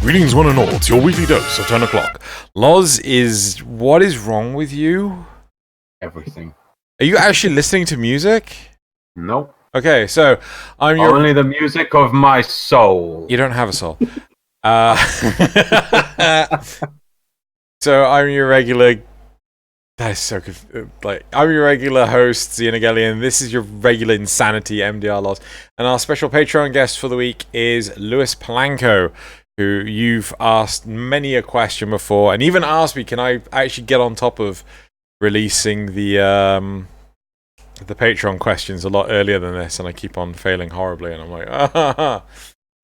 Greetings, one and all. It's your weekly dose of 10 o'clock. Loz is... What is wrong with you? Everything. Are you actually listening to music? Nope. Okay, so I'm your... Only the music of my soul. You don't have a soul. So I'm your regular... That is so good. I'm your regular host, Xeno, and this is your regular insanity, MDRLOz. And our special Patreon guest for the week is Louis Polanco, who you've asked many a question before, and even asked me, can I actually get on top of releasing the Patreon questions a lot earlier than this, and I keep on failing horribly, and I'm like,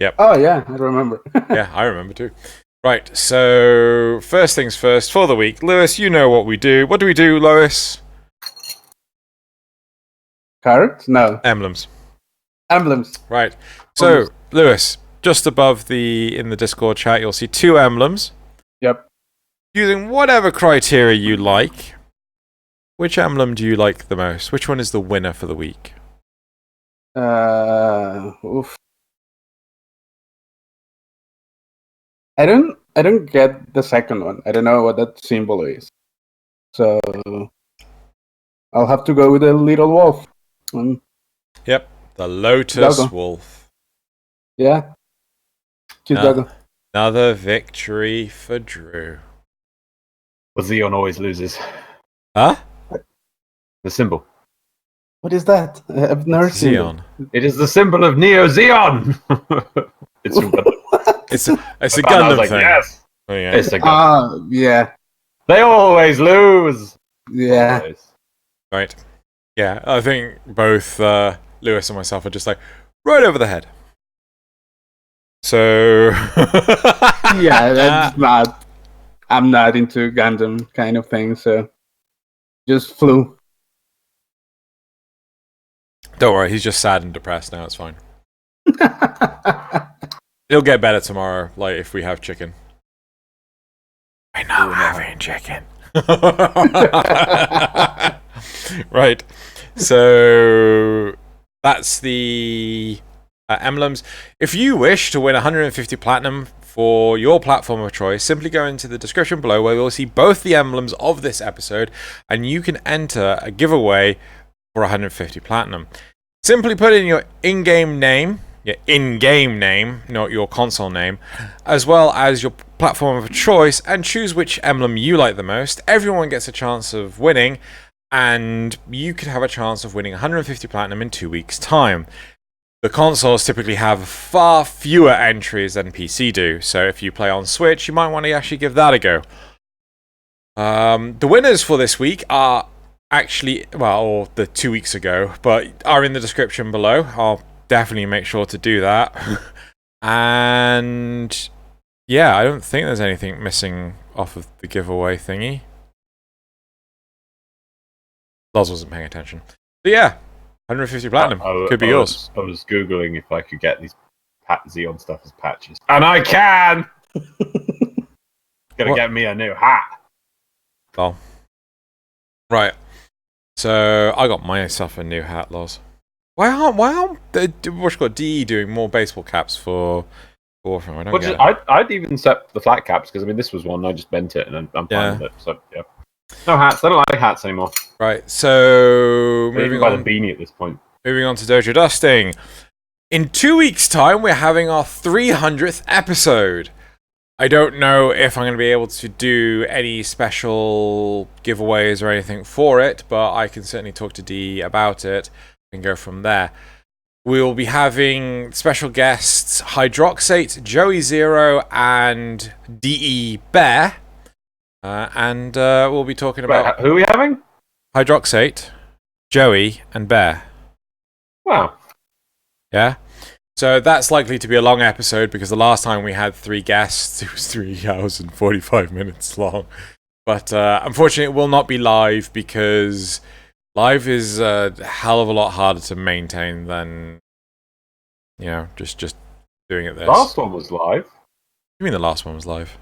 yep. Oh, yeah, I remember. Yeah, I remember too. Right, so first things first, for the week, Lewis, you know what we do. What do we do, Lois? Cards? No. Emblems. Emblems. Right, so, Lewis, just above in the Discord chat, you'll see 2 emblems. Yep. Using whatever criteria you like, which emblem do you like the most? Which one is the winner for the week? Oof. I don't get the second one. I don't know what that symbol is. So I'll have to go with the little wolf. Yep, the Lotus Doggo. Wolf. Yeah. Cute doggo. Another victory for Drew. Well, Xeon always loses. Huh? The symbol. What is that? I've never seen it. Xeon. It is the symbol of Neo Xeon. It's from It's a I Gundam was like, thing. yes. Oh, yeah. It's a Gundam. Yeah. They always lose. Yeah. Always. Right. Yeah, I think both Lewis and myself are just like, right over the head. So... Yeah, that's not... I'm not into Gundam kind of thing, so... Just flew. Don't worry, he's just sad and depressed now, it's fine. It'll get better tomorrow, like if we have chicken. We're not having chicken. Right. So that's the emblems. If you wish to win 150 platinum for your platform of choice, simply go into the description below where you'll see both the emblems of this episode, and you can enter a giveaway for 150 platinum. Simply put in your in-game name, not your console name, as well as your platform of choice, and choose which emblem you like the most. Everyone gets a chance of winning, and you could have a chance of winning 150 platinum in 2 weeks' time. The consoles typically have far fewer entries than PC do, so if you play on Switch, you might want to actually give that a go. The winners for this week are actually, or the 2 weeks ago, but are in the description below. I'll definitely make sure to do that. And yeah, I don't think there's anything missing off of the giveaway thingy. Loz wasn't paying attention. But yeah, 150 platinum. Could be yours. I was Googling if I could get these Xeon stuff as patches. And I can! Gonna get me a new hat. Oh. Right. So I got myself a new hat, Loz. Why aren't what's called DE doing more baseball caps for Warframe? I don't get it. I'd even set the flat caps because I mean this was one I just bent it and I'm fine with it. So yeah, no hats. I don't like hats anymore. Right. So moving by on. the beanie at this point. Moving on to Dojo Dusting. In 2 weeks' time, we're having our 300th episode. I don't know if I'm going to be able to do any special giveaways or anything for it, but I can certainly talk to Dee about it and go from there. We'll be having special guests Hydroxate, Joey Zero, and DE Bear. And we'll be talking about... Who are we having? Hydroxate, Joey, and Bear. Wow. Yeah? So that's likely to be a long episode because the last time we had 3 guests, it was 3 hours and 45 minutes long. But unfortunately, it will not be live because live is a hell of a lot harder to maintain than, you know, just doing it this. The last one was live. You mean the last one was live?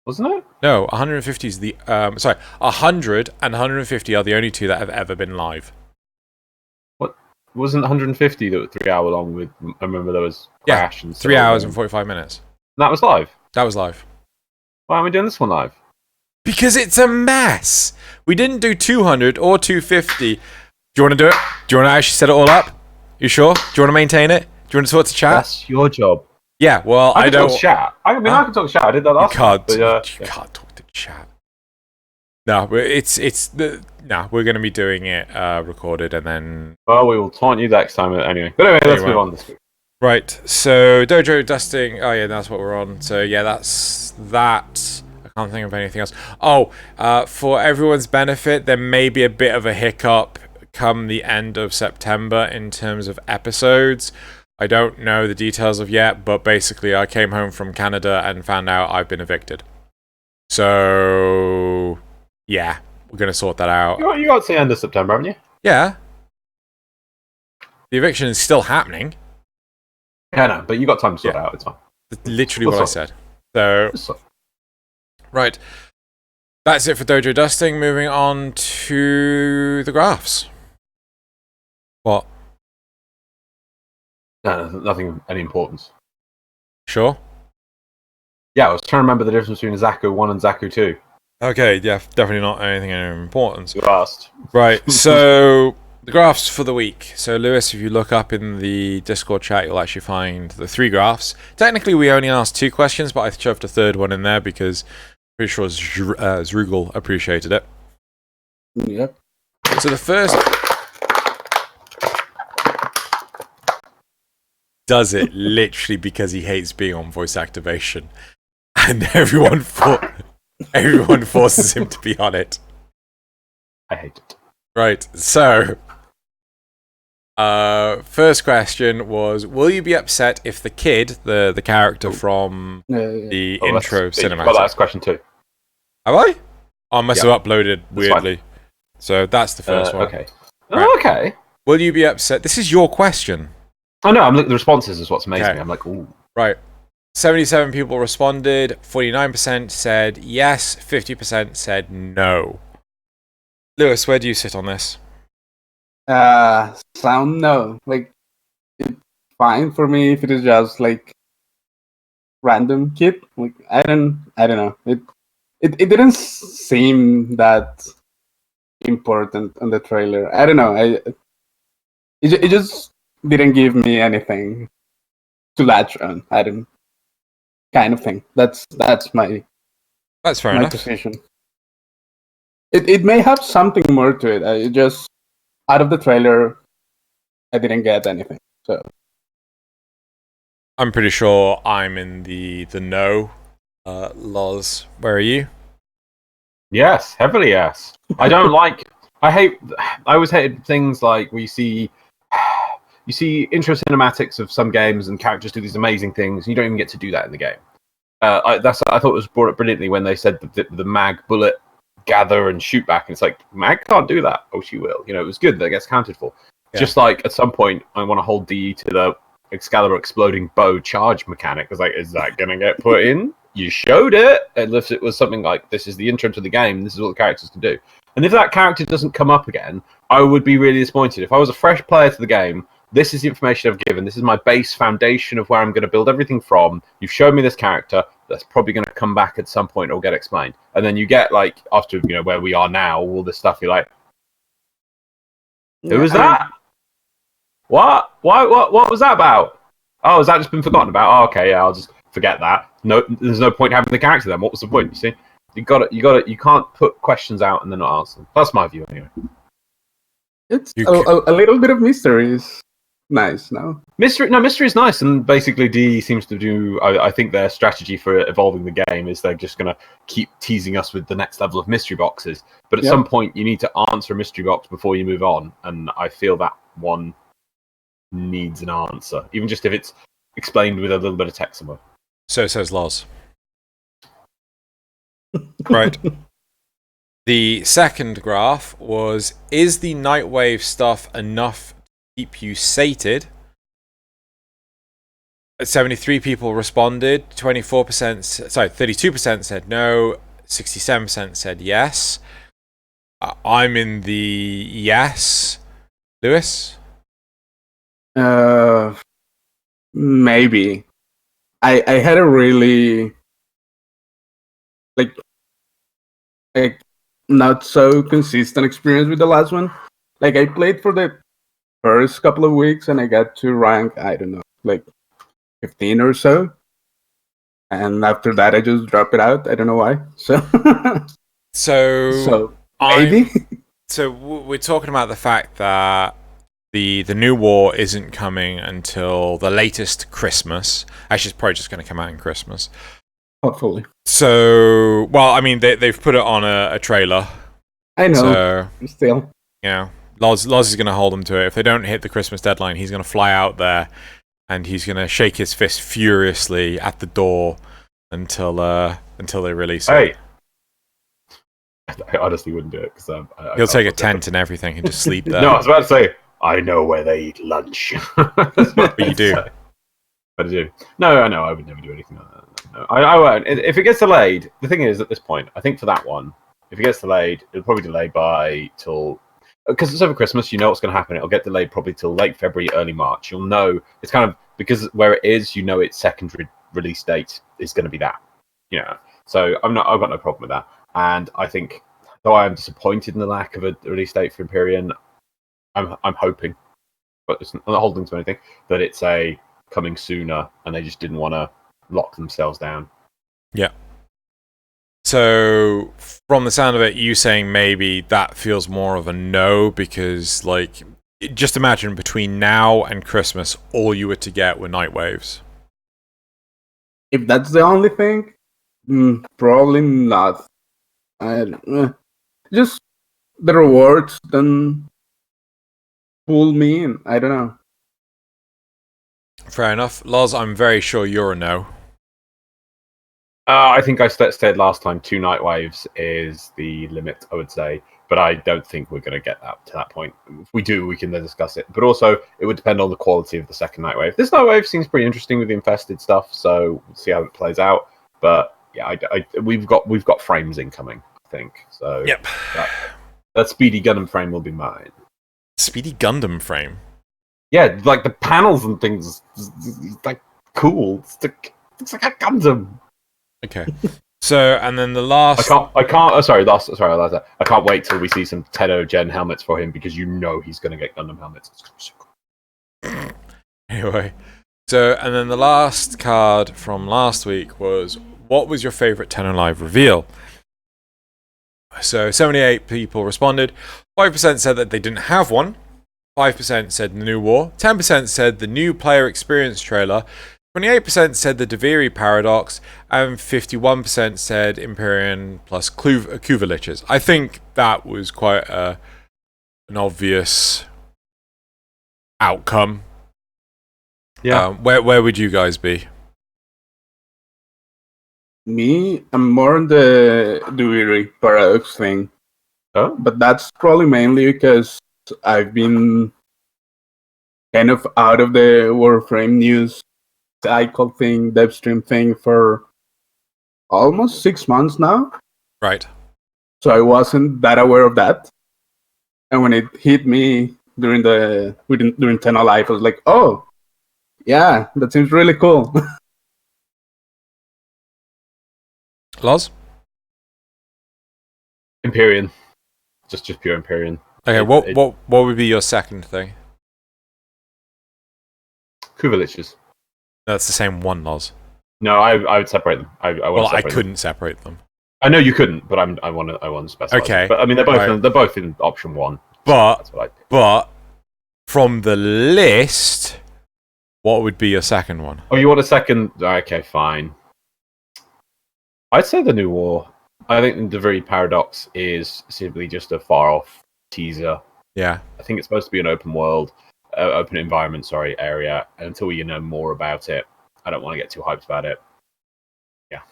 Wasn't it? No, 150 is the... 100 and 150 are the only 2 that have ever been live. Wasn't 150 that was 3 hour long with? I remember there was Crash and 3 hours and 45 minutes. And that was live. That was live. Why aren't we doing this one live? Because it's a mess. We didn't do 200 or 250. Do you want to do it? Do you want to actually set it all up? You sure? Do you want to maintain it? Do you want to talk to chat? That's your job. Yeah, well, I don't... talk chat. I can talk to chat. I did that last time. You can't talk to chat. No, we're going to be doing it recorded and then... Well, we will taunt you next time anyway. But anyway, let's move on this week. Right, so Dojo Dusting... Oh, yeah, that's what we're on. So, yeah, that's that. I can't think of anything else. Oh, for everyone's benefit, there may be a bit of a hiccup come the end of September in terms of episodes. I don't know the details of yet, but basically I came home from Canada and found out I've been evicted. So, yeah, we're going to sort that out. You got to the end of September, haven't you? Yeah. The eviction is still happening. Yeah, no, but you got time to sort it out. It's fine. That's literally what I said. So, right. That's it for Dojo Dusting. Moving on to the graphs. What? No, nothing of any importance. Sure? Yeah, I was trying to remember the difference between Zaku 1 and Zaku 2. Okay, yeah, definitely not anything of importance. You asked. Right, so the graphs for the week. So, Lewis, if you look up in the Discord chat, you'll actually find the 3 graphs. Technically, we only asked 2 questions, but I shoved a third one in there because I'm pretty sure Zrugel appreciated it. Yep. So the first... does it literally because he hates being on voice activation. And everyone forces him to be on it. I hate it. Right, so... first question was, will you be upset if the kid, the character from the intro cinematic... Well, that's question 2. Have I? Oh, I must have uploaded weirdly. So that's the first one. Okay. Right. Oh, okay. Will you be upset? This is your question. Oh, no, I'm looking at the responses is what's amazing me. I'm like, ooh. Right. 77 people responded. 49% said yes. 50% said no. Lewis, where do you sit on this? Sound no. Like, it's fine for me if it is just like random kid. Like, I don't know. It didn't seem that important on the trailer. I don't know. It just didn't give me anything to latch on. I don't kind of thing. That's my fair my enough. decision. It may have something more to it. I just out of the trailer, I didn't get anything. So I'm pretty sure I'm in the no. Loz, where are you? Yes, heavily yes. I don't like... I always hated things like you see intro cinematics of some games and characters do these amazing things, and you don't even get to do that in the game. I thought it was brought up brilliantly when they said the mag bullet gather and shoot back, and it's like, mag can't do that. Oh, she will. You know, it was good that gets counted for. Yeah. Just like at some point, I want to hold D to the Excalibur exploding bow charge mechanic. It's like, is that going to get put in? You showed it, unless it was something like, this is the intro to the game, this is what the characters can do. And if that character doesn't come up again, I would be really disappointed. If I was a fresh player to the game, this is the information I've given, this is my base foundation of where I'm going to build everything from. You've shown me this character, that's probably going to come back at some point or get explained. And then you get, like, after, you know, where we are now, all this stuff, you're like, who was that? What was that about? Oh, has that just been forgotten about? Oh, okay, yeah, I'll just forget that. No, there's no point having the character then. What was the point? You see, you can't put questions out and then not answer them. That's my view, anyway. It's a little bit of mystery is nice, no? Mystery is nice, and basically D seems to do. I think their strategy for evolving the game is they're just going to keep teasing us with the next level of mystery boxes. But at some point, you need to answer a mystery box before you move on, and I feel that one needs an answer, even just if it's explained with a little bit of text somewhere. So says Loz. Right. The second graph was, is the Nightwave stuff enough to keep you sated? 73 people responded, 32% said no, 67% said yes. I'm in the yes. Lewis? Maybe. I had a really like not so consistent experience with the last one. Like I played for the first couple of weeks and I got to rank, I don't know, like 15 or so. And after that I just dropped it out. I don't know why. So maybe. So we're talking about the fact that the new war isn't coming until the latest Christmas. Actually, it's probably just going to come out in Christmas. Hopefully. So, well, I mean, they've put it on a trailer. I know. So, still. Yeah. Loz is going to hold them to it. If they don't hit the Christmas deadline, he's going to fly out there and he's going to shake his fist furiously at the door until they release it. Hey! I honestly wouldn't do it because he'll take a tent and everything and just sleep there. No, I was about to say, I know where they eat lunch. But you do. But I do. No, I know. I would never do anything like that. No, I won't. If it gets delayed, the thing is, at this point, I think for that one, if it gets delayed, it'll probably delay because it's over Christmas, you know what's going to happen. It'll get delayed probably till late February, early March. You'll know it's kind of because where it is, you know its second release date is going to be that. Yeah. So I've got no problem with that. And I think, though I am disappointed in the lack of a release date for Empyrean, I'm hoping, but I'm not holding to anything, that it's a coming sooner, and they just didn't want to lock themselves down. Yeah. So, from the sound of it, you saying maybe that feels more of a no, because, like, just imagine between now and Christmas, all you were to get were night waves. If that's the only thing, probably not. Just the rewards then pull me in. I don't know. Fair enough. Loz, I'm very sure you're a no. I think I said last time 2 night waves is the limit, I would say. But I don't think we're going to get to that point. If we do, we can then discuss it. But also, it would depend on the quality of the second night wave. This night wave seems pretty interesting with the infested stuff, so we'll see how it plays out. But yeah, we've got frames incoming, I think. So yep. That Speedy Gundam frame will be mine. Speedy Gundam frame? Yeah, like the panels and things, like cool. It's like a Gundam. Okay. So, and then the last... I can't wait till we see some Tenno Gen helmets for him, because you know he's going to get Gundam helmets. It's going to be so cool. Anyway. So, and then the last card from last week was, what was your favorite Tenno Live reveal? So, 78 people responded. 5% said that they didn't have one. 5% said the new war. 10% said the new player experience trailer. 28% said the Deviri paradox, and 51% said Empyrean plus Kuvaliches. I think that was quite an obvious outcome. Yeah. Where would you guys be? Me, I'm more on the Deviri paradox thing. Oh, but that's probably mainly because I've been kind of out of the Warframe news cycle thing, dev stream thing for almost 6 months now. Right. So I wasn't that aware of that. And when it hit me during Tenno Live, I was like, oh, yeah, that seems really cool. Loz? Empyrean. Just pure Empyrean. Okay, what would be your second thing? Kuvaliches. That's the same one, Loz. No, I would separate them. I couldn't separate them. I know you couldn't, but I want to specify. Okay. But I mean, they're both in option 1. But from the list, what would be your second one? Oh, you want a second? Okay, fine. I'd say the new war. I think the very paradox is simply just a far off teaser. Yeah. I think it's supposed to be an open environment, area. And until you know more about it, I don't want to get too hyped about it. Yeah.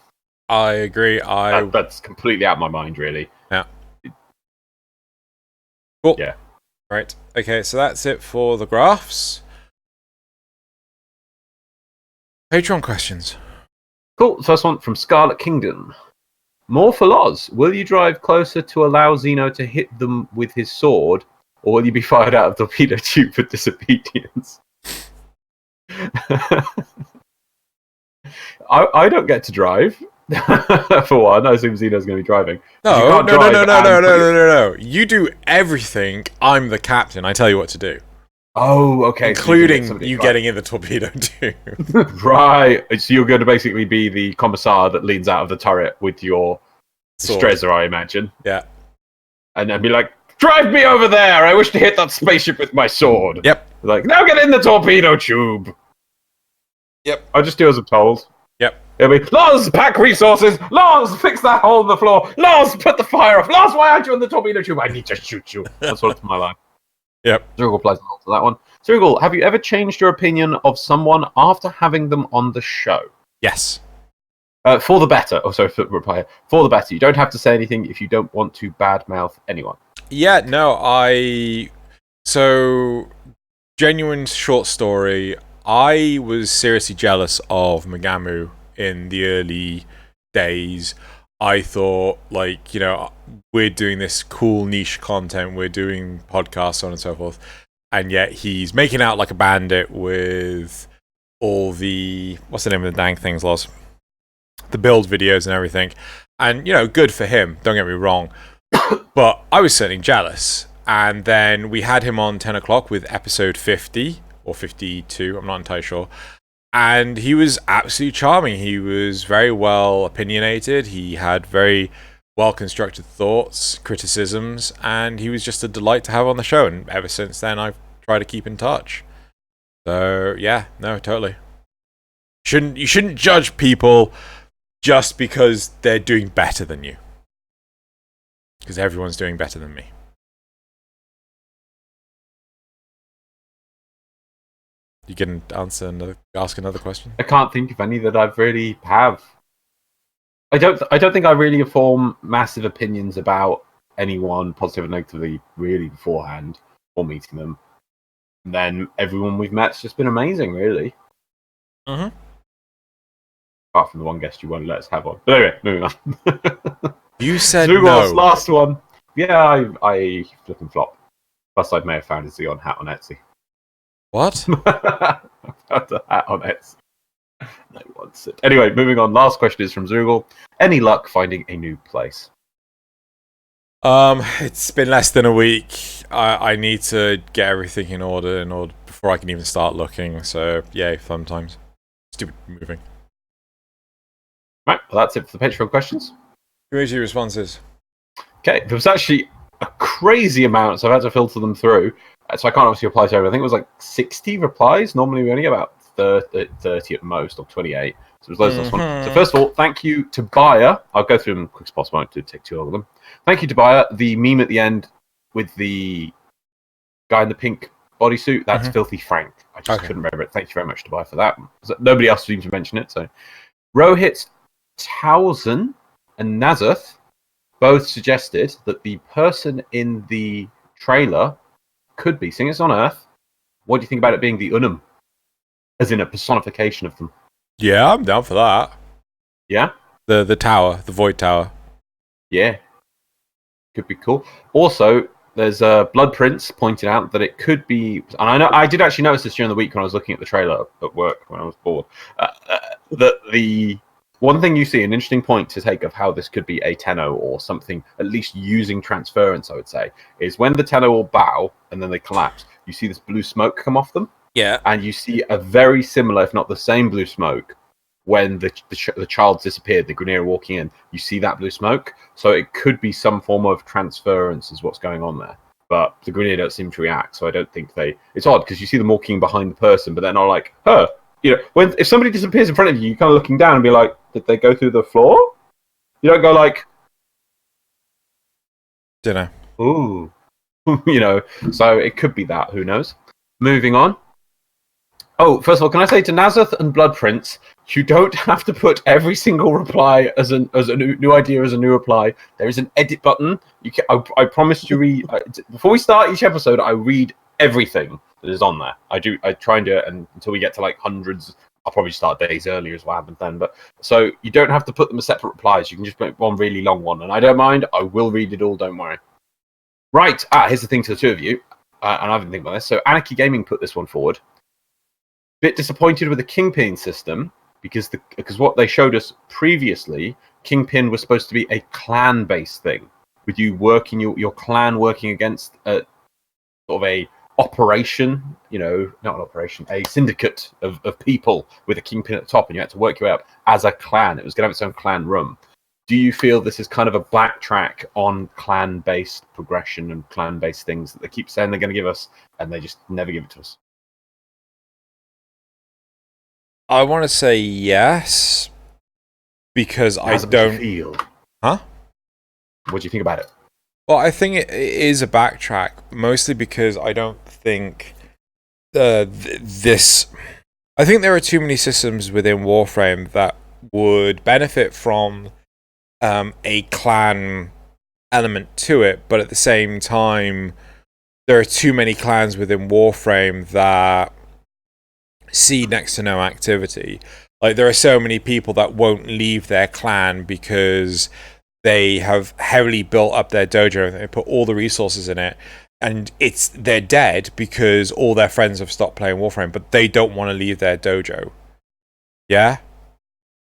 I agree. That's completely out of my mind, really. Yeah. Cool. Yeah. Right. Okay, so that's it for the graphs. Patreon questions. Cool. First one from Scarlet Kingdom. More for Loz. Will you drive closer to allow Xeno to hit them with his sword, or will you be fired out of the torpedo tube for disobedience? I don't get to drive. For one, I assume Xeno's going to be driving. No. You do everything. I'm the captain. I tell you what to do. Oh, okay. Including you getting in the torpedo too. Right. So you're going to basically be the commissar that leans out of the turret with your Strezza, I imagine. Yeah. And then be like, drive me over there! I wish to hit that spaceship with my sword. Yep. Like, now get in the torpedo tube! Yep. I'll just do as I'm told. Yep. It'll be, Loz, pack resources! Loz, fix that hole in the floor! Loz, put the fire off! Loz, why aren't you in the torpedo tube? I need to shoot you. That's what's my line. Yep. Zergal plays along to that one. Zergal, have you ever changed your opinion of someone after having them on the show? Yes. For the better. Oh, sorry, for the better. You don't have to say anything if you don't want to badmouth anyone. Yeah, no, So, genuine short story. I was seriously jealous of Magamu in the early days. I thought, like, you know, we're doing this cool niche content, we're doing podcasts, so on and so forth, and yet he's making out like a bandit with all the, what's the name of the dang things, Loz? The build videos and everything. And, you know, good for him, don't get me wrong. But I was certainly jealous. And then we had him on 10 o'clock with episode 50 or 52, I'm not entirely sure. And he was absolutely charming. He was very well opinionated. He had very well constructed thoughts, criticisms, and he was just a delight to have on the show. And ever since then, I've tried to keep in touch. So yeah, no, totally. You shouldn't judge people just because they're doing better than you. Because everyone's doing better than me. You can ask another question. I can't think of any that I've really have. I don't think I really form massive opinions about anyone, positive or negatively, really beforehand or meeting them. And then everyone we've met's just been amazing, really. Mm-hmm. Apart from the one guest you won't let us have on. But anyway, moving on. You said Zergal's no. last one. Yeah, I flip and flop. Plus, I may have found his Xeon hat on Etsy. What? I found the hat on Etsy. No one said. Anyway, moving on. Last question is from Zergal. Any luck finding a new place? It's been less than a week. I need to get everything in order before I can even start looking. So yeah, sometimes stupid moving. Right, well, that's it for the Patreon questions. Community responses. Okay, there was actually a crazy amount, so I've had to filter them through. So I can't obviously reply to everything. I think it was like 60 replies. Normally we only get about 30 at most, or 28. So it was loads of this one. So first of all, thank you, Tobiah. I'll go through them quick as possible. I won't take too long of them. Thank you, Tobiah. The meme at the end with the guy in the pink bodysuit, that's Filthy Frank. I just couldn't remember it. Thank you very much, Tobiah, for that. Nobody else seemed to mention it. So Rohit, Towson, and Nazareth both suggested that the person in the trailer could be, seeing it's on Earth, what do you think about it being the Unum? As in a personification of them. Yeah, I'm down for that. Yeah? The tower, the Void Tower. Yeah. Could be cool. Also, there's Blood Prince pointed out that it could be, and I did actually notice this during the week when I was looking at the trailer at work when I was bored, that the one thing you see, an interesting point to take of how this could be a Tenno or something, at least using transference, I would say, is when the Tenno will bow and then they collapse, you see this blue smoke come off them. Yeah. And you see a very similar, if not the same blue smoke, when the child disappeared, the Grineer walking in, you see that blue smoke. So it could be some form of transference is what's going on there. But the Grineer don't seem to react, so I don't think they... It's odd, because you see them walking behind the person, but they're not like, huh. You know, if somebody disappears in front of you, you're kind of looking down and be like, did they go through the floor? You don't go like... Dunno. Ooh. You know, so it could be that, who knows? Moving on. Oh, first of all, can I say to Nazareth and Blood Prince, you don't have to put every single reply as a new idea as a new reply. There is an edit button. You can, I promise to read before we start each episode. I read everything that is on there. I try and do it, and until we get to like hundreds, I'll probably start days earlier as what happened then. But so you don't have to put them as separate replies. You can just make one really long one, and I don't mind. I will read it all. Don't worry. Right. Here's the thing to the two of you, and I've been thinking about this. So Anarchy Gaming put this one forward. Bit disappointed with the Kingpin system, because what they showed us previously, Kingpin was supposed to be a clan-based thing, with you working your clan working against a sort of a operation, not an operation, a syndicate of people with a Kingpin at the top, and you had to work your way up as a clan. It was going to have its own clan room. Do you feel this is kind of a backtrack on clan-based progression and clan-based things that they keep saying they're going to give us, and they just never give it to us? I want to say yes, because I don't feel. Huh? What do you think about it? Well, I think it is a backtrack, mostly because I don't think this. I think there are too many systems within Warframe that would benefit from a clan element to it, but at the same time, there are too many clans within Warframe that see next to no activity. Like, there are so many people that won't leave their clan because they have heavily built up their dojo and they put all the resources in it, and they're dead because all their friends have stopped playing Warframe, but they don't want to leave their dojo. Yeah?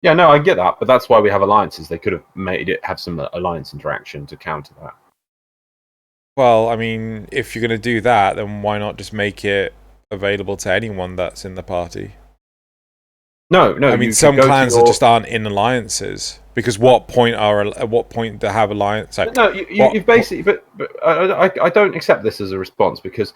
Yeah, no, I get that, but that's why we have alliances. They could have made it have some alliance interaction to counter that. Well, I mean, if you're going to do that, then why not just make it available to anyone that's in the party? No. I mean, some clans that just aren't in alliances. Because at what point to have alliance? Like, no, you've basically. But I don't accept this as a response, because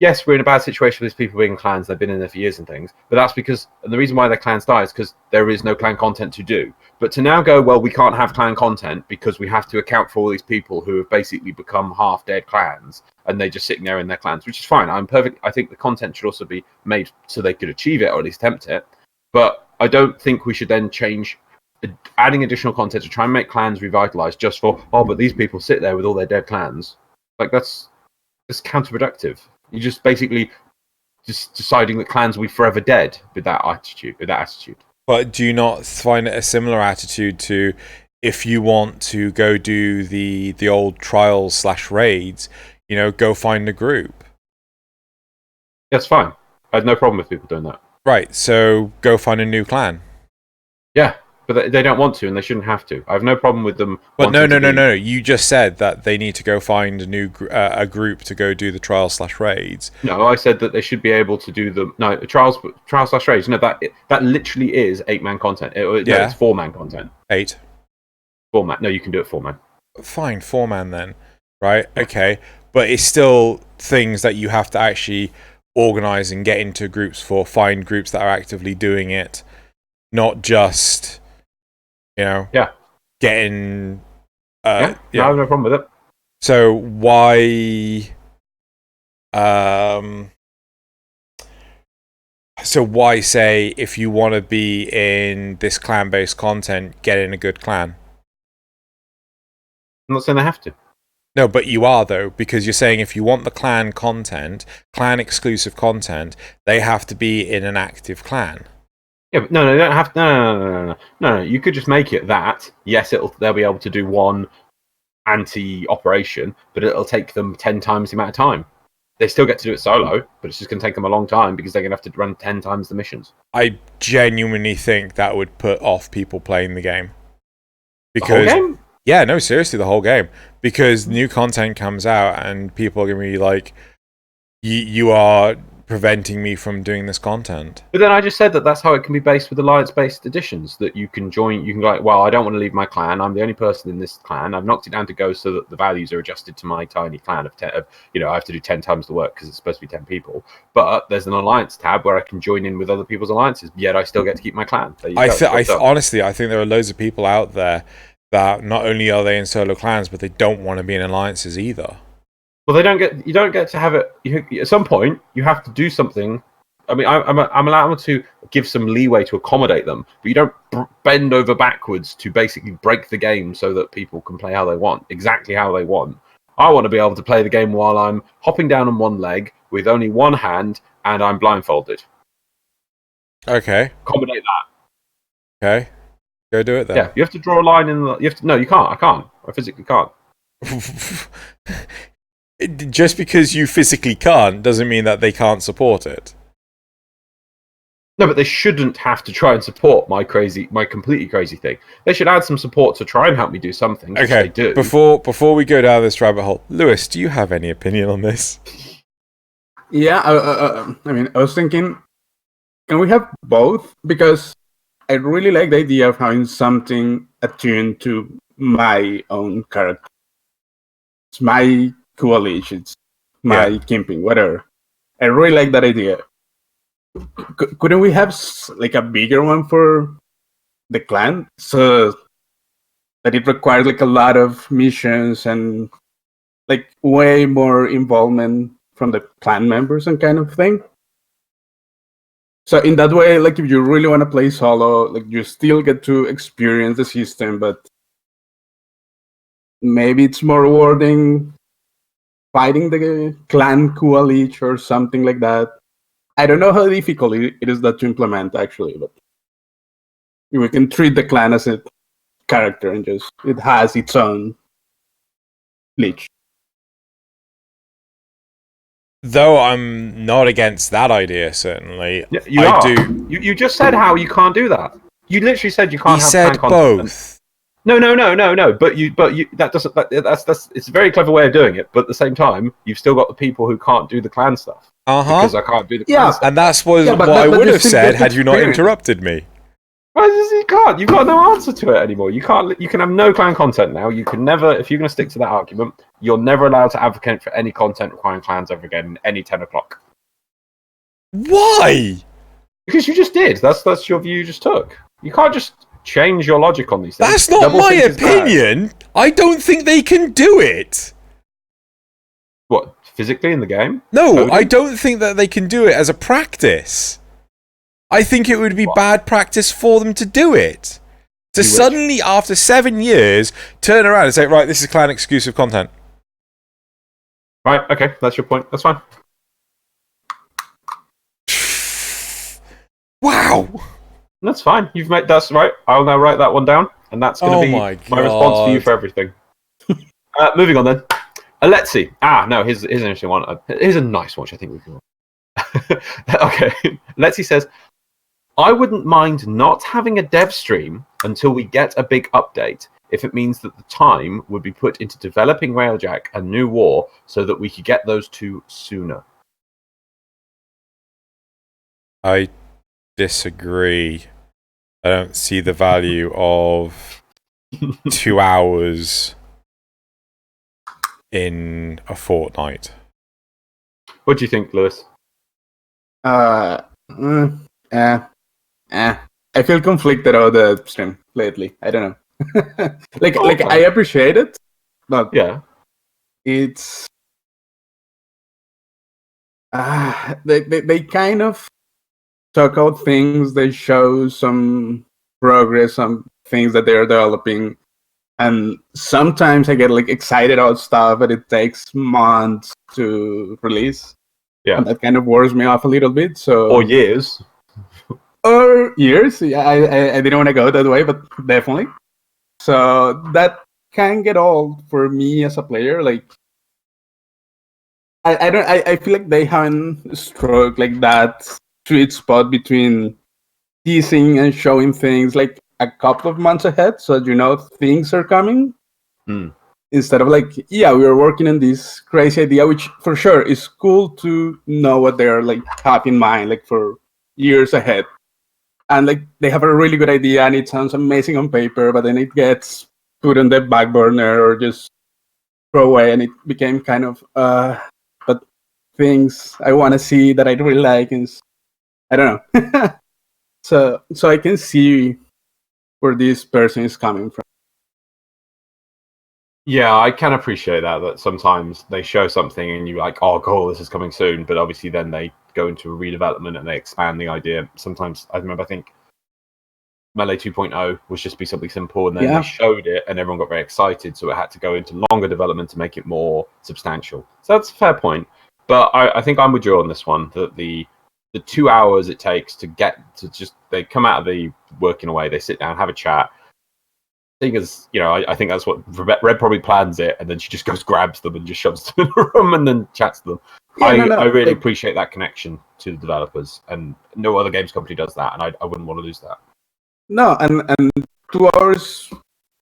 yes, we're in a bad situation with these people being clans. They've been in there for years and things. But that's because, and the reason why their clans die is because there is no clan content to do. But to now go, well, we can't have clan content because we have to account for all these people who have basically become half-dead clans, and they're just sitting there in their clans, which is fine. I think the content should also be made so they could achieve it, or at least attempt it. But I don't think we should then change, adding additional content to try and make clans revitalized just for, but these people sit there with all their dead clans. Like, that's counterproductive. You're just basically just deciding that clans will be forever dead with that attitude. But do you not find it a similar attitude to, if you want to go do the old trials / raids, go find a group? That's fine. I had no problem with people doing that. Right, so go find a new clan. Yeah, but they don't want to, and they shouldn't have to. I have no problem with them. But no. You just said that they need to go find a group to go do the trials / raids. No, I said that they should be able to do the trials / raids. No, that literally is 8-man content. No, it's 4-man content. 8. 4-man. No, you can do it 4-man. Fine, 4-man then. Right? Okay, but it's still things that you have to actually organize and get into groups for. Find groups that are actively doing it, not just getting I have no problem with it. So why say, if you want to be in this clan based content, get in a good clan? I'm not saying they have to. No, but you are, though, because you're saying if you want the clan content, clan exclusive content, they have to be in an active clan. Yeah, but no, they don't have to. No. You could just make it that. Yes, they'll be able to do one anti-operation, but it'll take them 10 times the amount of time. They still get to do it solo, but it's just going to take them a long time because they're going to have to run 10 times the missions. I genuinely think that would put off people playing the game. Because, the whole game? Yeah, no, seriously, the whole game. Because new content comes out and people are going to be like, you are preventing me from doing this content. But then I just said that's how it can be based with alliance-based editions, that you can join, you can go like, well, I don't want to leave my clan, I'm the only person in this clan, I've knocked it down to go so that the values are adjusted to my tiny clan of 10, I have to do 10 times the work because it's supposed to be 10 people, but there's an alliance tab where I can join in with other people's alliances, yet I still get to keep my clan. Honestly, I think there are loads of people out there that not only are they in solo clans, but they don't want to be in alliances either. Well, you don't get to have it. At some point, you have to do something. I mean, I'm allowed to give some leeway to accommodate them, but you don't bend over backwards to basically break the game so that people can play how they want, exactly how they want. I want to be able to play the game while I'm hopping down on one leg with only one hand and I'm blindfolded. Okay. Accommodate that. Okay. Go do it then. Yeah, you have to draw a line in the. No, you can't. I can't. I physically can't. Just because you physically can't doesn't mean that they can't support it. No, but they shouldn't have to try and support my completely crazy thing. They should add some support to try and help me do something. Okay, they do. Before we go down this rabbit hole, Lewis, do you have any opinion on this? Yeah, I mean, I was thinking, can we have both? Because I really like the idea of having something attuned to my own character. It's my coalition, it's my camping, whatever. I really like that idea. Couldn't we have like a bigger one for the clan, so that it requires like a lot of missions and like way more involvement from the clan members and kind of thing? So in that way, like if you really want to play solo, like you still get to experience the system, but maybe it's more rewarding fighting the clan coalition or something like that. I don't know how difficult it is that to implement actually, but we can treat the clan as a character and just it has its own leech. Though I'm not against that idea, certainly. Yeah, you are. You just said how you can't do that. You literally said you can't have said clan both. content. No. But you that doesn't. That's it's a very clever way of doing it. But at the same time, you've still got the people who can't do the clan stuff. Because I can't do the clan stuff. And that's what I would have said had you not interrupted me. Well, you can't. You've got no answer to it anymore. You can't. You can have no clan content now. You can never. If you're going to stick to that argument, you're never allowed to advocate for any content requiring clans ever again in any 10 o'clock. Why? Because you just did. That's your view you just took. You can't just change your logic on these things. That's not my opinion. I don't think they can do it. What, physically in the game? No, Coding? I don't think that they can do it as a practice. I think it would be bad practice for them to do it. To suddenly, after 7 years, turn around and say, right, this is clan exclusive content. Right, okay, that's your point. That's fine. Wow! That's fine. That's right. I'll now write that one down, and that's going to be my response to you for everything. Moving on then. Let's see. No, here's an interesting one. Here's a nice one, which I think we can. Okay. Let's see says, I wouldn't mind not having a dev stream until we get a big update, if it means that the time would be put into developing Railjack and New War so that we could get those two sooner. I disagree. I don't see the value of 2 hours in a fortnight. What do you think, Lewis? I feel conflicted about the stream lately. I don't know. like I appreciate it, but yeah, it's they kind of talk out things. They show some progress, some things that they're developing, and sometimes I get like excited about stuff, but it takes months to release. Yeah, and that kind of wears me off a little bit. So or years. Or years. Yeah, I didn't want to go that way, but definitely. So that can get old for me as a player. Like I feel like they haven't struck like that sweet spot between teasing and showing things like a couple of months ahead, so that you know things are coming. Instead of like, yeah, we are working on this crazy idea, which for sure is cool to know what they're like have in mind, like for years ahead. And like they have a really good idea and it sounds amazing on paper, but then it gets put on the back burner or just throw away, and it became kind of but things I want to see that I really like is I don't know. so I can see where this person is coming from. Yeah, I can appreciate that sometimes they show something and you're like, oh, cool, this is coming soon. But obviously then they go into a redevelopment and they expand the idea. Sometimes, I think Melee 2.0 was just be something simple, and then they showed it and everyone got very excited. So it had to go into longer development to make it more substantial. So that's a fair point. But I think I'm with you on this one, that the 2 hours it takes to get to just, they come out of the working away, they sit down, have a chat. thing is, I think that's what Red probably plans it, and then she just goes grabs them and just shoves them in the room and then chats to them. Yeah, I really appreciate that connection to the developers, and no other games company does that, and I wouldn't want to lose that. No, and 2 hours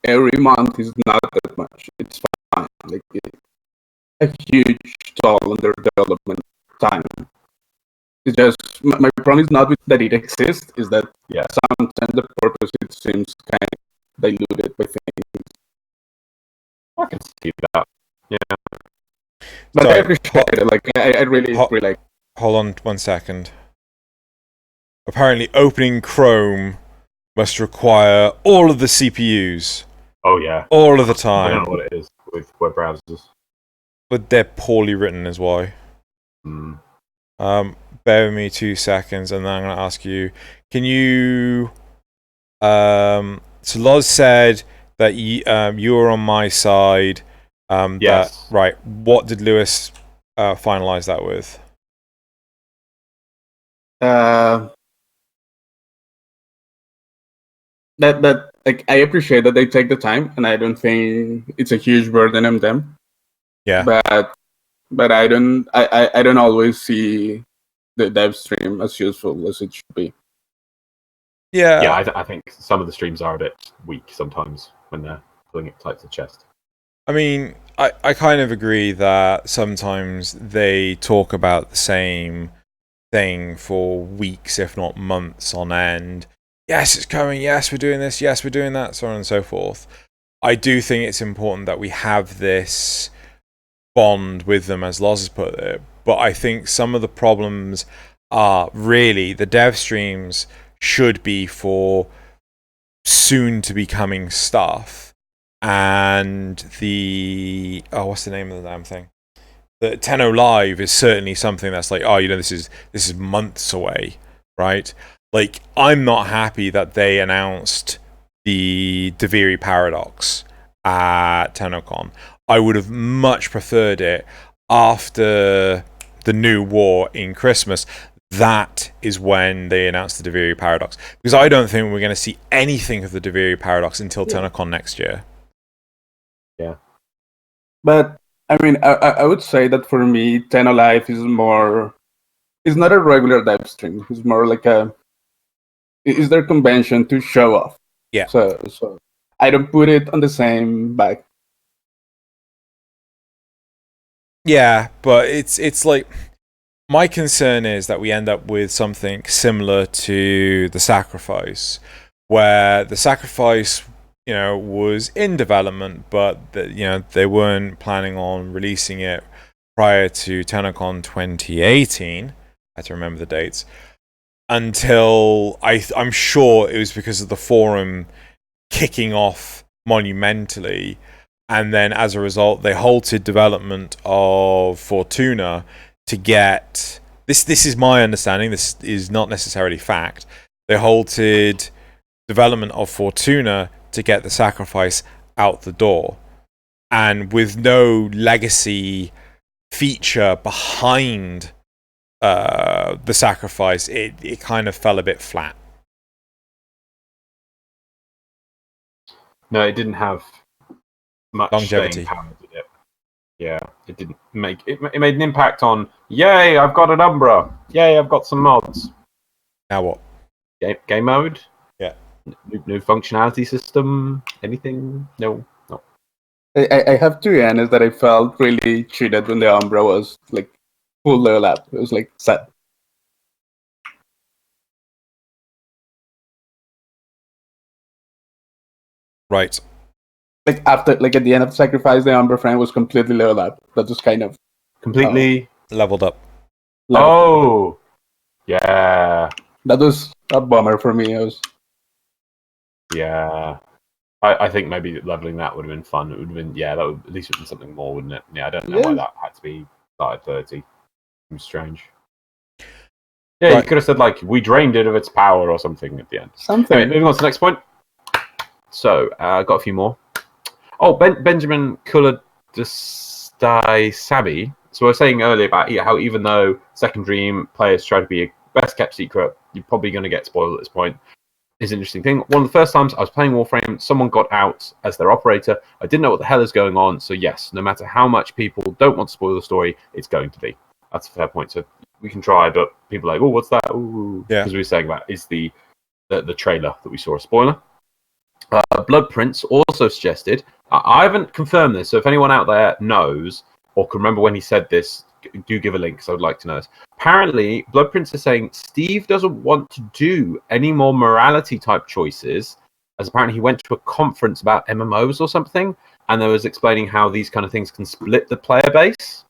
every month is not that much. It's fine. Like it's a huge toll on their development time. It's just my problem is not with that it exists, is that sometimes the purpose it seems kind of diluted by things. I can see that. Yeah. But I appreciate it. Like I really like. Hold on 1 second. Apparently, opening Chrome must require all of the CPUs. Oh yeah. All of the time. I don't know what it is with web browsers. But they're poorly written, is why. Bear with me 2 seconds, and then I'm going to ask you. Can you? So Loz said that you were on my side. Yes. Right. What did Lewis finalize that with? That like I appreciate that they take the time, and I don't think it's a huge burden on them. Yeah. But I don't always see the dev stream as useful as it should be. Yeah. Yeah, I think some of the streams are a bit weak sometimes when they're pulling it tight to the chest. I mean, I kind of agree that sometimes they talk about the same thing for weeks, if not months on end. Yes, it's coming. Yes, we're doing this. Yes, we're doing that, so on and so forth. I do think it's important that we have this bond with them, as Loz has put it. But I think some of the problems are really the dev streams should be for soon to be coming stuff, and the what's the name of the damn thing? The Tenno Live is certainly something that's like, this is months away, right? Like, I'm not happy that they announced the Deviri Paradox at TennoCon. I would have much preferred it after the new war in Christmas. That is when they announced the Deviri Paradox. Because I don't think we're going to see anything of the Deviri Paradox until TennoCon next year. Yeah. But, I mean, I would say that for me, Tenno Live is not a regular dev stream. It's more like is their convention to show off. Yeah. So I don't put it on the same bag. Yeah, but it's like, my concern is that we end up with something similar to the Sacrifice, where the Sacrifice, was in development, but they weren't planning on releasing it prior to TennoCon 2018. I had to remember the dates. Until I'm sure it was because of the forum kicking off monumentally, and then as a result they halted development of Fortuna to get this is my understanding, this is not necessarily fact. They halted development of Fortuna to get the Sacrifice out the door, and with no legacy feature behind the Sacrifice, it kind of fell a bit flat. No, it didn't have much longevity. Staying power, did it? Yeah, it didn't make it. It made an impact on. Yay! I've got an Umbra. Yay! I've got some mods. Now what? Game mode. Yeah. New functionality system. Anything? No. I have to be honest that I felt really cheated when the Umbra was like full level up. It was like sad. Right. Like after, like at the end of Sacrifice, the Umbra frame was completely leveled up. That was kind of completely leveled up. Oh, yeah. That was a bummer for me. Yeah. I think maybe leveling that would have been fun. It would have been, that would at least have been something more, wouldn't it? Yeah, I don't know why that had to be started 30. It was strange. Yeah, right. You could have said, like, we drained it of its power or something at the end. Something. Anyway, moving on to the next point. So, I got a few more. Oh, Benjamin Kuladustai Sabi. So, I was saying earlier about how even though Second Dream players try to be a best kept secret, you're probably going to get spoiled at this point. is an interesting thing. One of the first times I was playing Warframe, someone got out as their operator. I didn't know what the hell is going on. So yes, no matter how much people don't want to spoil the story, it's going to be. That's a fair point. So we can try, but people are like, oh, what's that? Ooh. Yeah. Because we were saying that is the trailer that we saw a spoiler. Blood Prince also suggested, I haven't confirmed this, so if anyone out there knows or can remember when he said this, do give a link, because I would like to know this. Apparently, Blood Prince is saying Steve doesn't want to do any more morality type choices, as apparently he went to a conference about MMOs or something, and there was explaining how these kind of things can split the player base.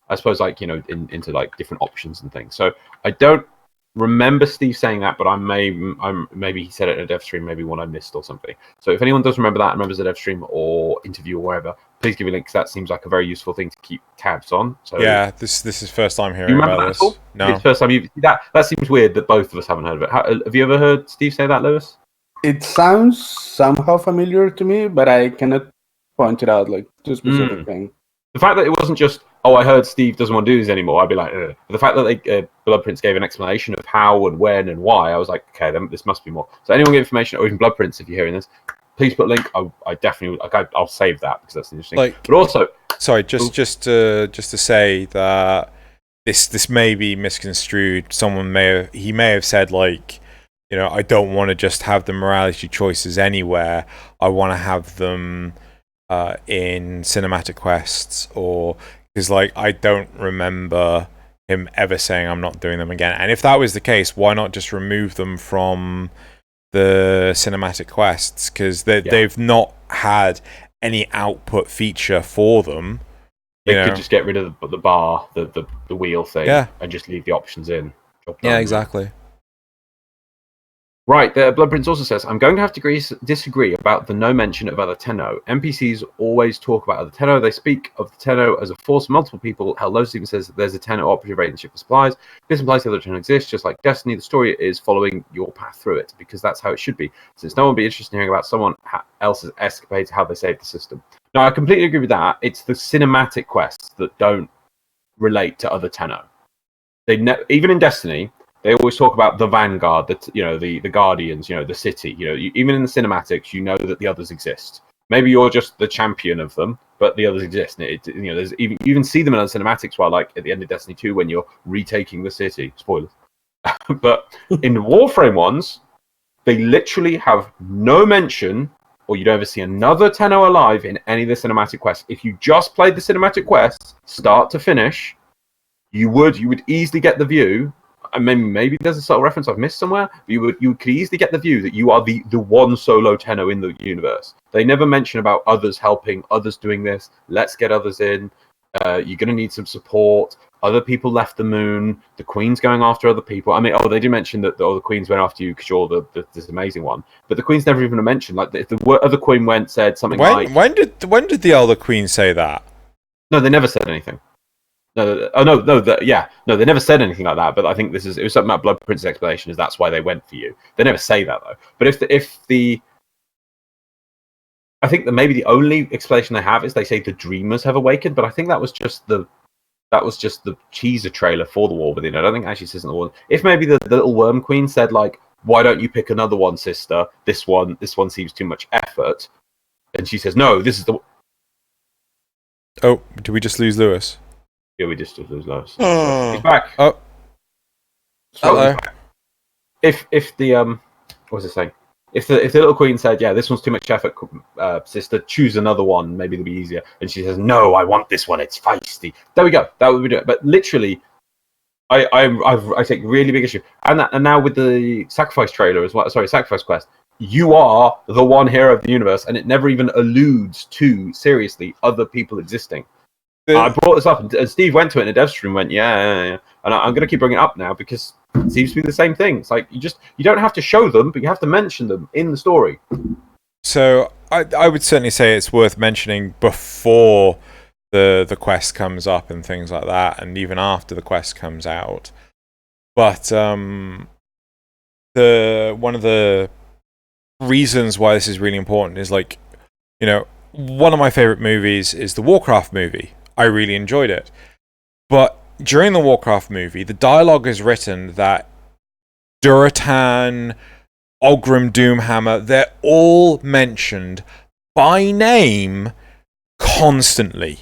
I suppose, like, you know, into like different options and things. So I don't remember Steve saying that, but maybe he said it in a dev stream, maybe one I missed or something. So if anyone does remember that and remembers a dev stream or interview or wherever, please give me a link, because that seems like a very useful thing to keep tabs on. So yeah, this is first time hearing you remember about that this. at all? No, It's the first time you that seems weird that both of us haven't heard of it. Have you ever heard Steve say that, Lewis? It sounds somehow familiar to me, but I cannot point it out like to a specific thing. The fact that it wasn't just, oh, I heard Steve doesn't want to do this anymore, I'd be like, ugh. But the fact that Blood Prince gave an explanation of how and when and why, I was like, okay, then this must be more. So anyone get information, or even Blood Prince, if you're hearing this, please put a link. I definitely, I'll save that because that's interesting. Like, but also, sorry, just to say that this may be misconstrued. Someone may have said, like, you know, I don't want to just have the morality choices anywhere. I want to have them in cinematic quests, or because, like, I don't remember him ever saying I'm not doing them again. And if that was the case, why not just remove them from the cinematic quests? Because they've not had any output feature for them. They could just get rid of the bar, the wheel thing, and just leave the options in. Yeah, exactly. Right, Blood Prince also says, I'm going to have to disagree about the no mention of other Tenno. NPCs always talk about other Tenno. They speak of the Tenno as a force of multiple people. Hell, Lotus even says that there's a Tenno operative rating ship for supplies. This implies the other Tenno exists, just like Destiny. The story is following your path through it, because that's how it should be. Since no one would be interested in hearing about someone else's escapades, how they saved the system. No, I completely agree with that. It's the cinematic quests that don't relate to other Tenno. Even in Destiny, they always talk about the Vanguard, the Guardians, the city. Even in the cinematics, you know that the others exist. Maybe you're just the champion of them, but the others exist. And there's you even see them in the cinematics, while, like, at the end of Destiny 2, when you're retaking the city. Spoilers. But in the Warframe ones, they literally have no mention, or you don't ever see another Tenno alive in any of the cinematic quests. If you just played the cinematic quests, start to finish, you would easily get the view. I mean, maybe there's a subtle reference I've missed somewhere, but you could easily get the view that you are the one solo Tenno in the universe. They never mention about others helping, others doing this. Let's get others in. You're going to need some support. Other people left the moon. The Queen's going after other people. I mean, they did mention that the Queen's went after you because you're this amazing one. But the Queen's never even mentioned. Like, if the other Queen said something like... When did the other Queen say that? No, they never said anything. No, they never said anything like that. But I think it was something about Blood Prince's explanation, is that's why they went for you. They never say that, though. But I think that maybe the only explanation they have is they say the Dreamers have awakened. But I think that was just the teaser trailer for the War Within. I don't think actually says in the War. If maybe the little Worm Queen said, like, why don't you pick another one, sister? This one seems too much effort. And she says, no, this is the... Oh, did we just lose Lewis? Yeah, we just lose Lewis. He's back. Oh. Hello. If the what was I saying? If the little Queen said, yeah, this one's too much effort, sister, choose another one, maybe it'll be easier. And she says, no, I want this one, it's feisty. There we go. That would be it. But literally, I take really big issue. And now with the Sacrifice trailer as well, Sacrifice quest, you are the one hero of the universe, and it never even alludes to, seriously, other people existing. I brought this up, and Steve went to it in a dev stream and went, yeah. And I'm going to keep bringing it up now, because it seems to be the same thing. It's like, you don't have to show them, but you have to mention them in the story. So I would certainly say it's worth mentioning before the quest comes up and things like that, and even after the quest comes out. But one of the reasons why this is really important is, like, one of my favorite movies is the Warcraft movie. I really enjoyed it. But during the Warcraft movie, the dialogue is written that Duratan Ogrim Doomhammer, they're all mentioned by name constantly,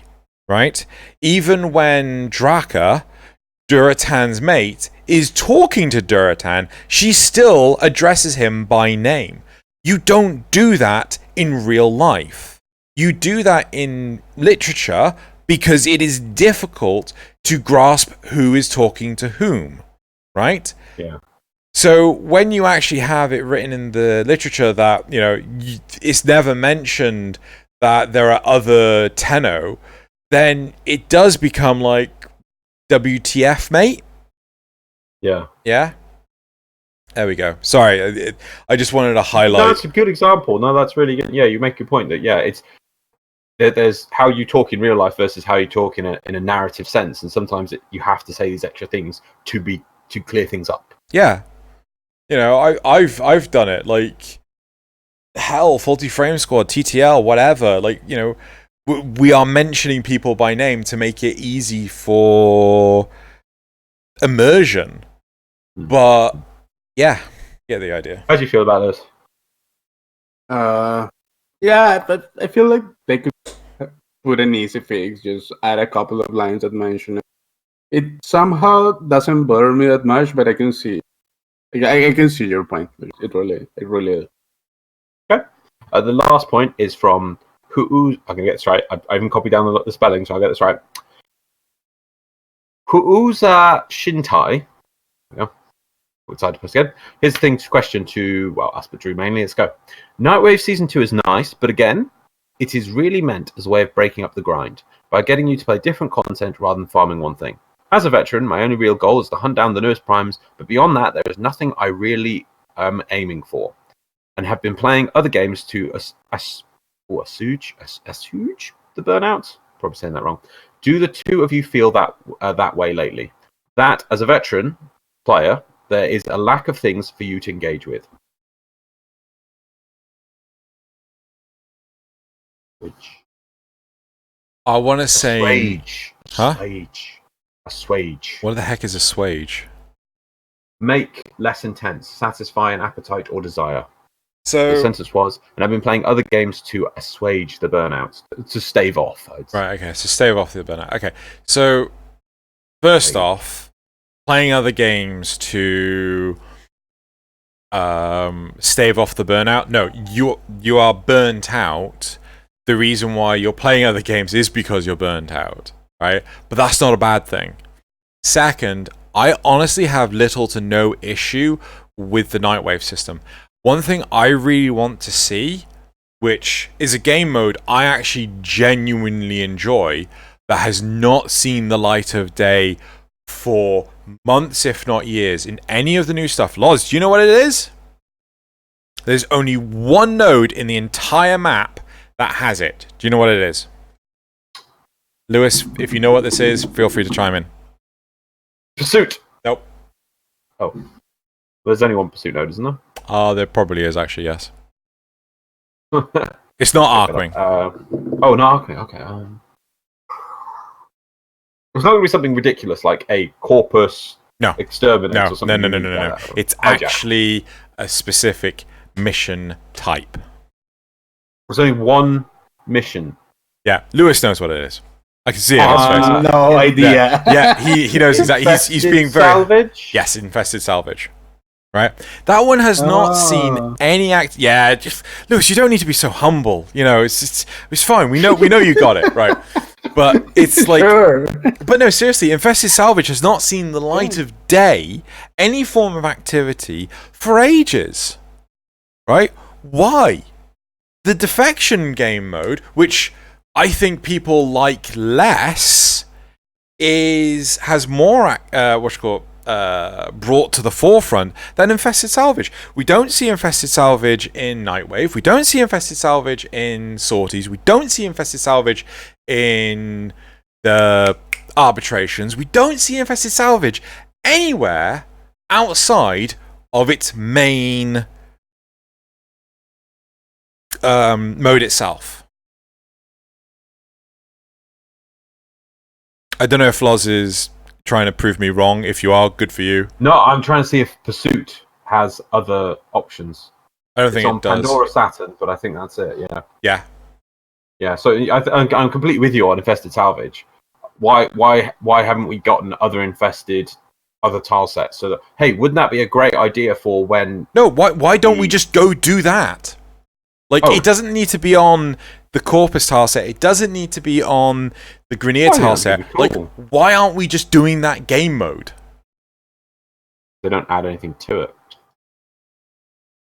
right? Even when Draka, Duratan's mate, is talking to Duratan, she still addresses him by name. You don't do that in real life. You do that in literature because it is difficult to grasp who is talking to whom, right? Yeah. So when you actually have it written in the literature that, you know, it's never mentioned that there are other Tenno, then it does become like WTF, mate? Yeah. Yeah? There we go. Sorry, I just wanted to highlight. No, that's a good example. No, that's really good. Yeah, you make a point that, yeah, it's there's how you talk in real life versus how you talk in a narrative sense, and sometimes you have to say these extra things to clear things up. Yeah. You know, I've done it, like, hell, Faulty Frame Squad, TTL, whatever. Like, you know, we are mentioning people by name to make it easy for immersion. But yeah, get the idea. How do you feel about this? Yeah, but I feel like they could put an easy fix, just add a couple of lines that mention it. It somehow doesn't bother me that much, but I can see, I can see your point. It really is. Okay. The last point is from who? I'm gonna get this right. I even copied down the spelling, so I'll get this right. Huuza Shintai. Yeah. Octopus again. Here's the question to, well, us but Drew mainly. Let's go. Nightwave Season 2 is nice, but again, it is really meant as a way of breaking up the grind by getting you to play different content rather than farming one thing. As a veteran, my only real goal is to hunt down the newest primes, but beyond that, there is nothing I really am aiming for, and have been playing other games to assuage the burnout. Probably saying that wrong. Do the two of you feel that way lately? That, as a veteran player, there is a lack of things for you to engage with. I want to say... Assuage. Huh? Assuage. What the heck is assuage? Make less intense, satisfy an appetite or desire. So the sentence was, and I've been playing other games to assuage the burnout, to stave off. Right, okay, so stave off the burnout. Okay, so first off, playing other games to stave off the burnout. No, you are burnt out. The reason why you're playing other games is because you're burnt out, right? But that's not a bad thing. Second, I honestly have little to no issue with the Nightwave system. One thing I really want to see, which is a game mode I actually genuinely enjoy, that has not seen the light of day for months, if not years, in any of the new stuff. Loz, do you know what it is? There's only one node in the entire map that has it. Do you know what it is? Lewis, if you know what this is, feel free to chime in. Pursuit. Nope. Oh. There's only one Pursuit node, isn't there? There probably is, actually, yes. It's not Arcwing. Oh, not Arcwing, okay. It's not going to be something ridiculous like a Corpus Exterminate or something. No. It's actually a specific mission type. There's only one mission. Yeah, Lewis knows what it is. I can see it in his face. No idea. Yeah, he knows exactly. He's being very... Salvage? Yes, infested salvage. Right? That one has not seen any act... Yeah, just... Lewis, you don't need to be so humble. You know, it's fine. We know you got it, right? But it's like... Sure. But no, seriously, infested salvage has not seen the light of day, any form of activity, for ages. Right? Why? The defection game mode, which I think people like less, has more brought to the forefront than infested salvage. We don't see infested salvage in Nightwave. We don't see infested salvage in sorties. We don't see infested salvage in the arbitrations. We don't see infested salvage anywhere outside of its main mode itself. I don't know if Loz is trying to prove me wrong. If you are, good for you. No, I'm trying to see if Pursuit has other options. I don't It's think on it does. Pandora Saturn, but I think that's it. Yeah. Yeah. Yeah. So I'm completely with you on infested salvage. Why haven't we gotten other tile sets? So that, hey, wouldn't that be a great idea for when? No, why don't we just go do that? Like, it doesn't need to be on the Corpus tile set. It doesn't need to be on the Grineer tile set. Cool. Like, why aren't we just doing that game mode? They don't add anything to it.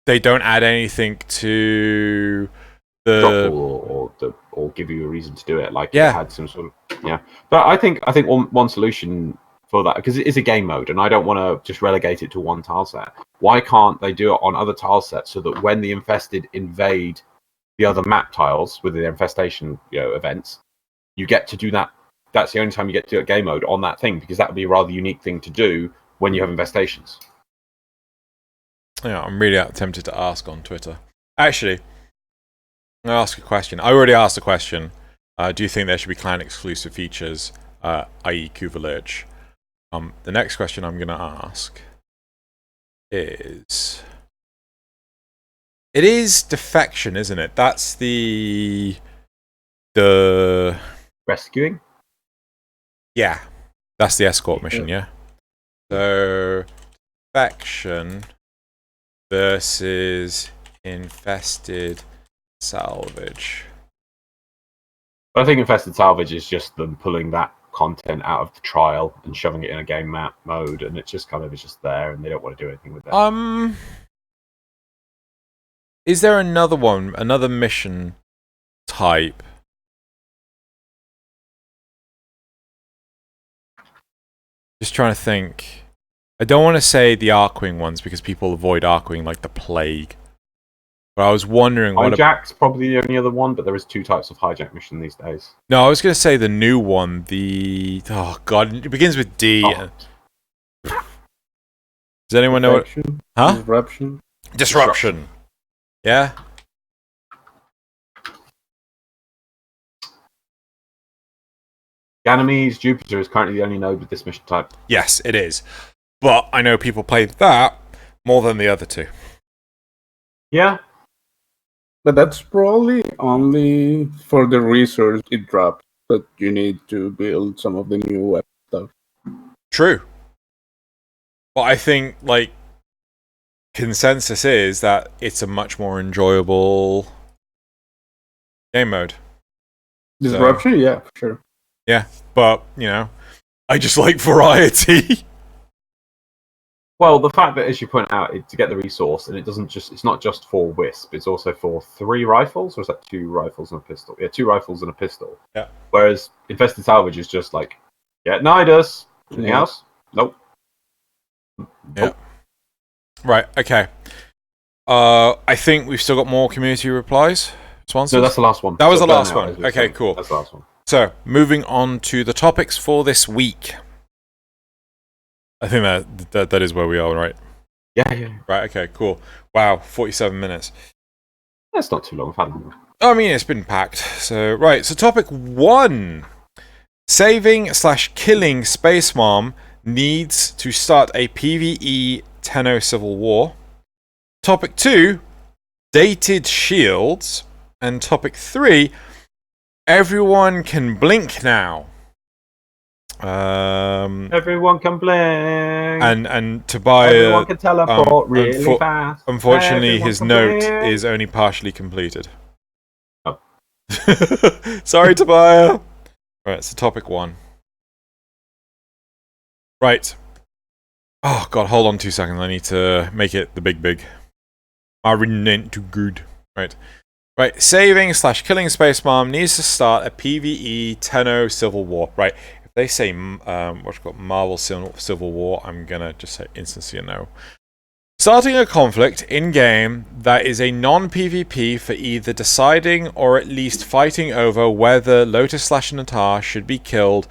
They don't add anything to the Drop or give you a reason to do it. Like, it had some sort of But I think one solution for that, because it is a game mode, and I don't want to just relegate it to one tile set. Why can't they do it on other tile sets so that when the infested invade the other map tiles with the infestation events, you get to do that? That's the only time you get to do a game mode on that thing, because that would be a rather unique thing to do when you have infestations. Yeah, I'm really tempted to ask on Twitter. Actually, I'll ask a question. I already asked a question. Do you think there should be clan exclusive features, i.e. Kuvalurge? The next question I'm going to ask is... It is defection, isn't it? That's the... Rescuing? Yeah. That's the escort mission, yeah? So, defection versus infested salvage. I think infested salvage is just them pulling that content out of the trial and shoving it in a game map mode, and it's just there, and they don't want to do anything with that. Is there another mission type? Just trying to think. I don't want to say the Arcwing ones because people avoid Arcwing like the plague. But I was wondering Hijack's probably the only other one, but there is 2 types of hijack mission these days. No, I was going to say the new one. Oh god, it begins with D. Does anyone know what? Huh? Disruption. Yeah. Ganymede's Jupiter is currently the only node with this mission type. Yes, it is. But I know people play that more than the other two. Yeah. But that's probably only for the resource it dropped, but you need to build some of the new weapon stuff. True. But I think, like, consensus is that it's a much more enjoyable game mode. Disruption? Yeah, for sure. Yeah, but, I just like variety. Well, the fact that, as you point out, to get the resource, and it's not just for Wisp, it's also for 3 rifles, or is that 2 rifles and a pistol? Yeah, 2 rifles and a pistol. Yeah. Whereas Infested Salvage is just like, get Nidus. Anything else? Nope. Yeah. Right, okay. I think we've still got more community responses. No, that's the last one. That was the last one. Okay, cool. That's the last one. So, moving on to the topics for this week. I think that is where we are, right? Yeah. Right, okay, cool. Wow, 47 minutes. That's not too long. I've had them. I mean, it's been packed. So, right, so topic 1. Saving/killing Space Mom needs to start a PvE Tenno Civil War. Topic 2. Dated shields. And topic 3. Everyone can blink now. Everyone can blink. And Tobiah. Everyone can teleport really fast. Unfortunately, his note is only partially completed. Oh. Sorry, Tobiah. Right, so topic 1. Right. Oh god, hold on 2 seconds. I need to make it the big. I read it too good. Right. Right, saving/killing Space Mom needs to start a PvE Tenno Civil War. Right. If they say Marvel Civil War, I'm gonna just say instantly no. Starting a conflict in-game that is a non-PvP for either deciding or at least fighting over whether Lotus/Natar should be killed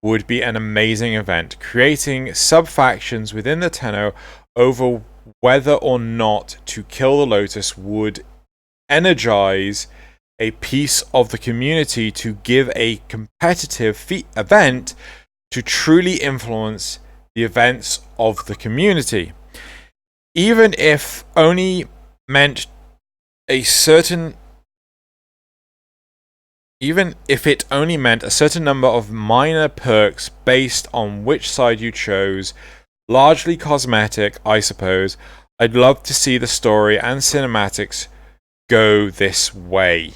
would be an amazing event. Creating sub-factions within the Tenno over whether or not to kill the Lotus would energize a piece of the community to give a competitive event to truly influence the events of the community. even if only meant a certain number of minor perks based on which side you chose, largely cosmetic, I suppose, I'd love to see the story and cinematics go this way.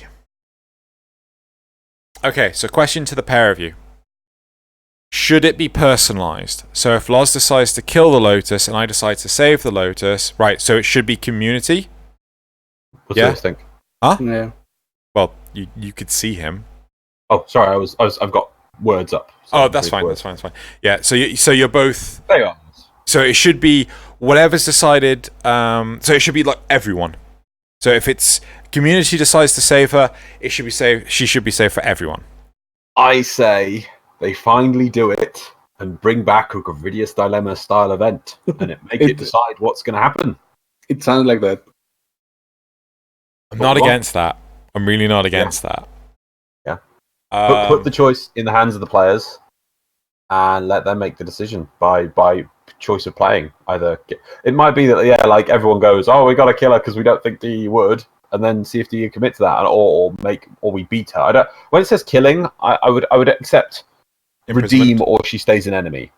Okay, so question to the pair of you. Should it be personalized? So if Loz decides to kill the Lotus and I decide to save the Lotus, right, so it should be community? What do you guys think? Huh? Yeah. Well, you could see him. Oh, sorry, I've got words up. Oh, that's fine. That's fine. Yeah. So you're both. There you are. So it should be whatever's decided. So it should be like everyone. So if it's community decides to save her, it should be saved. She should be saved for everyone. I say they finally do it and bring back a Gravidius Dilemma style event, and make it decide what's going to happen. It sounds like that. I'm not against that. I'm really not against that. Yeah. Put the choice in the hands of the players, and let them make the decision by choice of playing. Either it might be that like everyone goes, oh, we got to kill her because we don't think DE would, and then see if DE commit to that, or we beat her. I don't. When it says killing, I would accept redeem or she stays an enemy.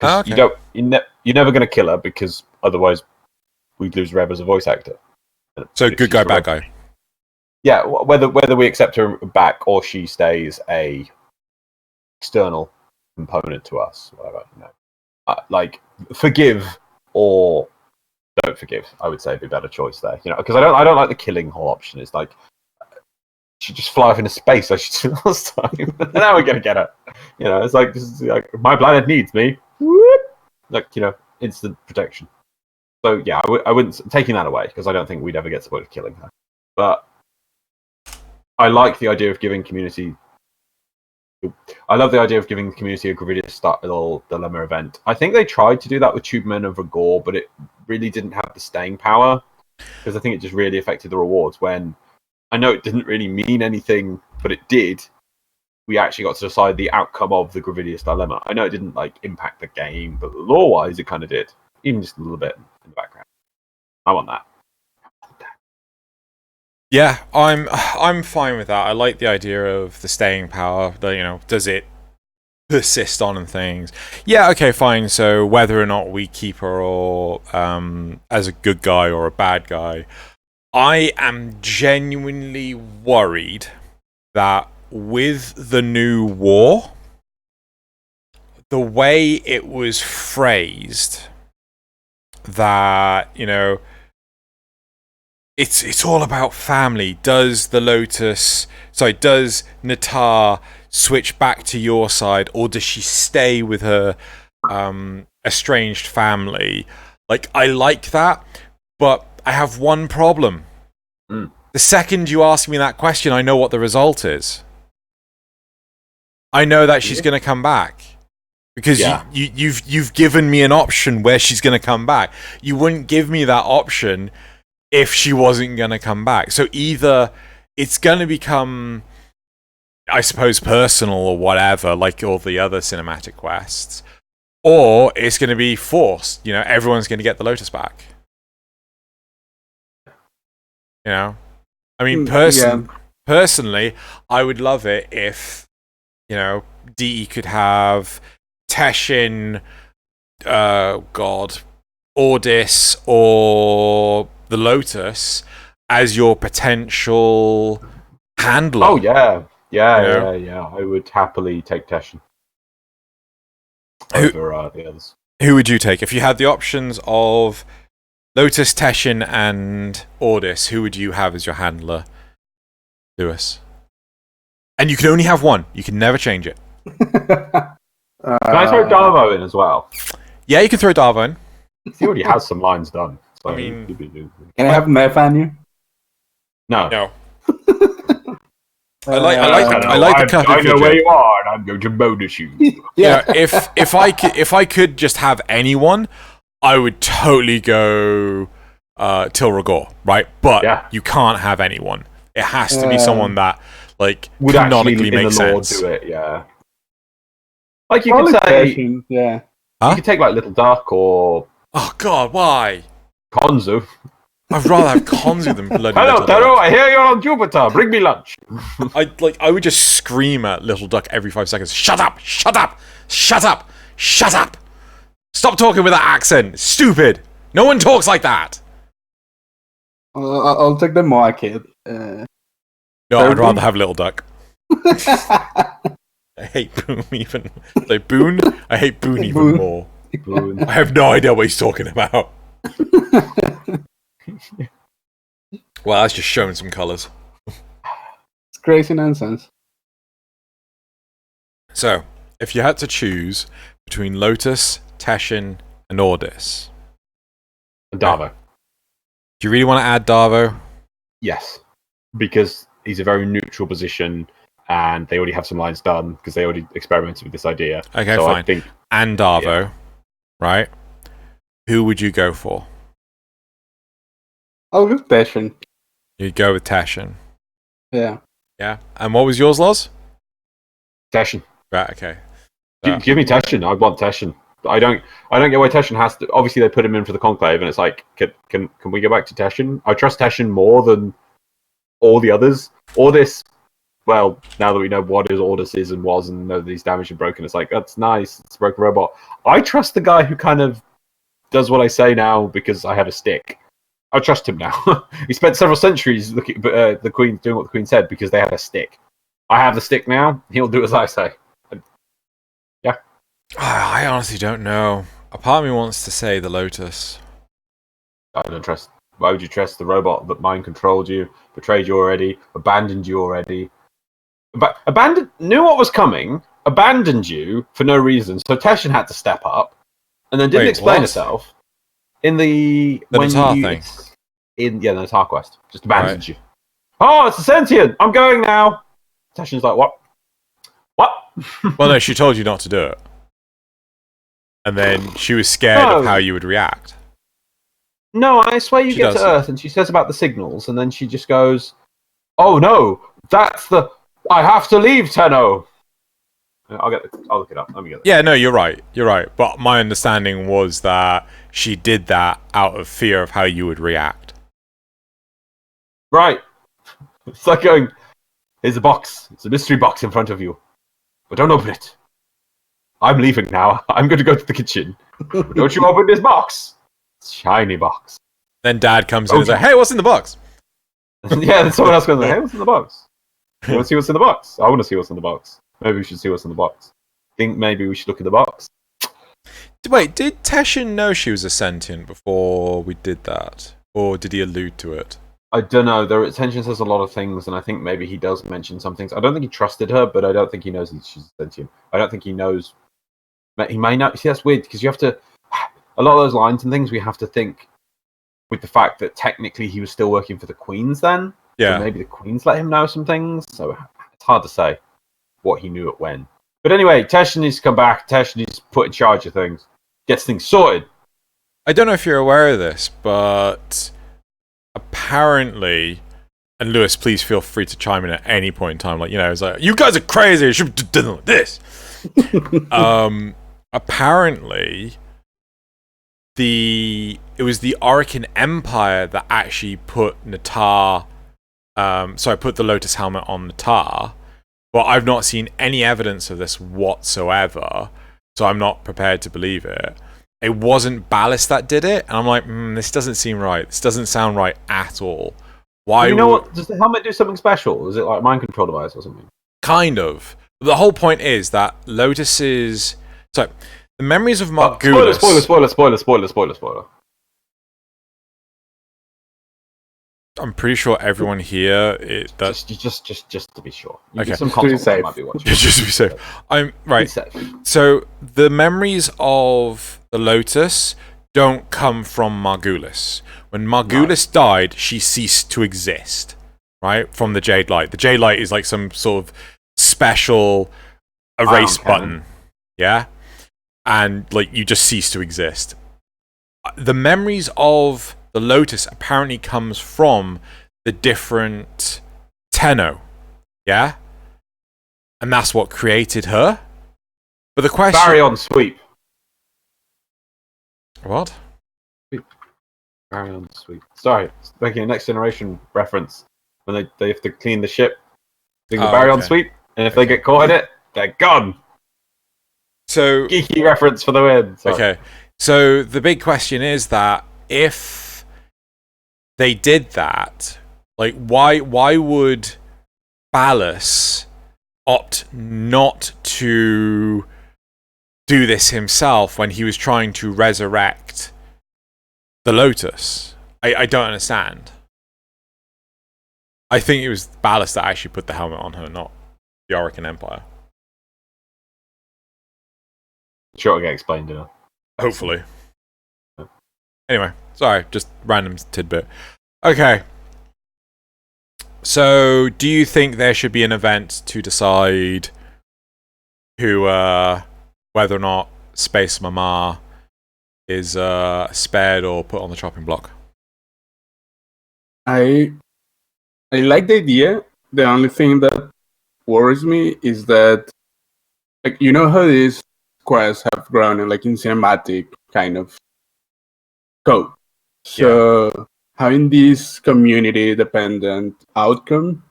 Okay. You're never going to kill her because otherwise we'd lose Rev as a voice actor. So good guy, bad guy. Yeah, whether we accept her back or she stays a external component to us, whatever. Like forgive or don't forgive. I would say would be a better choice there. Because I don't like the killing whole option. It's like she just fly off into space like she did last time. Now we're gonna get her. It's like this is like my planet needs me. Whoop! Like instant protection. So yeah, I wouldn't taking that away because I don't think we'd ever get to the point of killing her. But I like the idea of giving community. I love the idea of giving the community a Gravidius style dilemma event. I think they tried to do that with Tubeman and Vragor, but it really didn't have the staying power because I think it just really affected the rewards. When I know it didn't really mean anything, but it did. We actually got to decide the outcome of the Gravidius dilemma. I know it didn't impact the game, but lore-wise, it kind of did, even just a little bit in the background. I want that. Yeah, I'm fine with that. I like the idea of the staying power. Does it persist on and things? Yeah, okay, fine. So whether or not we keep her or as a good guy or a bad guy, I am genuinely worried that with the new war, the way it was phrased, that it's all about family. Does Natar switch back to your side, or does she stay with her estranged family? I like that, but I have one problem. The second you ask me that question, I know what the result is. I know that she's going to come back. Because you've given me an option where she's going to come back. You wouldn't give me that option if she wasn't going to come back. So either it's going to become, I suppose, personal or whatever, like all the other cinematic quests, or it's going to be forced. Everyone's going to get the Lotus back. I mean, personally, I would love it if, DE could have Teshin, Ordis, or the Lotus as your potential handler. Oh yeah. I would happily take Teshin over the others. Who would you take if you had the options of Lotus, Teshin, and Ordis? Who would you have as your handler, Lewis? And you can only have one. You can never change it. Can I throw Darvo in as well? Yeah, you can throw Darvo in. He already has some lines done. So I mean, can I have Mefanu? No. I like the cut. I know where you are, and I'm going to bonus you. Yeah. If I could just have anyone, I would totally go Tilragor, right? But you can't have anyone. It has to be someone that would canonically make sense. Do it, yeah. Like you could say, yeah. You could take Little Duck or. Oh God, why? Konzu. I'd rather have Konzu than bloody Hello, Little Tenno. Duck. I hear you're on Jupiter. Bring me lunch. I would just scream at Little Duck every 5 seconds. Shut up! Shut up! Shut up! Shut up! Stop talking with that accent. It's stupid. No one talks like that. I'll take the market. No, I'd rather have Little Duck. I hate Boone even. Like Boone, I hate Boone even more. Boone. I have no idea what he's talking about. Well, that's just showing some colours. It's crazy nonsense. So, if you had to choose between Lotus, Teshin, and Ordis, Davo. do you really want to add Darvo? Yes, because he's a very neutral position, and they already have some lines done because they already experimented with this idea. Okay, so fine. I think, And Darvo, right? Who would you go for? I'll go Teshin. You'd go with Teshin. Yeah. Yeah. And what was yours, Loz? Teshin. Right, okay. Give me Teshin. I want Teshin. I don't get why Teshin has to. Obviously, they put him in for the conclave, and it's like, can we go back to Teshin? I trust Teshin more than all the others. Ordis, well, now that we know what his Ordis is and was, and know that he's damaged and broken, it's like, that's nice. It's a broken robot. I trust the guy who kind of does what I say now because I have a stick. I trust him now. He spent several centuries looking at the Queen doing what the Queen said because they had a stick. I have the stick now. He'll do as I say. Yeah. I honestly don't know. A part of me wants to say the Lotus. I don't trust. Why would you trust the robot that mind controlled you, betrayed you already, abandoned you already? Knew what was coming, abandoned you for no reason. So Teshin had to step up, and then didn't explain herself in the Natar thing. The Natar quest. Just abandoned you. Oh, it's a sentient. I'm going now. Teshin's like, what? What? Well, no, she told you not to do it. And then she was scared of how you would react. No, I swear you get to Earth and she says about the signals, and then she just goes, oh no, that's the... I have to leave, Tenno! I'll look it up. Let me get it. Yeah, no, you're right. You're right. But my understanding was that she did that out of fear of how you would react. Right. It's like going, here's a box. It's a mystery box in front of you. But don't open it. I'm leaving now. I'm going to go to the kitchen. But don't you open this box. It's a shiny box. Then Dad comes in and is like, hey, what's in the box? Yeah, then someone else goes, hey, what's in the box? You want to see what's in the box? I want to see what's in the box. Maybe we should see what's in the box. Think maybe we should look at the box. Wait, did Teshin know she was a sentient before we did that? Or did he allude to it? I don't know. Tension says a lot of things, and I think maybe he does mention some things. I don't think he trusted her, but I don't think he knows that she's a sentient. I don't think he knows. He may not. See, that's weird, because you have to... A lot of those lines and things, we have to think with the fact that technically he was still working for the Queens then. Yeah. So maybe the Queens let him know some things, so it's hard to say what he knew at when. But anyway, Teshin needs to come back. Teshin needs to put in charge of things. Gets things sorted. I don't know if you're aware of this, but apparently, and Lewis, please feel free to chime in at any point in time. Like, you know, it's like, you guys are crazy. You should have done like this. Apparently, it was the Orokin Empire that actually put put the Lotus helmet on Natar. But I've not seen any evidence of this whatsoever, so I'm not prepared to believe it. It wasn't Ballast that did it, and I'm like, this doesn't seem right. This doesn't sound right at all. Why? You know what? Does the helmet do something special? Is it like a mind control device or something? Kind of. The whole point is that Lotus's... So, the memories of Margulis... Spoiler. I'm pretty sure everyone here... Just to be sure. Okay. Some consoles might be watching. Just to be safe. Right. Safe. So, the memories of the Lotus don't come from Margulis. When Margulis died, she ceased to exist. Right? From the Jade Light. The Jade Light is like some sort of special erase button. Yeah? And, like, you just cease to exist. The memories of the Lotus apparently comes from the different Tenno. Yeah? And that's what created her. But the question... Barry on sweep. What? Baryon sweep. Sorry, making a Next Generation reference. When they have to clean the ship, doing the Baryon sweep, and if they get caught in it, they're gone. So geeky reference for the win. Sorry. Okay, so the big question is that if they did that, like, why would Ballas opt not to do this himself when he was trying to resurrect the Lotus? I don't understand. I think it was Ballas that actually put the helmet on her, not the Orokin Empire. Sure, it'll get explained in Hopefully. Anyway, sorry, just random tidbit. Okay. So, do you think there should be an event to decide who, whether or not Space Mama is spared or put on the chopping block? I like the idea. The only thing that worries me is that, like, you know how these quests have grown in, like, in cinematic kind of code. So having this community dependent outcome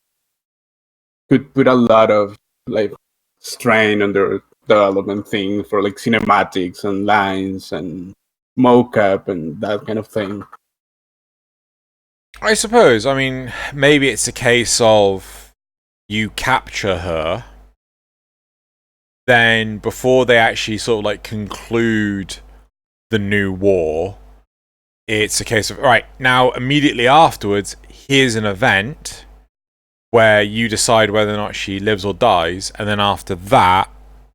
could put a lot of, like, strain on their development thing for, like, cinematics and lines and mocap and that kind of thing. I suppose. I mean, maybe it's a case of you capture her, then before they actually sort of like conclude the new war, it's a case of, right, now immediately afterwards, here's an event where you decide whether or not she lives or dies, and then after that,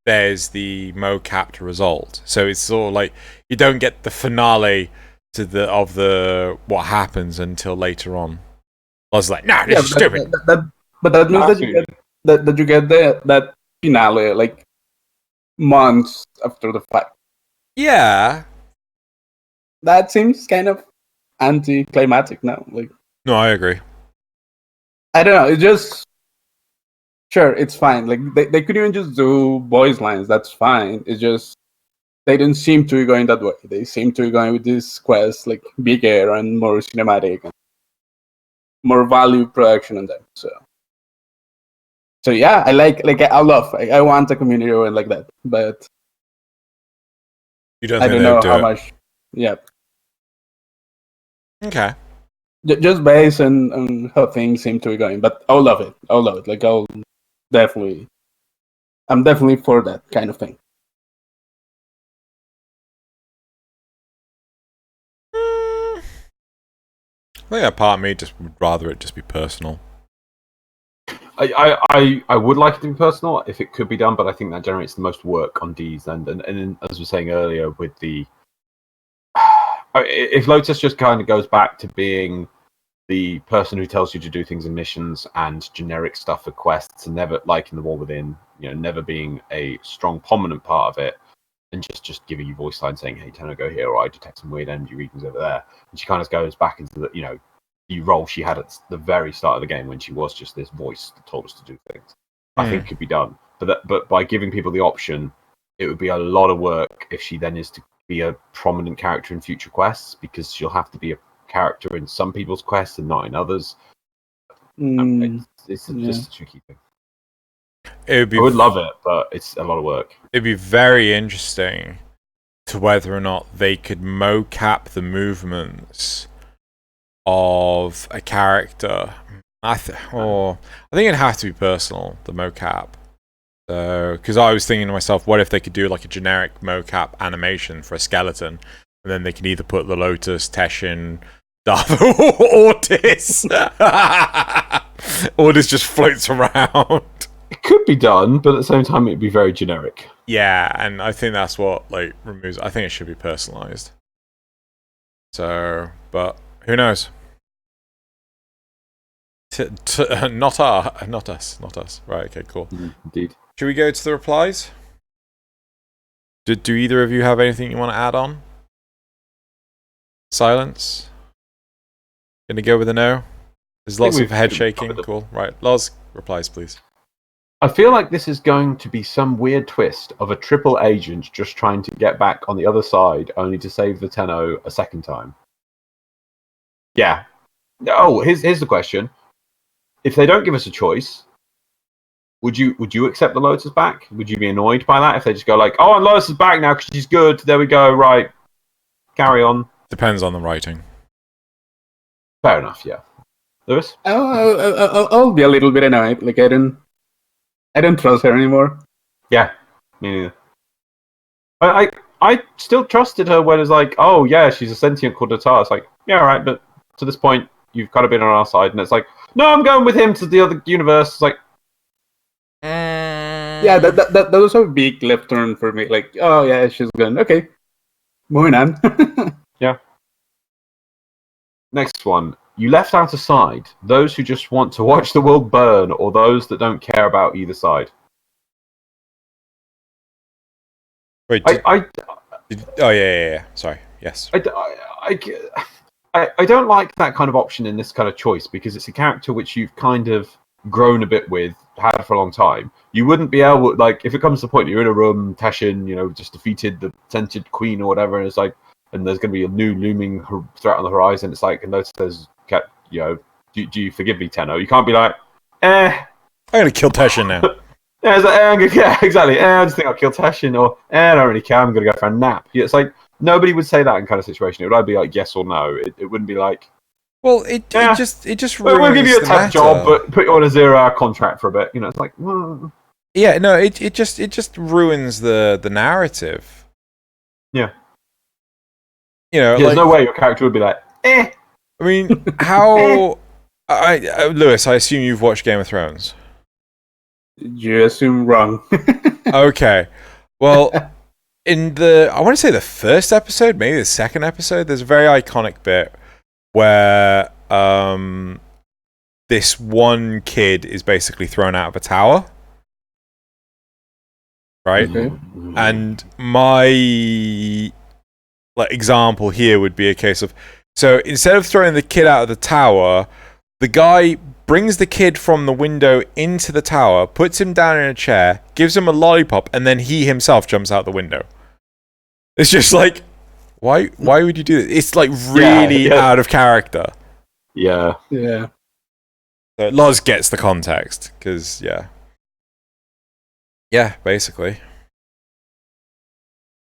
there's the mocapped result. So it's sort of like you don't get the finale to the what happens until later on. I was like, nah, this is stupid. But that means that you get that finale like months after the fact. Yeah. That seems kind of anticlimactic now. Like, no, I agree. I don't know. It's just sure, it's fine. Like they could even just do voice lines. That's fine. It's just they don't seem to be going that way. They seem to be going with this quest like bigger and more cinematic and more value production on them. So yeah, I I want a community like that, but you don't I think don't know do how it. much. Yeah. Okay. Just based on how things seem to be going, but I'll love it. Like I'm definitely for that kind of thing. I think a part of me just would rather it just be personal. I would like it to be personal if it could be done, but I think that generates the most work on D's and as we were saying earlier with the if Lotus just kind of goes back to being the person who tells you to do things in missions and generic stuff for quests and never, like in the War Within, never being a strong prominent part of it, and just giving you voice lines saying, hey, Tenno, go here, or I detect some weird energy readings over there, and she kind of goes back into the the role she had at the very start of the game when she was just this voice that told us to do things. I think could be done, but by giving people the option, it would be a lot of work if she then is to be a prominent character in future quests, because she'll have to be a character in some people's quests and not in others. It's just a tricky thing. I would love it, but it's a lot of work. It'd be very interesting to whether or not they could mocap the movements of a character. I think it'd have to be personal, the mocap. So, because I was thinking to myself, what if they could do like a generic mocap animation for a skeleton, and then they can either put the Lotus, Teshin, Darth, Ortis. Ortis just floats around. It could be done, but at the same time, it'd be very generic. Yeah, and I think that's what like removes. I think it should be personalized. So, but who knows? Not us. Right? Okay, cool. Indeed. Should we go to the replies? Do either of you have anything you want to add on? Silence. Gonna go with a no. There's lots of head shaking. Cool. Right. Loz, replies, please. I feel like this is going to be some weird twist of a triple agent just trying to get back on the other side, only to save the Tenno a second time. Yeah. Oh, here's the question: if they don't give us a choice, would you accept the Lotus back? Would you be annoyed by that if they just go like, "Oh, and Lotus is back now because she's good. There we go. Right, carry on." Depends on the writing. Fair enough. Yeah. Lewis? I'll be a little bit annoyed. Like I don't trust her anymore. Yeah, me neither. I still trusted her when it's like, oh yeah, she's a sentient called Atar. It's like, yeah, all right, but to this point, you've kind of been on our side, and it's like, no, I'm going with him to the other universe. It's like, yeah, that was a big left turn for me. Like, oh yeah, she's gone. Okay, moving on. yeah. Next one. You left out a side. Those who just want to watch the world burn, or those that don't care about either side. Wait. Oh yeah. Sorry. Yes. I don't like that kind of option in this kind of choice because it's a character which you've kind of grown a bit with, had for a long time. You wouldn't be able, like, if it comes to the point you're in a room, Tashin, just defeated the scented queen or whatever, and it's like, and there's going to be a new looming threat on the horizon. It's like, and those says, do you forgive me, Tenno? You can't be like, I'm gonna kill Tashin now. Yeah, it's like, yeah, exactly. I just think I'll kill Tashin, or I don't really care. I'm gonna go for a nap. Yeah, it's like nobody would say that in kind of situation. It would either be like yes or no. It wouldn't be like. Well, it just ruins we'll give you a the temp matter. job, but put you on a 0-hour contract for a bit. It's like. Yeah, no, it just ruins the narrative. Yeah. There's like, no way your character would be like, I mean, how? Lewis, I assume you've watched Game of Thrones. You assume wrong. Okay. Well, in I want to say the first episode, maybe the second episode, there's a very iconic bit where this one kid is basically thrown out of a tower. Right? Okay. And my example here would be a case of, so instead of throwing the kid out of the tower, the guy brings the kid from the window into the tower, puts him down in a chair, gives him a lollipop, and then he himself jumps out the window. It's just like, why would you do this? It's like really out of character. Yeah. Yeah. So Loz gets the context, because, yeah, basically.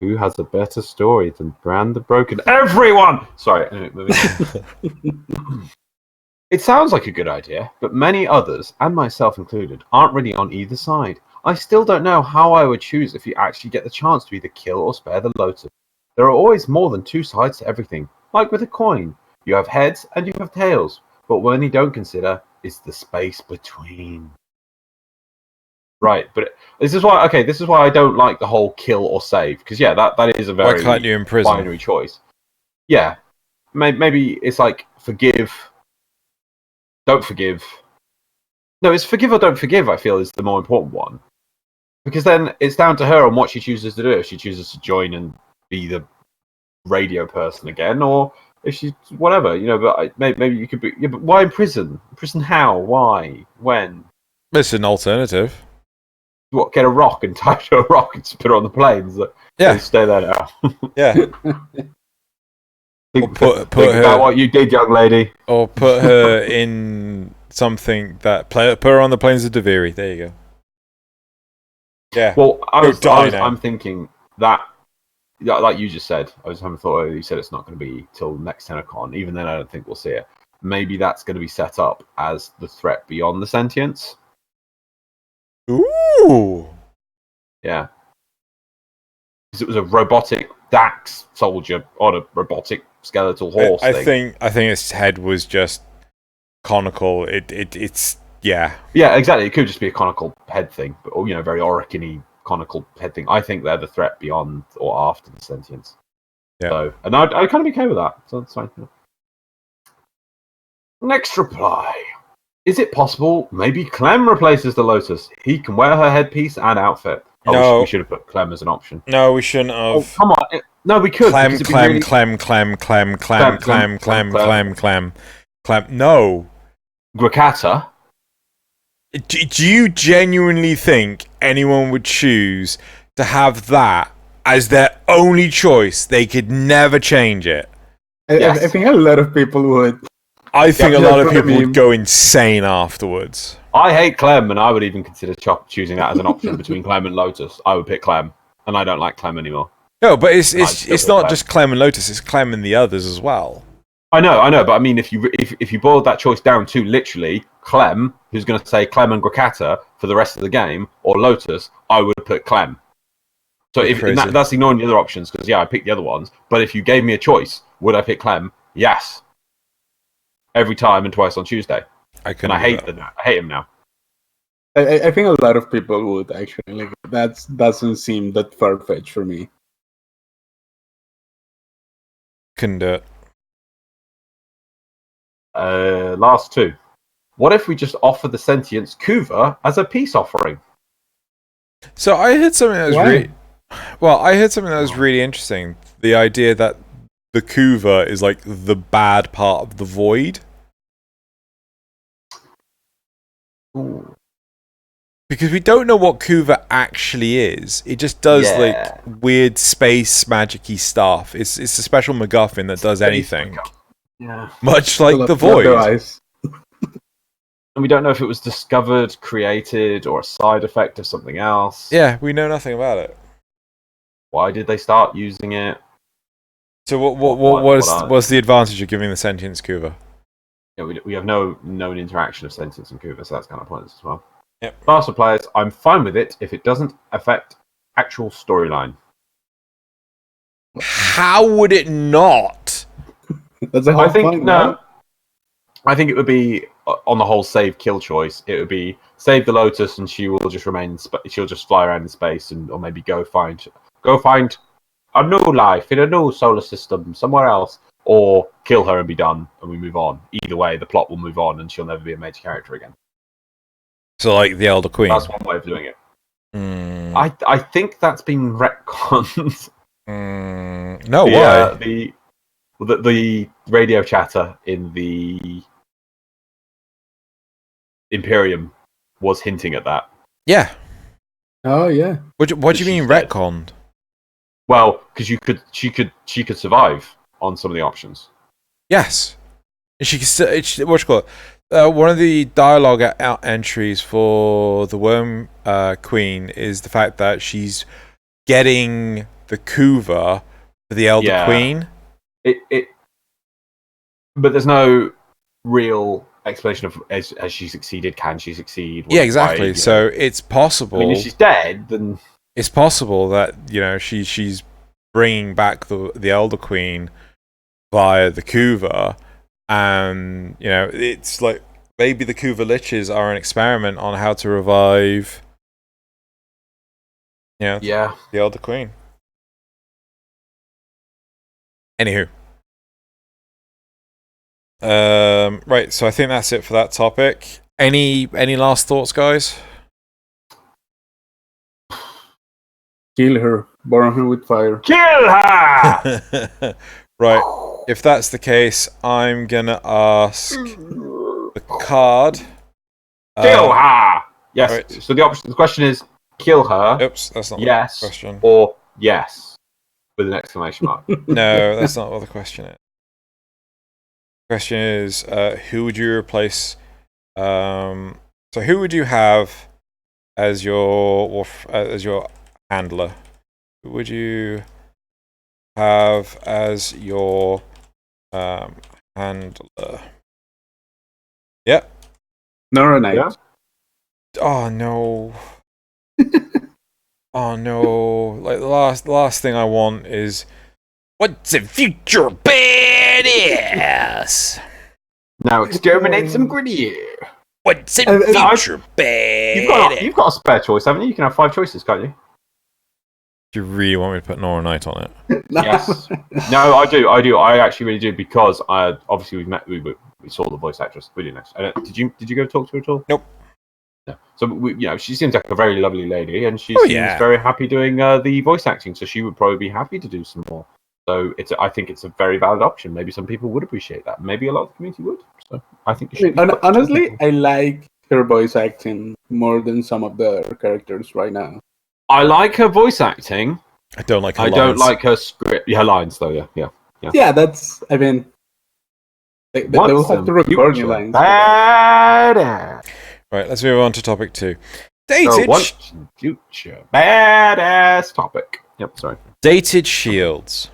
Who has a better story than Bran the Broken? Everyone! Sorry. Anyway, it sounds like a good idea, but many others, and myself included, aren't really on either side. I still don't know how I would choose if you actually get the chance to either kill or spare the Lotus. There are always more than two sides to everything, like with a coin. You have heads and you have tails, but what you don't consider is the space between. Right, but this is why I don't like the whole kill or save, because that is a very why can't you imprison? Binary choice. Yeah, maybe it's like forgive, don't forgive. No, it's forgive or don't forgive. I feel is the more important one, because then it's down to her on what she chooses to do. If she chooses to join and be the radio person again, or if she whatever, But maybe you could be. Yeah, but why in prison? Prison how? Why? When? It's an alternative. What, get a rock and tie to a rock and put her on the planes? Yeah. Stay there now. Yeah. Think about what you did, young lady. Or put her in something that... Put her on the plains of Deviri. There you go. Yeah. Well, I'm thinking that, like you just said, I was having a thought earlier, you said it's not going to be till next TennoCon. Even then, I don't think we'll see it. Maybe that's going to be set up as the threat beyond the sentience. Ooh. Yeah. Because it was a robotic Dax soldier on a robotic skeletal horse. I think its head was just conical. It's yeah. Yeah, exactly. It could just be a conical head thing, but very Oricany conical head thing. I think they're the threat beyond or after the sentience. Yeah. So, and I'd kind of be okay with that. So that's fine. Next reply. Is it possible maybe Clem replaces the Lotus? He can wear her headpiece and outfit. No. We should have put Clem as an option. No, we shouldn't have. Oh, come on. No, we could. Clem. No. Grakata. Do you genuinely think anyone would choose to have that as their only choice? They could never change it. I think a lot of people would. I think Yeah, a lot of but I people mean- would go insane afterwards. I hate Clem, and I would even consider choosing that as an option between Clem and Lotus. I would pick Clem, and I don't like Clem anymore. No, but I'd still it's pick not Clem. just Clem and Lotus, it's Clem and the others as well. I know, but I mean, if you boiled that choice down to literally Clem, who's going to say Clem and Grakata for the rest of the game, or Lotus, I would put Clem. So that's ignoring the other options, because I picked the other ones. But if you gave me a choice, would I pick Clem? Yes. Every time and twice on Tuesday. And I hate him now. I think a lot of people would actually. Like, that doesn't seem that far-fetched for me. Couldn't do it. Last two. What if we just offer the sentience Kuva as a peace offering? So I heard something that was Why? really interesting. The idea that the Kuva is like the bad part of the void. Ooh. Because we don't know what Kuva actually is. It just does like weird space magic-y stuff. It's a special MacGuffin that does anything. Yeah. Much like the Fill up their void. eyes. And we don't know if it was discovered, created, or a side effect of something else. Yeah, we know nothing about it. Why did they start using it? So what's the advantage of giving the sentience Kuva? Yeah, we have no known interaction of sentience and Kuva, so that's kind of pointless as well. Yep. Last for players, I'm fine with it if it doesn't affect actual storyline. How would it not? That's a whole I think point, no. I think it would be on the whole save kill choice. It would be save the Lotus, and she will just remain. She'll just fly around in space, or maybe go find a new life in a new solar system somewhere else, or kill her and be done, and we move on. Either way, the plot will move on, and she'll never be a major character again. So like the Elder Queen. That's one way of doing it. I think that's been retconned. No, why? The radio chatter in the Imperium was hinting at that. Yeah. Oh yeah. What do you mean She's dead. retconned? Well, because she could survive on some of the options. Yes. She can still. What you call it? One of the dialogue out entries for the Worm Queen is the fact that she's getting the Kuva for the Elder Queen. But there's no real explanation of has she succeeded? Can she succeed? Yeah, exactly. So it's possible. I mean, if she's dead, then it's possible that she's bringing back the Elder Queen via the Kuva, and it's like maybe the Kuva Liches are an experiment on how to revive. The Elder Queen. Anywho. Right, so I think that's it for that topic. Any last thoughts, guys? Kill her. Burn her with fire. kill her. Right, if that's the case, I'm gonna ask the card. Kill her. Yes. right. So the question is kill her. Oops, that's not Yes. the question. Or yes, with an exclamation mark. No, that's not what the question is. The question is, who would you replace? So who would you have as your handler? Who would you have as your handler? Yep. Nora Knight. Yeah. Oh no. Oh no. Like the last thing I want is what's a future badass? Now exterminate some grittier. What's a future badass? You've got a spare choice, haven't you? You can have 5 choices, can't you? Do you really want me to put Nora Knight on it? Yes. No, I do. I actually really do, because obviously we saw the voice actress. We didn't actually. Did you go talk to her at all? Nope. No. So she seems like a very lovely lady, and she seems very happy doing the voice acting. So she would probably be happy to do some more. So I think it's a very valid option. Maybe some people would appreciate that. Maybe a lot of the community would. So I think you should. Honestly, I like her voice acting more than some of the other characters right now. I like her voice acting. I don't like her I lines. don't like her script. Her lines, though. Yeah. Yeah, that's. I mean, They will have to record new lines. Badass. Right, let's move on to topic 2. Dated future badass topic. Yep, sorry. Dated shields.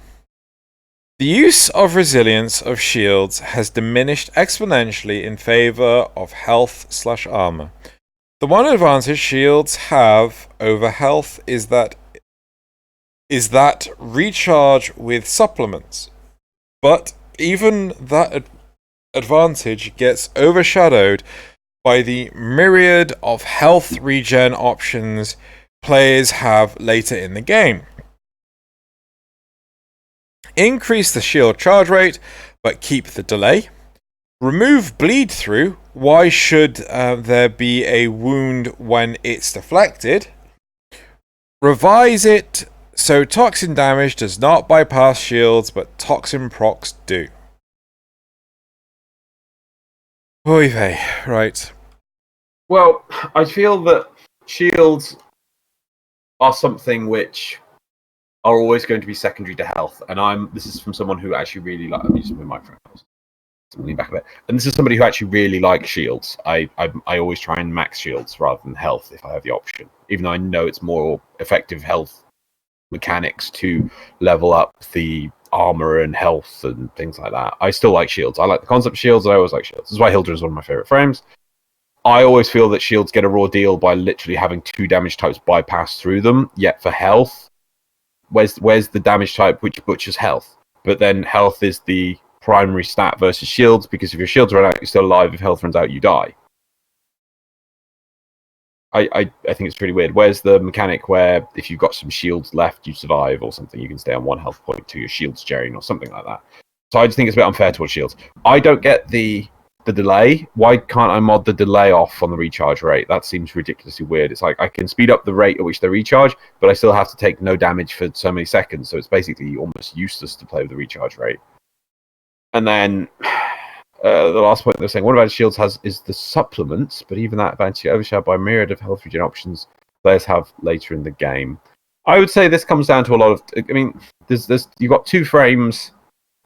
The use of resilience of shields has diminished exponentially in favor of health/armor. The one advantage shields have over health is that recharge with supplements. But even that advantage gets overshadowed by the myriad of health regen options players have later in the game. Increase the shield charge rate, but keep the delay. Remove bleed through. Why should there be a wound when it's deflected? Revise it so toxin damage does not bypass shields, but toxin procs do. Oy vey, right. Well, I feel that shields are something which are always going to be secondary to health, and this is from someone who actually really like. I'm using my microphone. Lean back a bit. And this is somebody who actually really likes shields. I always try and max shields rather than health if I have the option, even though I know it's more effective health mechanics to level up the armor and health and things like that. I still like shields. I like the concept of shields. I always like shields. This is why Hildra is one of my favorite frames. I always feel that shields get a raw deal by literally having 2 damage types bypass through them. Yet for health, where's the damage type which butchers health? But then health is the primary stat versus shields, because if your shields run out, you're still alive. If health runs out, you die. I think it's pretty weird. Where's the mechanic where if you've got some shields left, you survive or something, you can stay on 1 health point till your shield's jarring or something like that. So I just think it's a bit unfair towards shields. I don't get the delay. Why can't I mod the delay off on the recharge rate? That seems ridiculously weird. It's like I can speed up the rate at which they recharge, but I still have to take no damage for so many seconds. So it's basically almost useless to play with the recharge rate. And then the last point they're saying, what about shields is the supplements, but even that advantage overshadowed by a myriad of health regen options players have later in the game. I would say this comes down to a lot of. I mean, there's you've got 2 frames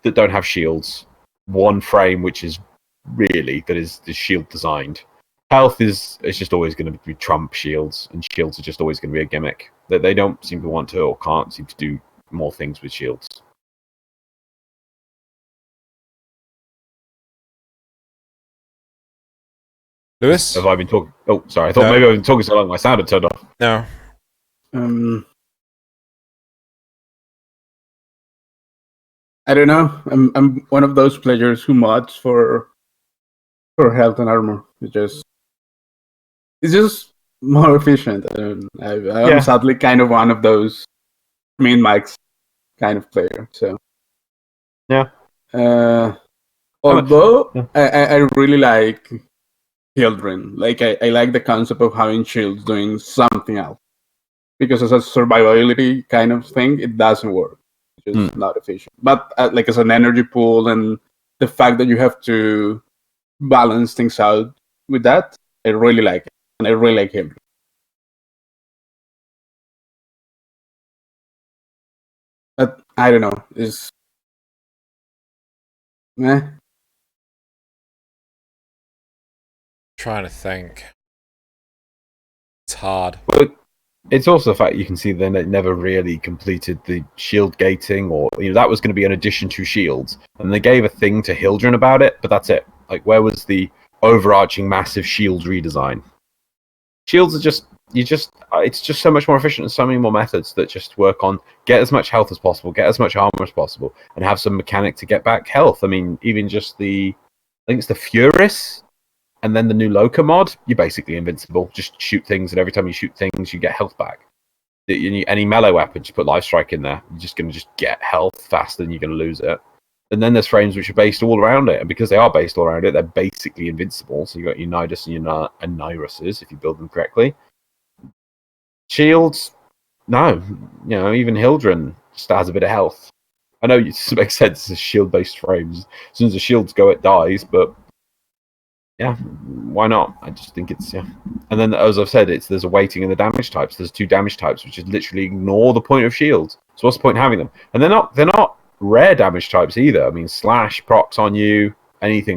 that don't have shields, 1 frame which is that is shield designed. Health is just always going to be trump shields, and shields are just always going to be a gimmick that they don't seem to want to or can't seem to do more things with shields. Lewis? Have I been talking? Oh, sorry. I thought maybe I've been talking so long my sound had turned off. No. I don't know. I'm one of those players who mods for health and armor. It's just more efficient. I'm sadly kind of one of those main mics kind of player. So yeah. Although I really like Hildren. Like I like the concept of having shields doing something else, because as a survivability kind of thing, it doesn't work. It's just not efficient. But like as an energy pool and the fact that you have to balance things out with that, I really like it, and I really like him. But I don't know. It's Trying to think. It's hard. But it's also the fact you can see they never really completed the shield gating, or that was going to be an addition to shields, and they gave a thing to Hildren about it, but that's it. Like, where was the overarching massive shield redesign? Shields are it's just so much more efficient and so many more methods that just work on get as much health as possible, get as much armor as possible, and have some mechanic to get back health. I mean, even just I think it's the Furis, and then the new Loca mod, you're basically invincible. Just shoot things, and every time you shoot things, you get health back. Any melee weapon, just put Life Strike in there. You're just going to just get health faster than you're going to lose it. And then there's frames which are based all around it, and because they are based all around it, they're basically invincible. So you got your Nidus and your Niruses, if you build them correctly. Shields, no. Even Hildren just has a bit of health. I know it makes sense, it's shield-based frames. As soon as the shields go, it dies, but yeah, why not? I just think it's, And then, as I've said, there's a weighting in the damage types. There's 2 damage types, which is literally ignore the point of shields. So what's the point in having them? And they're not rare damage types either. I mean, slash procs on you,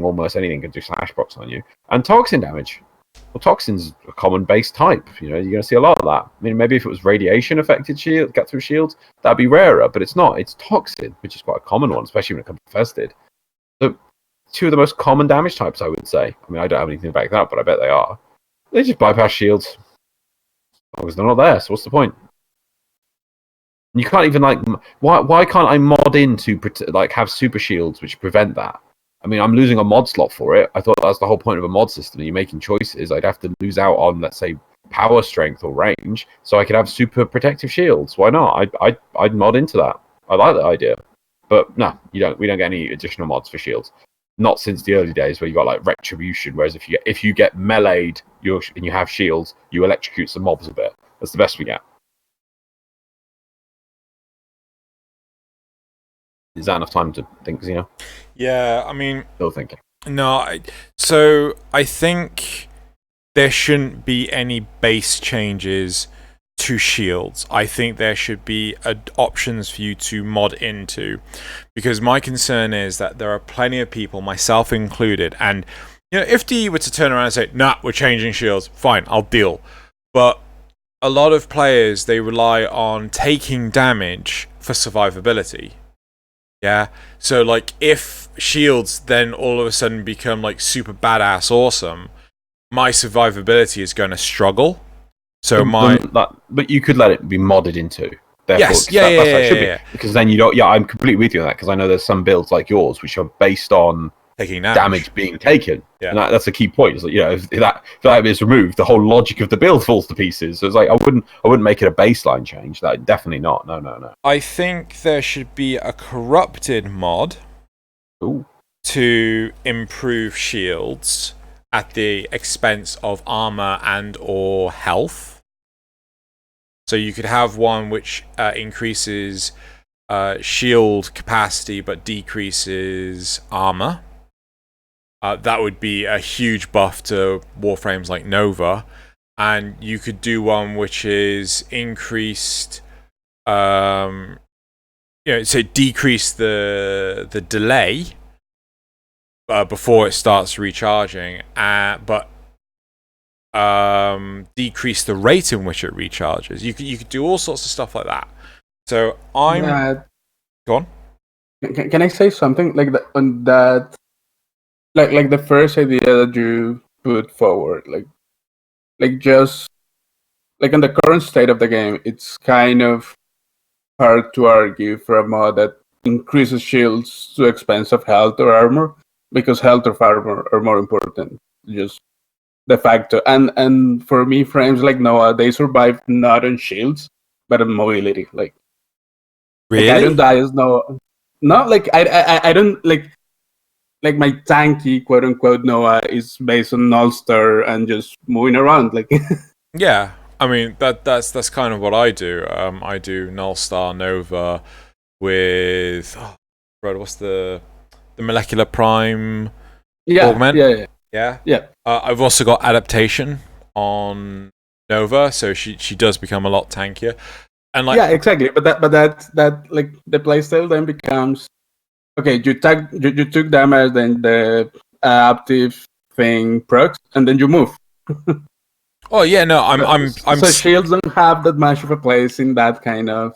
almost anything can do slashbox on you. And toxin damage. Well, toxin's a common base type. You're going to see a lot of that. I mean, maybe if it was radiation affected shield, get through shields, that'd be rarer, but it's not. It's toxin, which is quite a common one, especially when it comes to infested. So, two of the most common damage types, I would say. I mean, I don't have anything to back that up, but I bet they are. They just bypass shields. As long as they're not there, so what's the point? You can't even, why can't I mod in to, have super shields which prevent that? I mean, I'm losing a mod slot for it. I thought that was the whole point of a mod system. You're making choices. I'd have to lose out on, let's say, power strength or range, so I could have super protective shields. Why not? I'd mod into that. I like that idea. But no, we don't get any additional mods for shields. Not since the early days where you got retribution. Whereas if you get meleeed and you have shields, you electrocute some mobs a bit. That's the best we get. Is that enough time to think, Xeno? Yeah, I mean... Still thinking. No, so I think there shouldn't be any base changes to shields. I think there should be options for you to mod into. Because my concern is that there are plenty of people, myself included, and if DE were to turn around and say, nah, we're changing shields, fine, I'll deal. But a lot of players, they rely on taking damage for survivability. Yeah, so if shields then all of a sudden become super badass awesome, my survivability is going to struggle. So but you could let it be modded into. Therefore, yes, yeah. Because then you don't. Yeah, I'm completely with you on that. Because I know there's some builds like yours which are based on taking damage being taken. Yeah, and that's a key point. It's if that is removed, the whole logic of the build falls to pieces. So it's I wouldn't make it a baseline change. That definitely not. No. I think there should be a corrupted mod. Ooh. To improve shields at the expense of armor and or health. So you could have one which increases shield capacity but decreases armor. That would be a huge buff to Warframes like Nova. And you could do one which is increased, so decrease the delay before it starts recharging, but decrease the rate in which it recharges. You could do all sorts of stuff like that. So go on. Can I say something on that? Like the first idea that you put forward, just in the current state of the game, it's kind of hard to argue for a mod that increases shields to expense of health or armor, because health or armor are more important, just de facto. And for me, frames like Noah, they survive not on shields, but on mobility. Really? I don't die as Noah. No, I don't my tanky quote unquote Noah is based on Nullstar and just moving around. Yeah, I mean that's kind of what I do. I do Nullstar Nova with what's the molecular prime augment? Yeah. I've also got adaptation on Nova, so she does become a lot tankier. And exactly. But that the playstyle then becomes okay. You took damage, then the adaptive thing procs, and then you move. Oh yeah, no, I'm so shields don't have that much of a place in that kind of.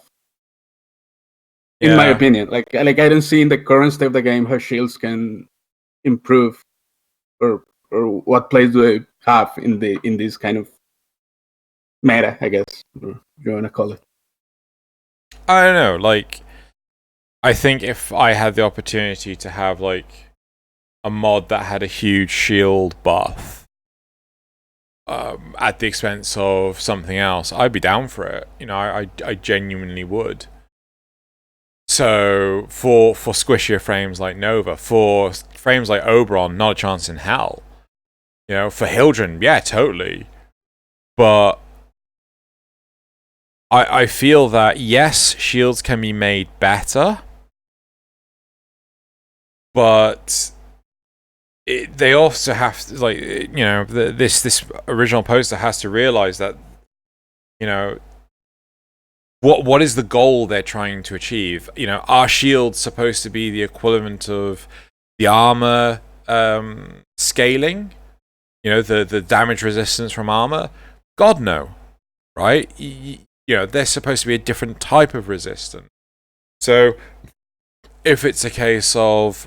In my opinion, I don't see in the current state of the game how shields can improve, or what place do they have in this kind of meta, I guess, or you wanna call it. I don't know. I think if I had the opportunity to have a mod that had a huge shield buff at the expense of something else, I'd be down for it. I genuinely would. So for squishier frames like Nova, for frames like Oberon, not a chance in hell. For Hildren, yeah, totally. But I feel that yes, shields can be made better, but they also have to, this original poster has to realize that what is the goal they're trying to achieve. Are shields supposed to be the equivalent of the armor scaling, the damage resistance from armor? God, no. Right? There's supposed to be a different type of resistance. So, if it's a case of,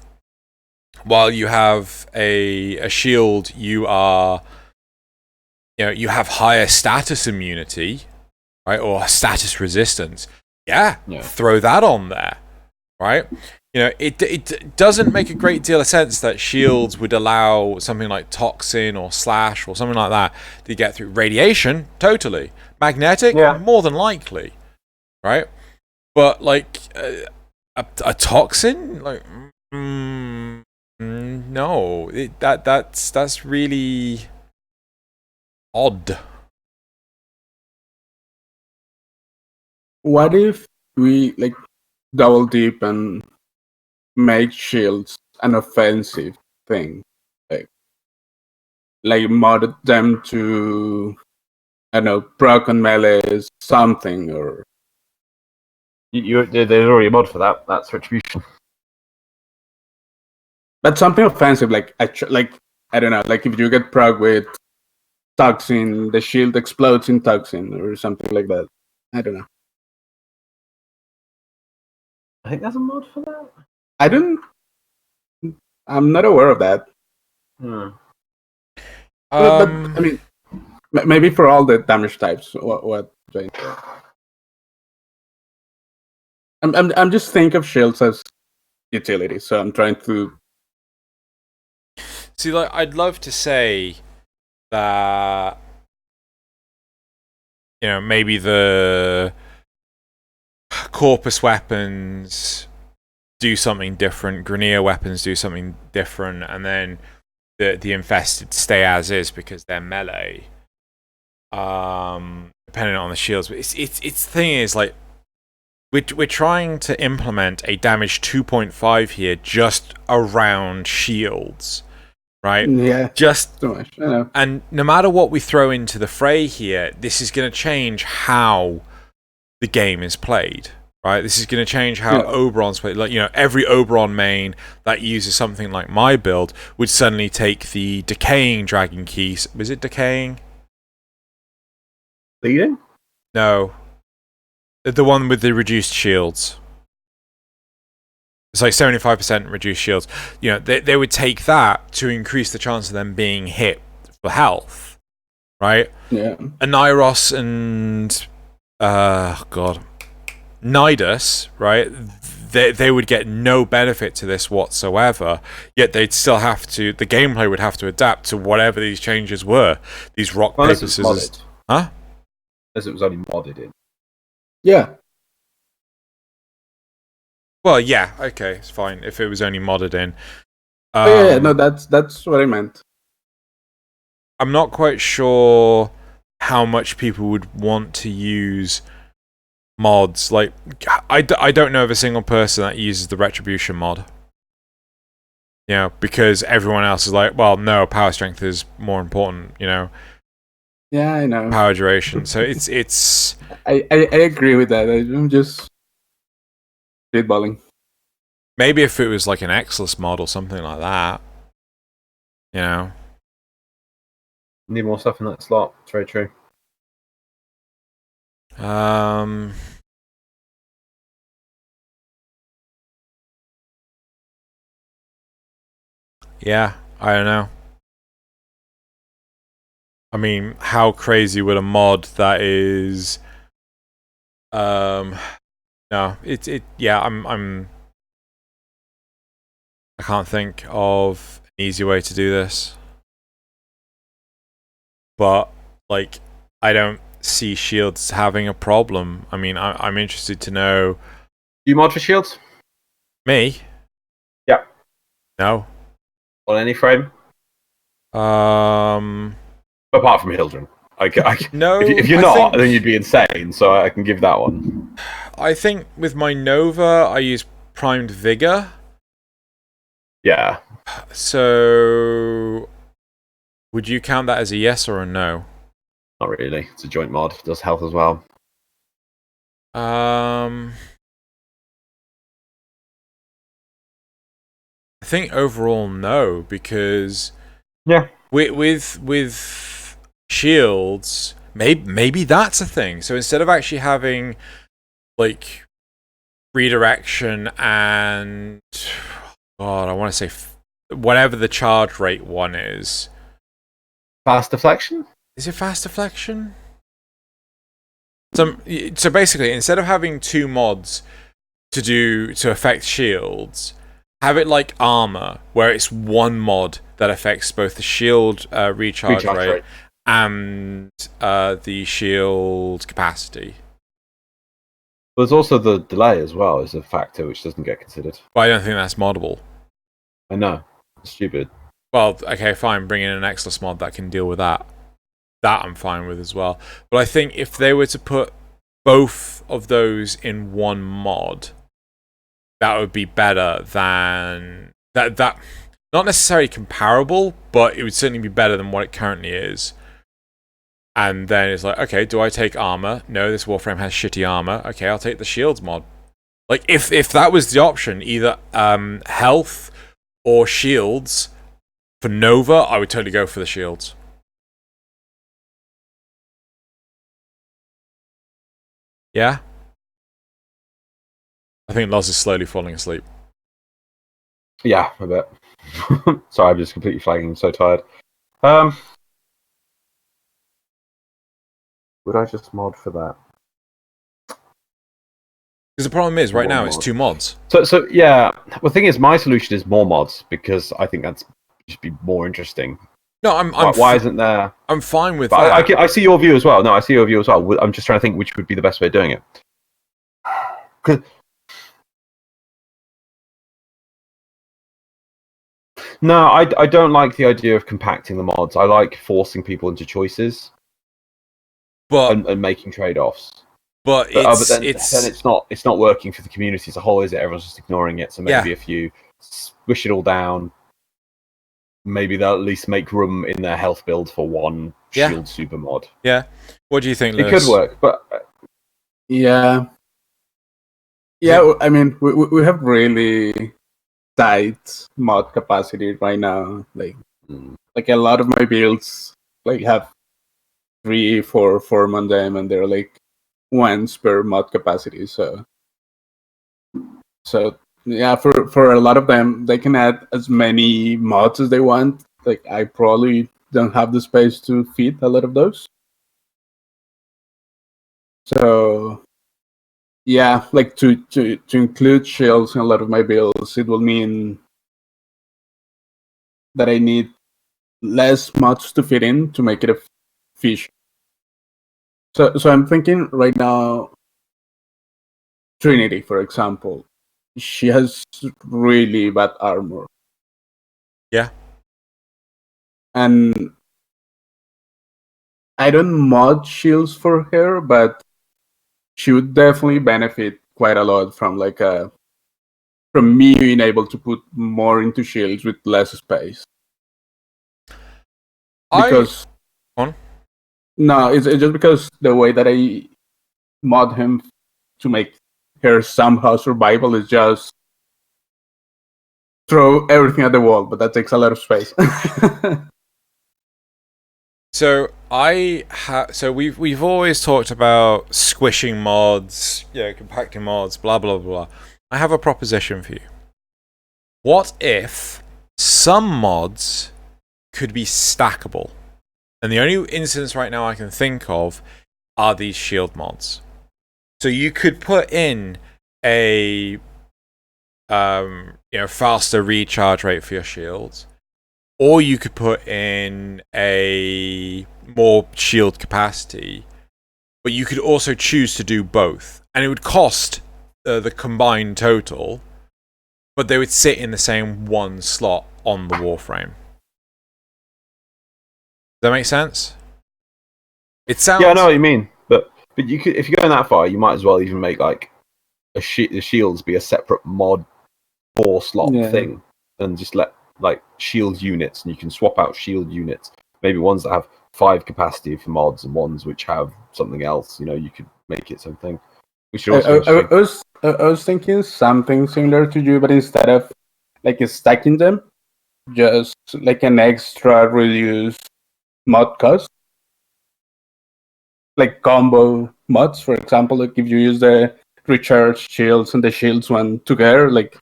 while you have a shield, you have higher status immunity, right, or status resistance. Yeah, throw that on there, right? It doesn't make a great deal of sense that shields would allow something like toxin or slash or something like that to get through. Radiation, totally. Magnetic, more than likely, right? But like a toxin, like no, that's really odd. What if we double dip and make shields an offensive thing, like mod them to, I don't know, proc on melees, something, or there's already a mod for that. That's retribution. But something offensive, I don't know, like if you get proc with toxin, the shield explodes in toxin or something like that. I don't know. I think there's a mod for that. I'm not aware of that. But I mean, maybe for all the damage types. What? I'm just thinking of shields as utility, so I'm trying to. See, I'd love to say that maybe the Corpus weapons do something different, Grineer weapons do something different, and then the infested stay as is because they're melee. Depending on the shields, but it's the thing is, like, we're trying to implement a damage 2.5 here just around shields, right? Yeah, just too much. I know. And no matter what we throw into the fray here, this is going to change how the game is played. Right, this is going to change how Oberon's played. Like, every Oberon main that uses something like my build would suddenly take the decaying dragon keys. Was it decaying? Bleeding? No, the one with the reduced shields. It's like 75% reduced shields. They would take that to increase the chance of them being hit for health. Right? Yeah. Aniros and Nidus, right? They would get no benefit to this whatsoever, yet they'd still have to. The gameplay would have to adapt to whatever these changes were. These rock, paper, scissors. Huh? As it was only modded in. Yeah. Well, yeah. Okay, it's fine if it was only modded in. No, that's what I meant. I'm not quite sure how much people would want to use mods. Like, I don't know of a single person that uses the retribution mod. Because everyone else is like, well, no, power strength is more important. Yeah, I know. Power duration. So it's. I agree with that. I'm just spitballing. Maybe if it was like an Exless mod or something like that. Need more stuff in that slot. It's very true. Yeah, I don't know. I mean, how crazy would a mod that is no, I can't think of an easy way to do this. But like, I don't see shields having a problem. I mean, I'm interested to know. Do you mod for shields? Me? Yeah. No. On any frame? Apart from Hildren. No. If you're not, then you'd be insane. So I can give that one. I think with my Nova, I use Primed Vigor. Yeah. So, would you count that as a yes or a no? Not really. It's a joint mod. It does health as well. I I think overall no, because Yeah. with shields, maybe that's a thing. So instead of actually having like redirection and God, I want to say whatever the charge rate one is. Fast deflection? Is it fast deflection? So basically, instead of having two mods to affect shields, have it like armor, where it's one mod that affects both the shield recharge rate and the shield capacity. There's also the delay as well as a factor which doesn't get considered. But I don't think that's moddable. I know. It's stupid. Well, okay, fine. Bring in an Xless mod that can deal with that. That I'm fine with as well. But I think if they were to put both of those in one mod, that would be better than that. Not necessarily comparable, but it would certainly be better than what it currently is. And then it's like, okay, do I take armor? No, this Warframe has shitty armor. Okay, I'll take the shields mod. Like, if that was the option, either health or shields for Nova, I would totally go for the shields. Yeah? I think Loz is slowly falling asleep. Yeah, I bet. Sorry, I'm just completely flagging. I'm so tired. Would I just mod for that? Because the problem is, right More now, it's mods. 2 mods. So yeah. Well, the thing is, my solution is more mods because I think that's just be more interesting. No, why isn't there? I'm fine with But that. I see your view as well. No, I see your view as well. I'm just trying to think which would be the best way of doing it. 'Cause... No, I don't like the idea of compacting the mods. I like forcing people into choices and making trade-offs. But then it's not working for the community as a whole, is it? Everyone's just ignoring it. So maybe if you squish it all down, maybe they'll at least make room in their health build for one shield super mod. Yeah. What do you think, Lewis? It could work, but yeah. I mean, we have really tight mod capacity right now. Like a lot of my builds like have 3, 4 form on them, and they're like once per mod capacity. So yeah, for a lot of them, they can add as many mods as they want. Like, I probably don't have the space to fit a lot of those. So yeah, like to include shields in a lot of my builds, it will mean that I need less mods to fit in to make it a fish. So I'm thinking right now, Trinity, for example, she has really bad armor. Yeah. And I don't mod shields for her, but she would definitely benefit quite a lot from from me being able to put more into shields with less space. Because no, it's just because the way that I mod him to make her somehow survival is just throw everything at the wall, but that takes a lot of space. So we've always talked about squishing mods, compacting mods, blah blah blah. I have a proposition for you. What if some mods could be stackable? And the only instance right now I can think of are these shield mods. So you could put in a faster recharge rate for your shields, or you could put in a more shield capacity, but you could also choose to do both, and it would cost the combined total, but they would sit in the same one slot on the Warframe. Does that make sense? It sounds. Yeah, I know what you mean, but you could, if you're going that far, you might as well even make like the shields be a separate mod 4 slot thing, and just let like shield units, and you can swap out shield units. Maybe ones that have 5 capacity for mods, and ones which have something else. You could make it something. I was thinking something similar to you, but instead of like stacking them, just like an extra reduced mod cost. Like combo mods, for example, like if you use the recharge shields and the shields one together, like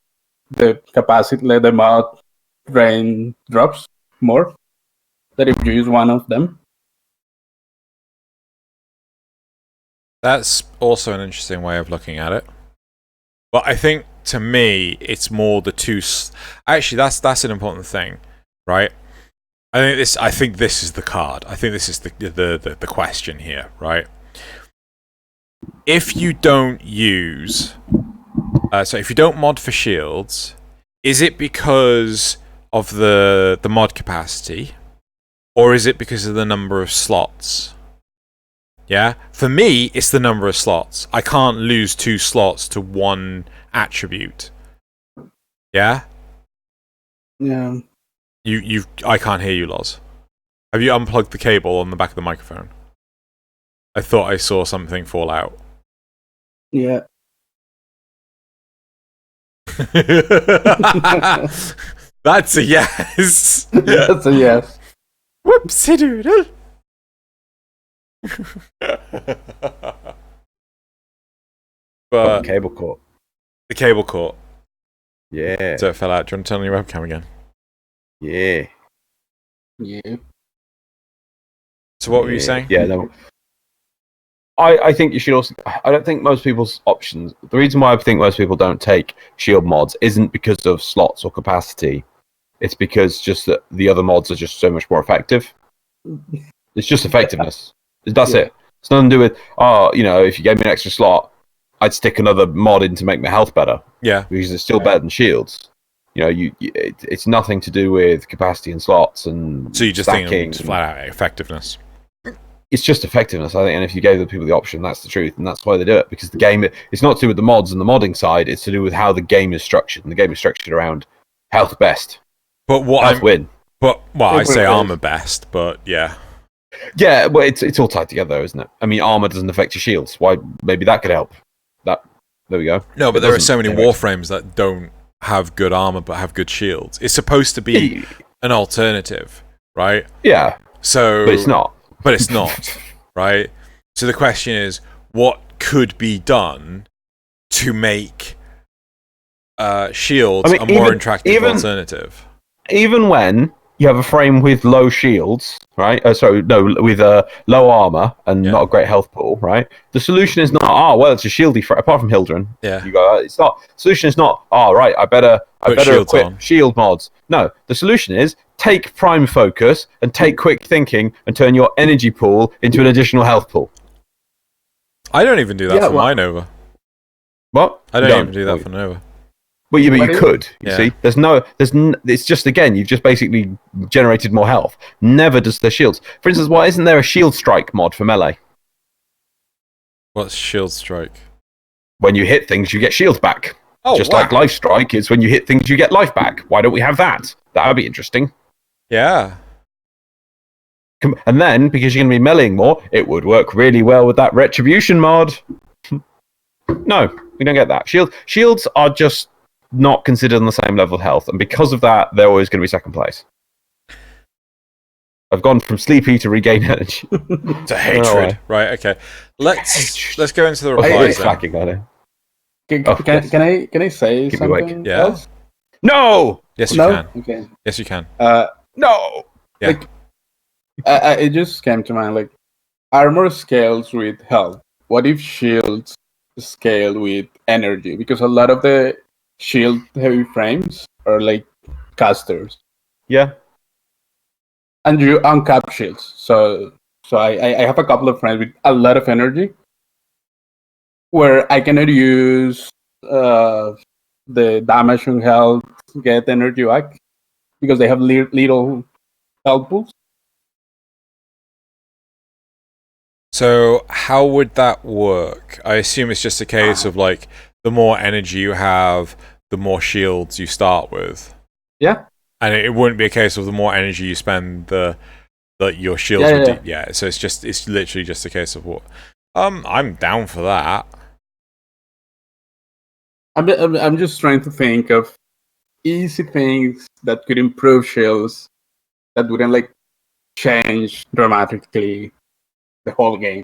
the capacity, like the mod drain drops more than if you use one of them. That's also an interesting way of looking at it. But I think, to me, it's more the two... Actually, that's an important thing, right? I think this is the card. I think this is the question here, right? If you don't use... so if you don't mod for shields, is it because of the mod capacity? Or is it because of the number of slots? Yeah? For me, it's the number of slots. I can't lose 2 slots to one attribute. Yeah? Yeah. I can't hear you, Loz. Have you unplugged the cable on the back of the microphone? I thought I saw something fall out. Yeah. That's a yes. That's a yes. Whoopsie doodle. But Cable cord. the cable caught, Yeah. so it fell out. Do you want to turn on your webcam again? Yeah. Yeah. So what were you saying? Yeah, no. I think you should also... I don't think most people's options... The reason why I think most people don't take shield mods isn't because of slots or capacity. It's because just that the other mods are just so much more effective. It's just effectiveness. That's it. It's nothing to do with, if you gave me an extra slot, I'd stick another mod in to make my health better. Yeah. Because it's still better than shields. It's nothing to do with capacity and slots and So you just stacking. think it's flat out effectiveness. It's just effectiveness, I think, and if you gave the people the option, that's the truth, and that's why they do it. Because the game, it's not to do with the mods and the modding side; it's to do with how the game is structured, and the game is structured around health best, But what health win. But I say It is. armor best, but yeah. Yeah, well, it's all tied together, isn't it? I mean, armor doesn't affect your shields. Why? Maybe that could help. There we go. No, but It there are doesn't so many anyway. warframes that don't have good armor but have good shields. It's supposed to be an alternative, right? Yeah, So, but it's not. But it's not, right? So the question is, what could be done to make shields a more attractive alternative? Even when you have a frame with low shields, right? With low armor and not a great health pool, right? The solution is not, it's a shieldy frame. Apart from Hildren, Yeah. you go. It's not. The solution is not, I better shields equip on. shield mods. No, the solution is take prime focus and take quick thinking and turn your energy pool into an additional health pool. I don't even do that for my Nova. What? I don't even do that for Nova. Well, but you could. You Yeah. see, it's just, again, you've just basically generated more health. Never does the shields. For instance, why isn't there a shield strike mod for melee? What's shield strike? When you hit things, you get shields back. Oh, just wow. like life strike is when you hit things, you get life back. Why don't we have that? That would be interesting. Yeah. And then, because you're going to be meleeing more, it would work really well with that retribution mod. No, we don't get that. Shields are just not considered on the same level of health, and because of that, they're always going to be second place. I've gone from sleepy to regain energy. To hatred. Right, okay. Let's go into the replies then. Can I say Keep me awake. something Yeah. else? No! Yes, you No? can. Okay. Yes, you can. No! Yeah. Like, it just came to mind, like, armor scales with health. What if shields scale with energy? Because a lot of the shield heavy frames are like casters. Yeah. And you uncap shields. So I have a couple of friends with a lot of energy where I cannot use the damage on health get energy back because they have little health pools. So how would that work? I assume it's just a case of like the more energy you have, the more shields you start with. Yeah. And it wouldn't be a case of the more energy you spend, your shields Yeah, would yeah. yeah. So it's literally just a case of what. I'm down for that. I'm just trying to think of easy things that could improve shields that wouldn't like change dramatically the whole game.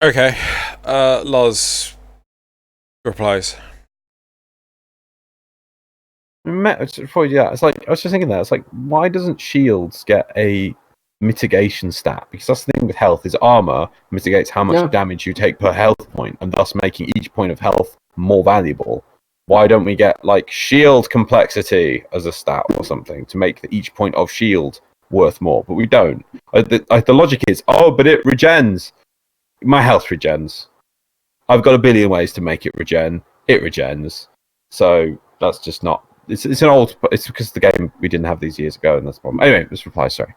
Okay. Loz replies. Before you do that, it's like I was just thinking that it's like, why doesn't shields get a mitigation stat? Because that's the thing with health is armor mitigates how much damage you take per health point, and thus making each point of health more valuable. Why don't we get like shield complexity as a stat or something to make each point of shield worth more? But we don't. The logic is, but it regens. My health regens. I've got a billion ways to make it regen. It regens. So that's just not. It's an old. It's because the game we didn't have these years ago, and that's the problem. Anyway, this reply. Sorry.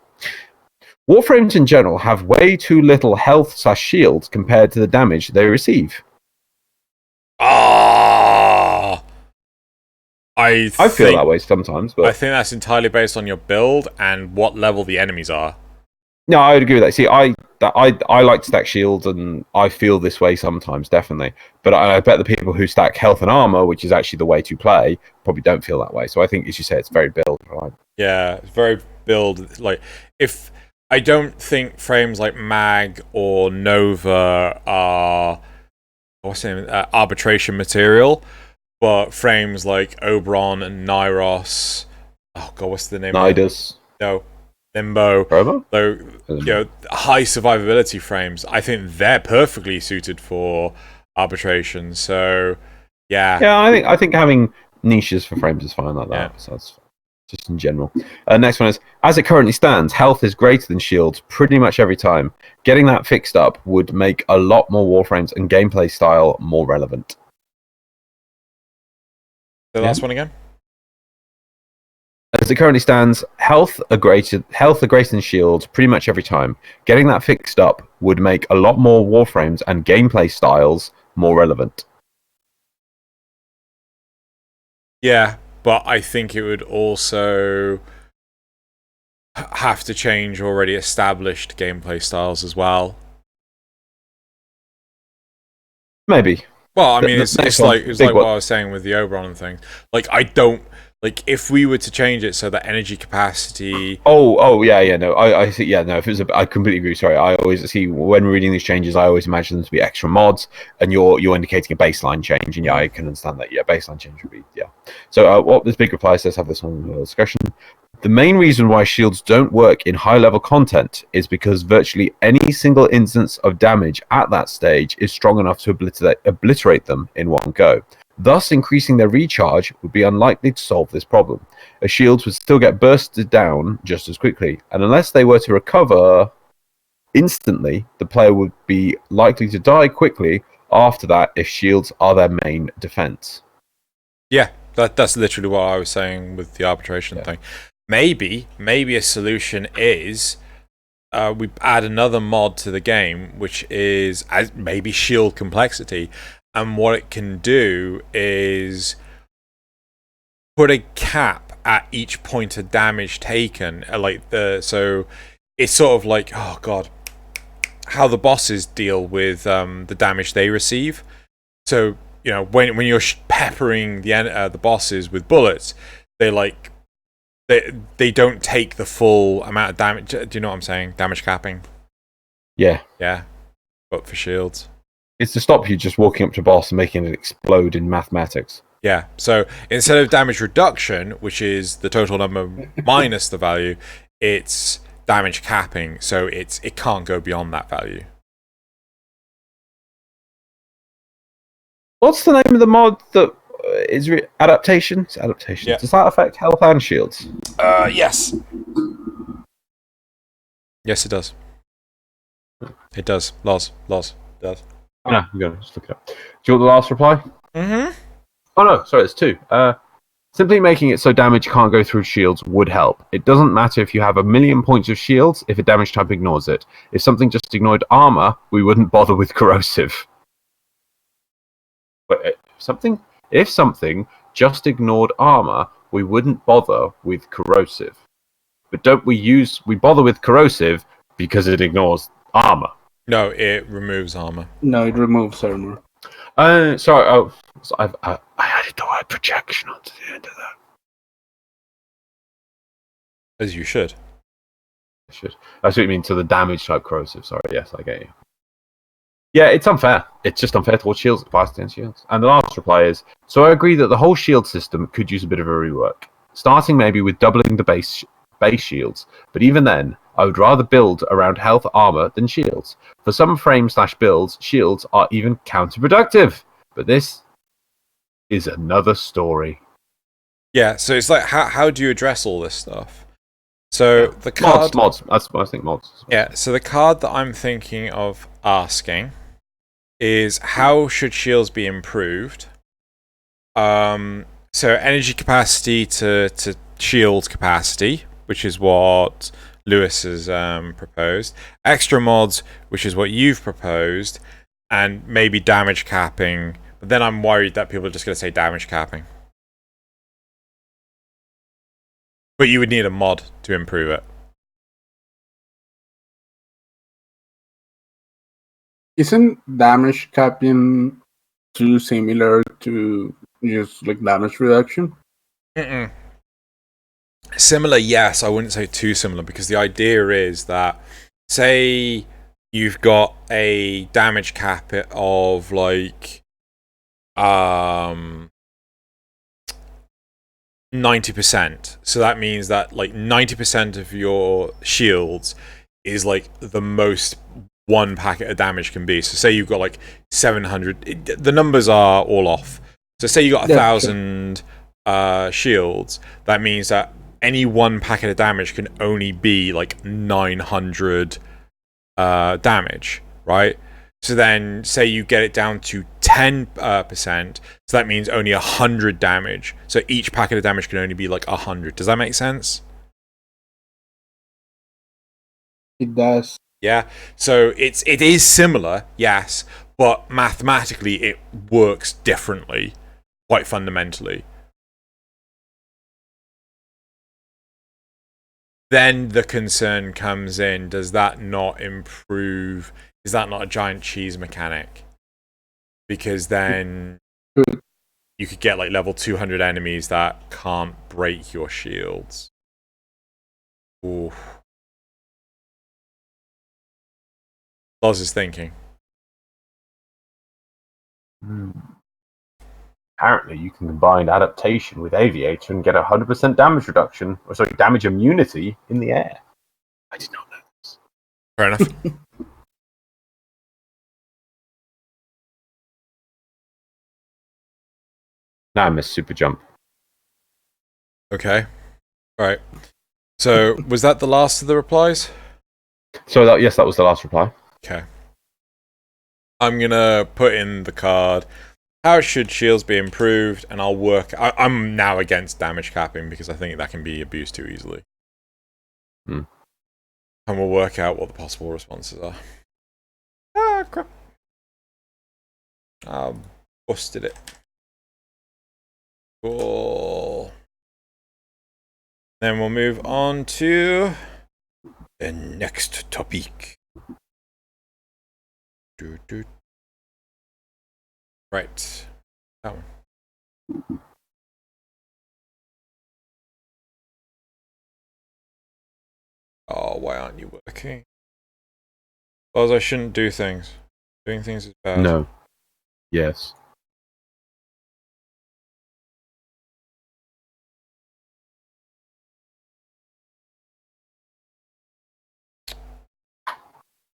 Warframes in general have way too little health/shield compared to the damage they receive. I feel that way sometimes, but I think that's entirely based on your build and what level the enemies are. No, I would agree with that. See, I like to stack shields, and I feel this way sometimes, definitely. But I bet the people who stack health and armor, which is actually the way to play, probably don't feel that way. So I think, as you say, it's very build, right? Yeah, it's very build. Like, if I don't think frames like Mag or Nova are arbitration material, but frames like Oberon and Nyros. Oh god, what's the name? Nidus. No. Limbo, though, high survivability frames, I think they're perfectly suited for arbitration. So, yeah, I think having niches for frames is fine like that. Yeah. So that's just in general. Next one is, as it currently stands, health is greater than shields pretty much every time. Getting that fixed up would make a lot more Warframes and gameplay style more relevant. The last one again. As it currently stands, health are greater than shields pretty much every time. Getting that fixed up would make a lot more Warframes and gameplay styles more relevant. Yeah, but I think it would also have to change already established gameplay styles as well. Maybe. Well, I mean, it's like what I was saying with the Oberon and things. Like, I don't. Like, if we were to change it so that energy capacity... I think, no, if it was I completely agree, sorry. I always see, when reading these changes, I always imagine them to be extra mods, and you're indicating a baseline change, and I can understand that, baseline change would be, So, what this big reply says, have this on the discussion. The main reason why shields don't work in high-level content is because virtually any single instance of damage at that stage is strong enough to obliterate them in one go. Thus, increasing their recharge would be unlikely to solve this problem, as shields would still get bursted down just as quickly, and unless they were to recover instantly, the player would be likely to die quickly after that if shields are their main defense. Yeah, that's literally what I was saying with the arbitration thing. Maybe a solution is we add another mod to the game, which is maybe shield complexity. And what it can do is put a cap at each point of damage taken. So it's sort of like, oh god, how the bosses deal with the damage they receive. So when you're peppering the bosses with bullets, they don't take the full amount of damage. Do you know what I'm saying? Damage capping. Yeah. But for shields. It's to stop you just walking up to a boss and making it explode in mathematics. Yeah, so instead of damage reduction, which is the total number minus the value, it's damage capping, so it can't go beyond that value. What's the name of the mod that is adaptation? It's adaptation. Yeah. Does that affect health and shields? Yes. Yes, it does. It does. Loz does. No, I'm going to just look it up. Do you want the last reply? Mm-hmm. Oh, no, sorry, it's two. Simply making it so damage can't go through shields would help. It doesn't matter if you have 1,000,000 points of shields if a damage type ignores it. If something just ignored armor, we wouldn't bother with corrosive. But if something just ignored armor, we wouldn't bother with corrosive. But we bother with corrosive because it ignores armor. No, it removes armor. No, it removes armor. Sorry. Oh, So I added the word projection onto the end of that. As you should. I should. That's what you mean to the damage type corrosive. Sorry, yes, I get you. Yeah, it's unfair. It's just unfair towards shields. It applies against shields. And the last reply is, so I agree that the whole shield system could use a bit of a rework. Starting maybe with doubling the base shields. But even then, I would rather build around health armor than shields. For some frame/builds, shields are even counterproductive. But this is another story. Yeah, so it's like, how do you address all this stuff? So the card... Mods. I think mods. Yeah, so the card that I'm thinking of asking is, how should shields be improved? So energy capacity to shield capacity, which is what Lewis has proposed. Extra mods, which is what you've proposed. And maybe damage capping. But then I'm worried that people are just going to say damage capping. But you would need a mod to improve it. Isn't damage capping too similar to just like damage reduction? Mm-mm. Similar, yes. I wouldn't say too similar, because the idea is that, say you've got a damage cap of like 90%. So that means that like 90% of your shields is like the most one packet of damage can be. So say you've got like 700, the numbers are all off. So say you got 1,000 shields, that means that any one packet of damage can only be like 900 damage, right? So then say you get it down to 10%, so that means only 100 damage. So each packet of damage can only be like 100. Does that make sense? It does. Yeah, so it is similar, yes, but mathematically it works differently, quite fundamentally. Then the concern comes in, does that not improve, is that not a giant cheese mechanic? Because then you could get like level 200 enemies that can't break your shields. Ooh. Loz is thinking. Apparently, you can combine adaptation with aviator and get 100% damage reduction, or sorry, damage immunity in the air. I did not know this. Fair enough. Now I missed super jump. Okay. Right. So, was that the last of the replies? So, yes, that was the last reply. Okay. I'm gonna put in the card, how should shields be improved, and I'll work... I'm now against damage capping because I think that can be abused too easily. And we'll work out what the possible responses are. Ah, crap. Busted it. Cool. Then we'll move on to the next topic. Right. That one. Oh, why aren't you working? Because I shouldn't do things. Doing things is bad. No. Yes.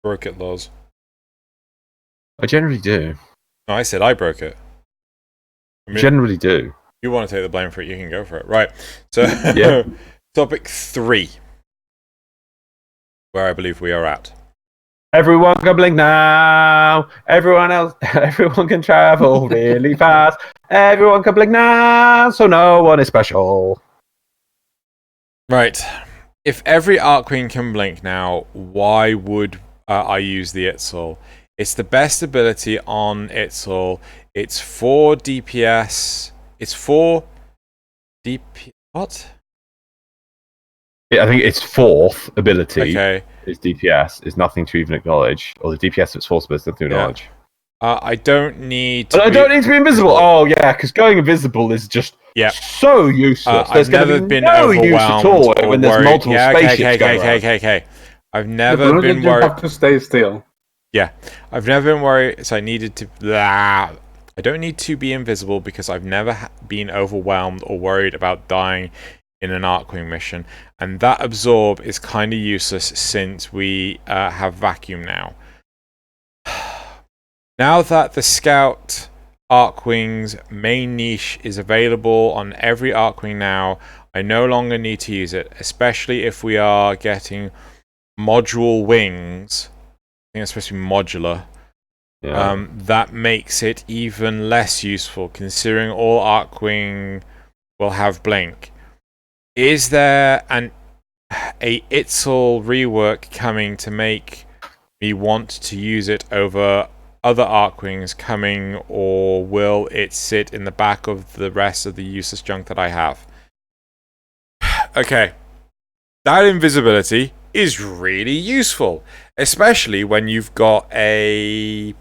Broke it, Loz. I generally do. No, I said I broke it. I mean, Generally do. you want to take the blame for it, you can go for it. Right. So, Yeah. topic 3. Where I believe we are at. Everyone can blink now. Everyone can travel really fast. Everyone can blink now, so no one is special. Right. If every Arc Queen can blink now, why would I use the Itzel? It's the best ability on Itzel. It's 4 DPS. It's 4 DP... What? I think its fourth ability Okay. is DPS, is nothing to even acknowledge. Or the DPS of its fourth ability is nothing to acknowledge. I don't need to But I don't need to be invisible. Oh yeah, because going invisible is just so useless. There's I've never been no use at all or when there's worried. multiple spaceships going around. Okay. I've The never balloon been you worried. have to stay still. Yeah, I've never been worried. So I needed to. I don't need to be invisible because I've never been overwhelmed or worried about dying in an Archwing mission, and that absorb is kind of useless since we have vacuum now. Now that the Scout Archwing's main niche is available on every Archwing now, I no longer need to use it, especially if we are getting module wings. I think it's supposed to be modular. Yeah. That makes it even less useful, considering all Archwing will have blink. Is there a Itzel rework coming to make me want to use it over other Archwings coming, or will it sit in the back of the rest of the useless junk that I have? Okay, that invisibility is really useful, especially when you've got a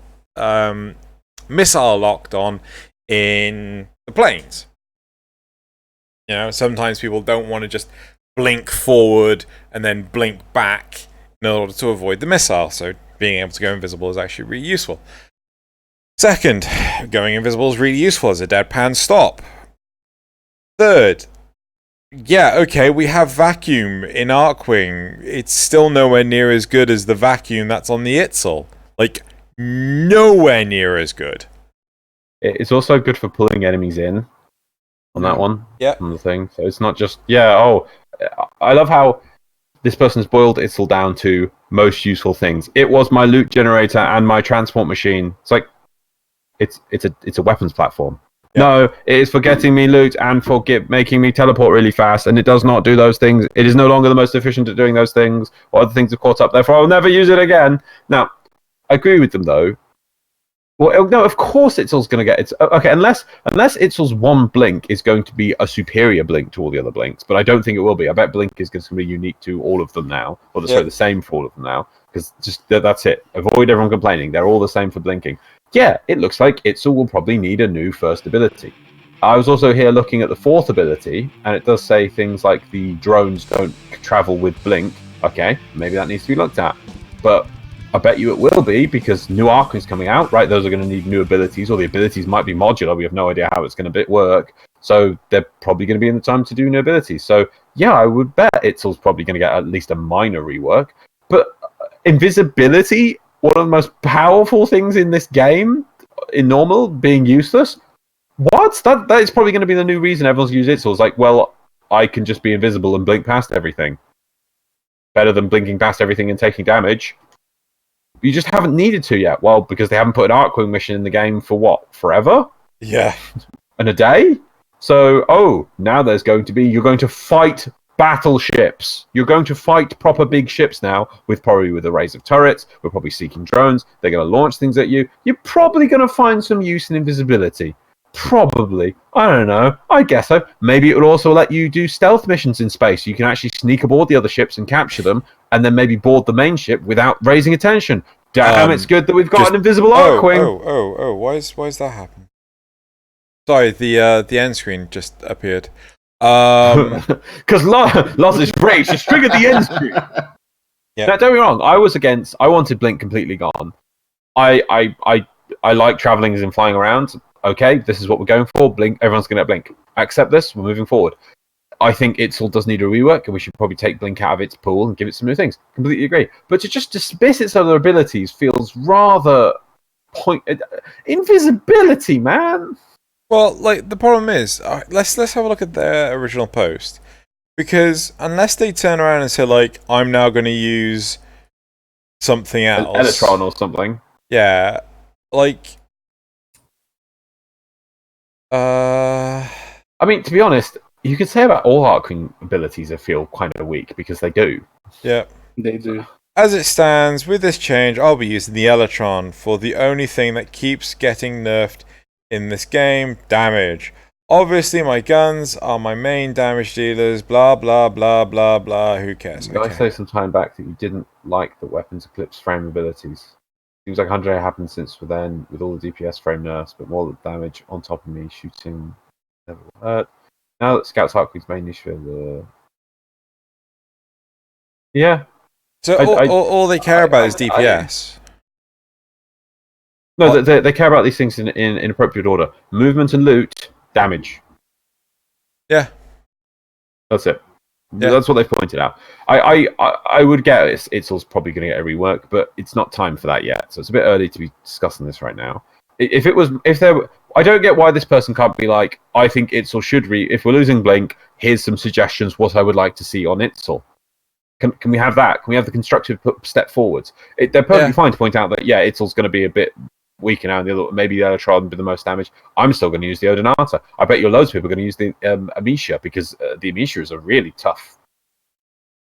missile locked on in the planes. You know, sometimes people don't want to just blink forward and then blink back in order to avoid the missile, so being able to go invisible is actually really useful. Second, going invisible is really useful as a deadpan stop. Third, yeah, okay, we have vacuum in Archwing. It's still nowhere near as good as the vacuum that's on the Itzel. Like, nowhere near as good. It's also good for pulling enemies in on that one. Yeah. On the thing. So it's not just I love how this person's boiled Itzel down to most useful things. It was my loot generator and my transport machine. It's like it's a weapons platform. Yeah. No, it is for getting me loot and for making me teleport really fast, and it does not do those things. It is no longer the most efficient at doing those things, or other things have caught up. Therefore, I'll never use it again. Now, I agree with them though. Well, no, of course Itzel's going to get it. Okay, unless Itzel's one blink is going to be a superior blink to all the other blinks, but I don't think it will be. I bet blink is going to be unique to all of them now, or sorry, the same for all of them now, because just that's it. Avoid everyone complaining. They're all the same for blinking. Yeah, it looks like Itzel will probably need a new first ability. I was also here looking at the fourth ability, and it does say things like the drones don't travel with blink. Okay, maybe that needs to be looked at, but I bet you it will be, because new Archwing's coming out, right? Those are going to need new abilities, or the abilities might be modular. We have no idea how it's going to work. So they're probably going to be in the time to do new abilities. So yeah, I would bet Itzel's probably going to get at least a minor rework. But invisibility, one of the most powerful things in this game, in normal, being useless. What? That is probably going to be the new reason everyone's used Itzel. It's like, well, I can just be invisible and blink past everything. Better than blinking past everything and taking damage. You just haven't needed to yet. Well, because they haven't put an Archwing mission in the game for what? Forever? Yeah. And a day? So, now there's going to be... You're going to fight battleships. You're going to fight proper big ships now, probably with arrays of turrets. We're probably seeking drones. They're going to launch things at you. You're probably going to find some use in invisibility. Probably. I don't know. I guess so. Maybe it will also let you do stealth missions in space. You can actually sneak aboard the other ships and capture them, and then maybe board the main ship without raising attention. Damn, it's good that we've got an invisible Archwing. Why is that happening? Sorry, the end screen just appeared. Because Loz is great. She's triggered the end screen. Yeah. Now, don't be wrong. I wanted Blink completely gone. I like traveling and flying around. Okay, this is what we're going for. Blink. Everyone's going to Blink. I accept this. We're moving forward. I think Itzel does need a rework, and we should probably take Blink out of its pool and give it some new things. Completely agree. But to just dismiss its other abilities feels rather invisibility, man. Well, like, the problem is, let's have a look at their original post, because unless they turn around and say, like, I'm now going to use something else, Electron or something. Yeah, like. I mean, to be honest, you could say about all Archwing abilities that feel kind of weak, because they do. Yeah. They do. As it stands, with this change, I'll be using the Electron for the only thing that keeps getting nerfed in this game, damage. Obviously, my guns are my main damage dealers, blah, blah, blah, blah, blah, who cares? I say some time back that you didn't like the weapons Eclipse frame abilities. Seems like 100 happened since then with all the DPS frame nerfs, but more damage on top of me shooting never will hurt. Now that Scout's Heartbeat's main issue the So all they care about is DPS. No, they care about these things in appropriate order. Movement and loot, damage. Yeah. That's it. Yeah. That's what they've pointed out. I would get it's all probably going to get a rework, but it's not time for that yet. So it's a bit early to be discussing this right now. I don't get why this person can't be like, I think Itzel should if we're losing Blink, here's some suggestions what I would like to see on Itzel. Can we have that? Can we have the constructive step forwards? They're perfectly fine to point out that Itzel's going to be a bit weaker now, and maybe the Electron will be the most damage. I'm still going to use the Odonata. I bet you loads of people are going to use the Amisha, because the Amisha is a really tough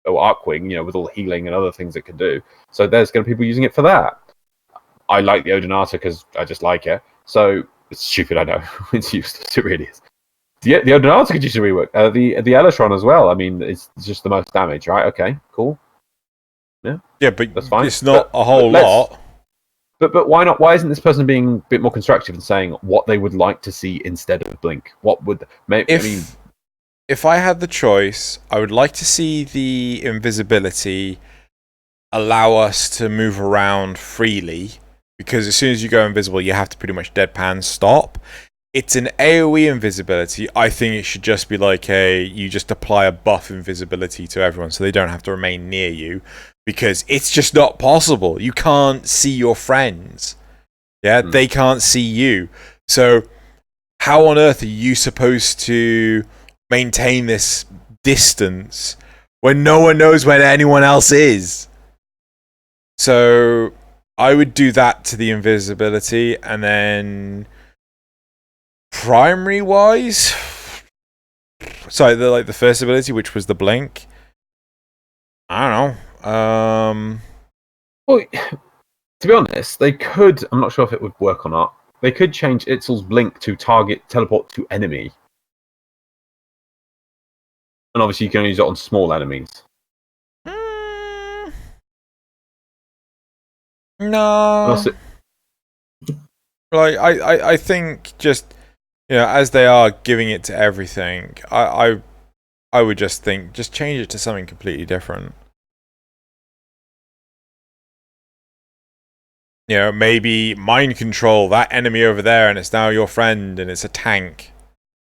Arcwing, with all the healing and other things it can do. So there's going to be people using it for that. I like the Odonata because I just like it. So it's stupid, I know. It's useless, it really is. The Odonata could use a rework. The Electron as well. I mean, it's just the most damage, right? Okay, cool. Yeah, but that's fine. It's not a whole lot. But why not? Why isn't this person being a bit more constructive and saying what they would like to see instead of Blink? What would if I had the choice, I would like to see the invisibility allow us to move around freely, because as soon as you go invisible, you have to pretty much deadpan stop. It's an AoE invisibility. I think it should just be like you just apply a buff invisibility to everyone so they don't have to remain near you, because it's just not possible. You can't see your friends. Yeah, they can't see you. So how on earth are you supposed to maintain this distance when no one knows where anyone else is? So I would do that to the invisibility, and then primary wise, sorry, the first ability, which was the blink. I don't know. Well, to be honest, they could. I'm not sure if it would work or not. They could change Itzel's blink to teleport to enemy, and obviously you can only use it on small enemies. No. Like I think just as they are giving it to everything, I would just change it to something completely different. Maybe mind control that enemy over there, and it's now your friend, and it's a tank.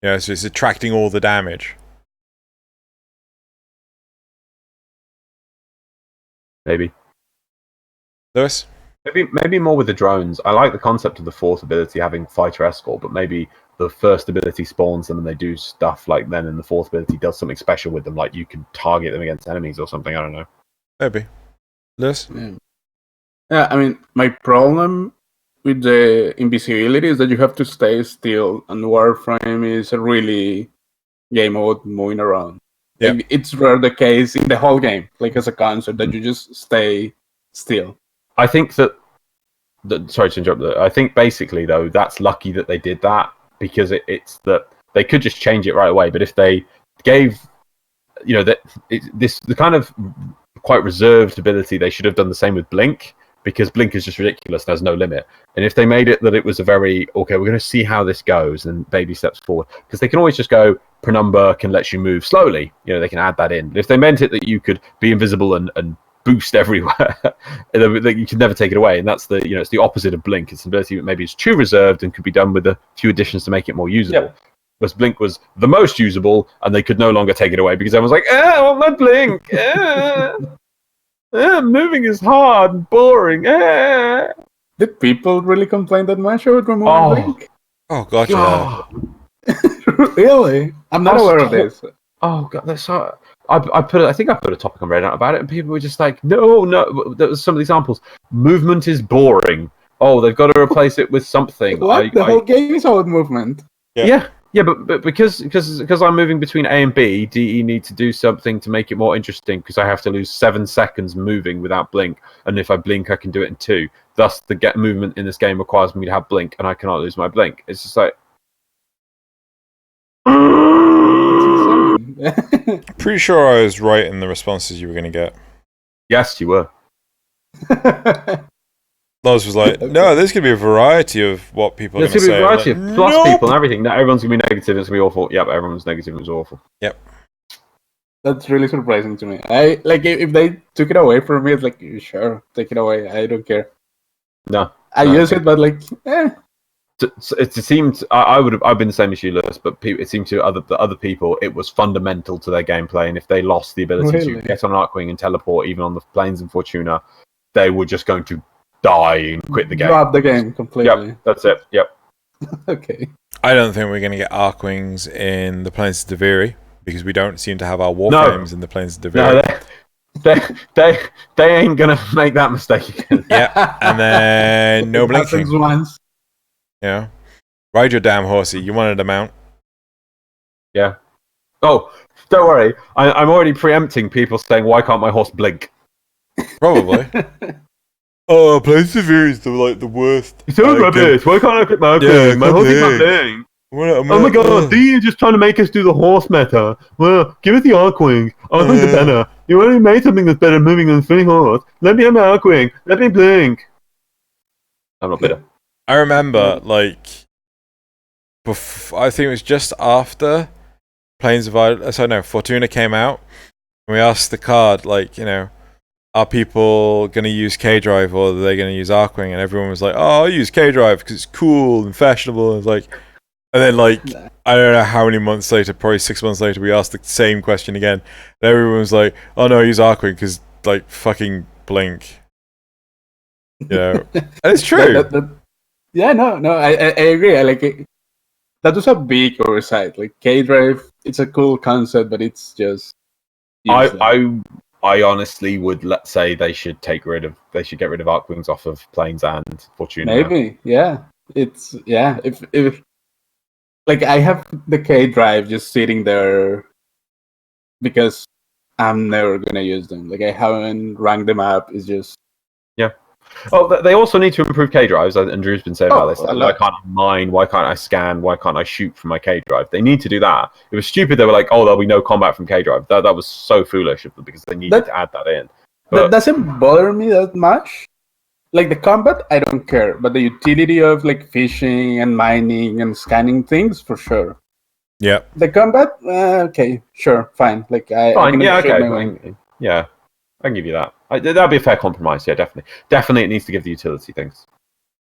So it's attracting all the damage. Maybe. Lewis? Maybe more with the drones. I like the concept of the fourth ability having fighter escort, but maybe the first ability spawns them and they do stuff like then, and the fourth ability does something special with them, like you can target them against enemies or something. I don't know. Maybe. Lewis? Yeah, I mean, my problem with the invisibility is that you have to stay still, and Warframe is a really game mode moving around. Yeah. Like, it's rare the case in the whole game, like as a concept, that you just stay still. I think that sorry to interrupt. I think basically though that's lucky that they did that, because it's that they could just change it right away. But if they gave the kind of quite reserved ability, they should have done the same with Blink, because Blink is just ridiculous. There's no limit. And if they made it that it was a very we're going to see how this goes and baby steps forward, because they can always just go Penumbra can let you move slowly. They can add that in. But if they meant it that you could be invisible and boost everywhere, you can never take it away, and that's it's the opposite of Blink. It's an ability that maybe is too reserved and could be done with a few additions to make it more usable. Yep. Whereas Blink was the most usable, and they could no longer take it away because everyone's like, I want my Blink. Moving is hard and boring. Did people really complain that much about removing Blink? Oh god, yeah. Really? I'm not aware of this. Oh god, that's so. I think I put a topic on Reddit about it, and people were just like, no. There was some of the examples. Movement is boring. Oh, they've got to replace it with something. What? The whole game is about movement. Yeah, but because I'm moving between A and B, DE need to do something to make it more interesting, because I have to lose 7 seconds moving without Blink, and if I blink, I can do it in 2. Thus, the get movement in this game requires me to have Blink, and I cannot lose my Blink. It's just like. Pretty sure I was right in the responses you were going to get. Yes, you were. Loz was like, no, there's going to be a variety of what people are going to say. There's going to be a variety of plus nope. people and everything. No, everyone's going to be negative. It's going to be awful. Yep, everyone's negative. It was awful. Yep. That's really surprising to me. I like if they took it away from me, it's like, sure, take it away. I don't care. No. I use it, but like, It seemed I've been the same as you, Lewis, but it seemed to other people it was fundamental to their gameplay, and if they lost the ability to get on an Arcwing and teleport even on the plains in Fortuna, they were just going to die and quit the game. Drop the game completely. Yep, that's it. Yep. Okay. I don't think we're going to get Arkwings in the Plains of Deviri because we don't seem to have our Warframes in the Plains of Deviri. No, they ain't gonna make that mistake again. Yeah, and then no blinking. Once. Yeah, ride your damn horsey. You wanted a mount. Yeah. Oh, don't worry. I'm already preempting people saying, "Why can't my horse blink?" Probably. Oh, Plains of Deviri is the worst. It's so rubbish. Why can't I quit my Arkwing? My horse is not blink. Oh my god, you're just trying to make us do the horse meta. Well, give us the Arkwing. Arkwings are better. You already made something that's better moving than a spinning horse. Let me have my Arkwing. Let me blink. I'm not bitter. I remember, I think it was just after Fortuna came out, and we asked the card, are people going to use K-Drive or are they going to use Arkwing? And everyone was like, oh, I'll use K-Drive because it's cool and fashionable. And then, I don't know how many months later, probably 6 months later, we asked the same question again. And everyone was like, oh no, use Arkwing because, fucking blink. And it's true. Yeah, no, I agree. I like it. That was a big oversight. K-Drive, it's a cool concept, but it's just. I honestly would say they should get rid of Arkwings off of Plains and Fortuna. Maybe, yeah. If I have the K-Drive just sitting there because I'm never gonna use them. I haven't ranked them up. It's just. Yeah. Oh, they also need to improve K-Drives, and Drew's been saying about this. Why can't I mine? Why can't I scan? Why can't I shoot from my K-Drive? They need to do that. It was stupid. They were like, oh, there'll be no combat from K-Drive. That was so foolish of them because they needed to add that in. That doesn't bother me that much. The combat, I don't care. But the utility of, fishing and mining and scanning things, for sure. Yeah. The combat, okay, sure, fine. Fine, yeah, okay. Yeah. I can give you that. That'd be a fair compromise. Yeah, definitely. Definitely, it needs to give the utility things.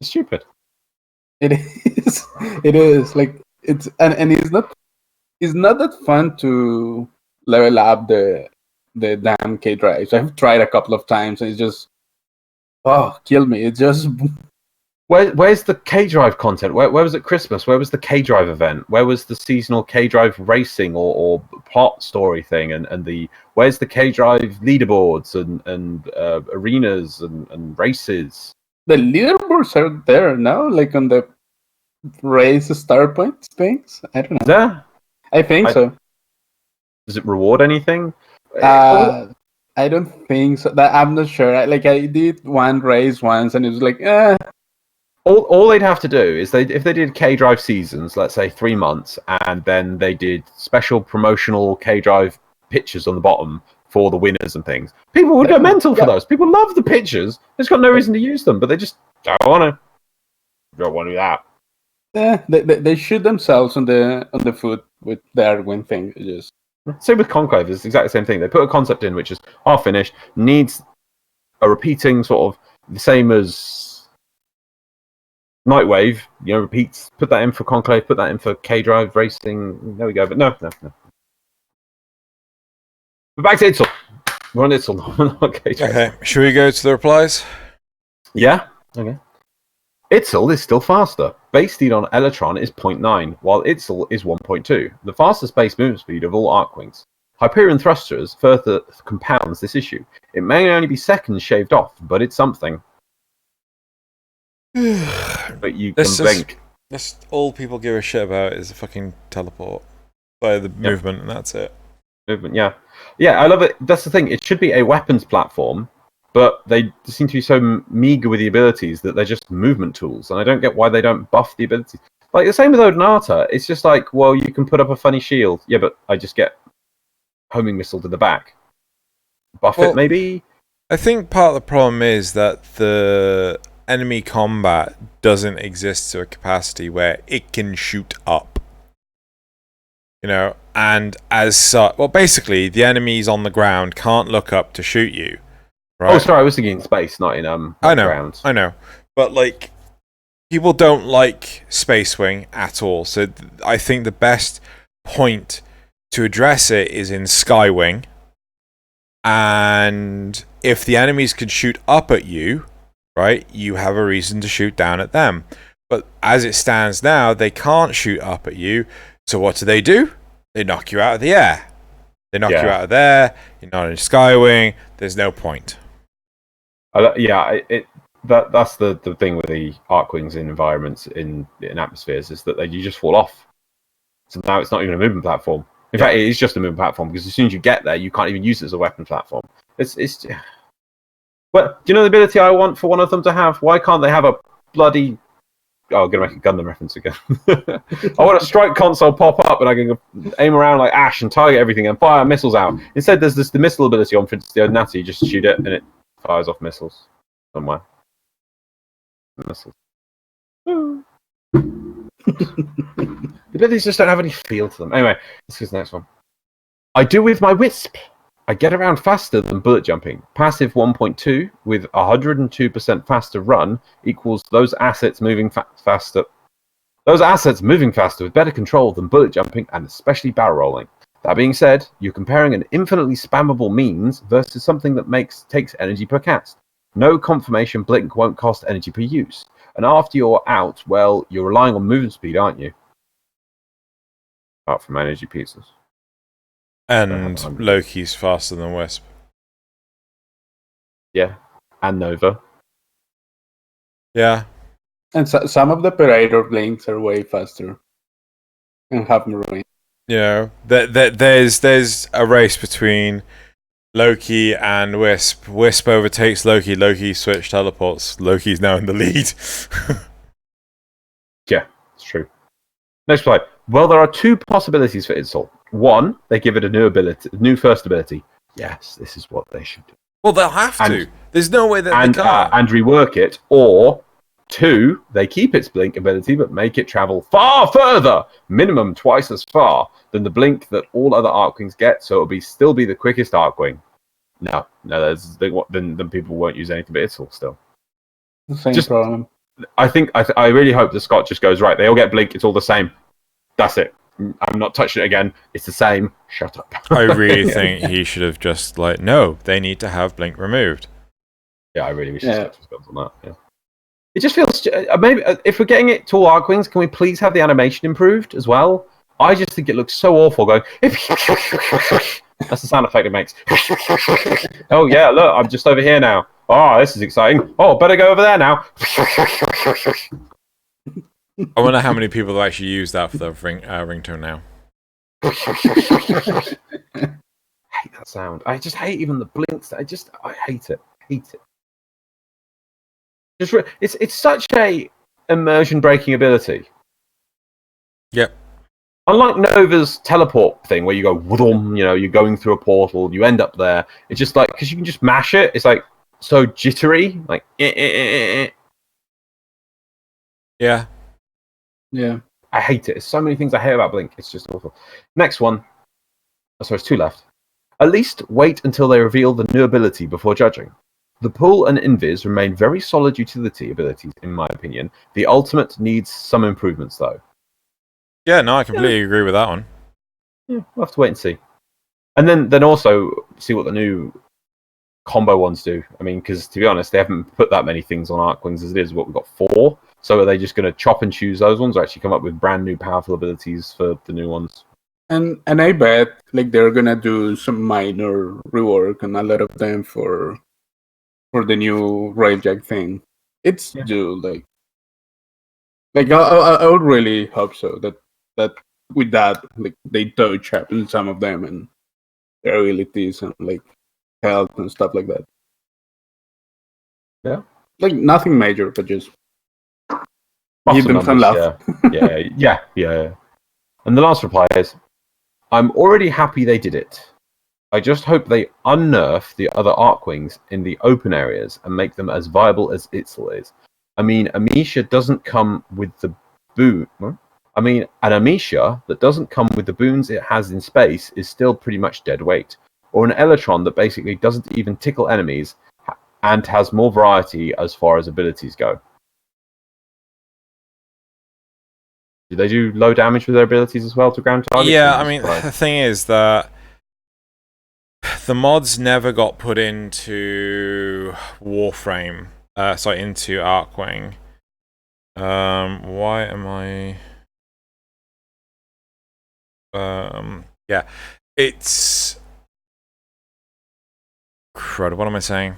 It's stupid. It is. It is it's and it's not that fun to level up the damn K drives. I've tried a couple of times and it's just kill me. It's just. Where's the K-Drive content? Where was it Christmas? Where was the K-Drive event? Where was the seasonal K-Drive racing or plot story thing? And where's the K-Drive leaderboards and arenas and races? The leaderboards are there now, on the race star points things. I don't know. Is there? I think so. Does it reward anything? I don't think so. I'm not sure. I did one race once and it was All they'd have to do is if they did K-Drive seasons, let's say 3 months, and then they did special promotional K-Drive pictures on the bottom for the winners and things, people would go mental for those. People love the pictures. They've got no reason to use them, but they just don't want to do that. Yeah, they shoot themselves on the foot with their win thing. Just same with Conclave. It's exactly the same thing. They put a concept in which is half finished, needs a repeating sort of the same as Nightwave, repeats. Put that in for Conclave. Put that in for K-Drive racing. There we go. But no. But back to Itzel. We're on Itzel, not K-Drive. Okay, should we go to the replies? Yeah. Okay. Itzel is still faster. Base speed on Electron is 0.9, while Itzel is 1.2. The fastest base movement speed of all Arkwings. Hyperion Thrusters further compounds this issue. It may only be seconds shaved off, but it's something. But you can blink. That's all people give a shit about is a fucking teleport by the movement, and that's it. Movement, yeah. I love it. That's the thing. It should be a weapons platform, but they seem to be so meager with the abilities that they're just movement tools, and I don't get why they don't buff the abilities. The same with Odinata. It's just well, you can put up a funny shield. Yeah, but I just get homing missile to the back. Buff it, maybe? I think part of the problem is that the enemy combat doesn't exist to a capacity where it can shoot up. And as such, well, basically, the enemies on the ground can't look up to shoot you. Right? Oh, sorry, I was thinking in space, not in ground. I know, but like, people don't like Space Wing at all. So I think the best point to address it is in Skywing. And if the enemies can shoot up at you, right, you have a reason to shoot down at them. But as it stands now, they can't shoot up at you. So what do? They knock you out of the air. They knock you out of there. You're not in Skywing. There's no point. That's the thing with the Arcwings in environments in atmospheres, is that you just fall off. So now it's not even a movement platform. In fact, it is just a movement platform, because as soon as you get there, you can't even use it as a weapon platform. It's. Well, do you know the ability I want for one of them to have? Why can't they have a bloody... Oh, I'm going to make a Gundam reference again. I want a strike console pop up, and I can aim around like Ash and target everything and fire missiles out. Instead, there's the missile ability on, for instance, the Odinata. You just shoot it, and it fires off missiles somewhere. Missiles. The abilities just don't have any feel to them. Anyway, let's go to the next one. I do with my Wisp. I get around faster than bullet jumping. Passive 1.2 with 102% faster run equals those assets moving faster. Those assets moving faster with better control than bullet jumping and especially barrel rolling. That being said, you're comparing an infinitely spammable means versus something that takes energy per cast. No confirmation blink won't cost energy per use. And after you're out, well, you're relying on movement speed, aren't you? Apart from energy pieces. And Loki's faster than Wisp. Yeah. And Nova. Yeah. And some of the Predator blinks are way faster. And have more range. There's a race between Loki and Wisp. Wisp overtakes Loki. Loki switch teleports. Loki's now in the lead. Yeah, it's true. Next slide. Well, there are two possibilities for Insult. One, they give it a new first ability. Yes, this is what they should do. Well, they'll have to. There's no way that they can't. And rework it. Or two, they keep its blink ability but make it travel far further, minimum twice as far, than the blink that all other Arcwings get, so it'll still be the quickest Arcwing. No, then people won't use anything but Insult still. The same problem. I really hope that Scott just goes, right, they all get blink, it's all the same. That's it. I'm not touching it again. It's the same. Shut up. I really think he should have just no, they need to have blink removed. Yeah, I really wish Scott just got on that. Yeah. It just feels maybe if we're getting it to all Arcwings, can we please have the animation improved as well? I just think it looks so awful going. That's the sound effect it makes. Oh yeah, look, I'm just over here now. Oh, this is exciting. Oh, better go over there now. I wonder how many people actually use that for the ringtone now. I hate that sound. I just hate even the blinks. I hate it. It's such a immersion breaking ability. Yep. Unlike Nova's teleport thing, where you go, whoom, you're going through a portal, you end up there. It's just like, because you can just mash it. It's like so jittery, like. Yeah. Yeah. I hate it. There's so many things I hate about Blink. It's just awful. Next one. Oh, sorry, there's two left. At least wait until they reveal the new ability before judging. The Pull and Invis remain very solid utility abilities, in my opinion. The Ultimate needs some improvements, though. Yeah, no, I completely agree with that one. Yeah, we'll have to wait and see. And then also see what the new combo ones do. I mean, because to be honest, they haven't put that many things on Arcwings as it is. What, we've got 4? So are they just going to chop and choose those ones, or actually come up with brand new powerful abilities for the new ones? And I bet they're gonna do some minor rework on a lot of them for the new railjack thing. It's due. I would really hope so that with that they touch up in some of them and their abilities and health and stuff like that. Yeah, nothing major, but just give them some love. Yeah. And the last reply is, I'm already happy they did it. I just hope they unnerf the other Arcwings in the open areas and make them as viable as Itzel is. I mean, Amisha doesn't come with the boon. I mean, an Amisha that doesn't come with the boons it has in space is still pretty much dead weight. Or an Elytron that basically doesn't even tickle enemies and has more variety as far as abilities go. Do they do low damage with their abilities as well to ground targets? Yeah, I mean, the thing is that the mods never got put into Warframe, into Arcwing. Why am I... yeah, it's... Crud, what am I saying?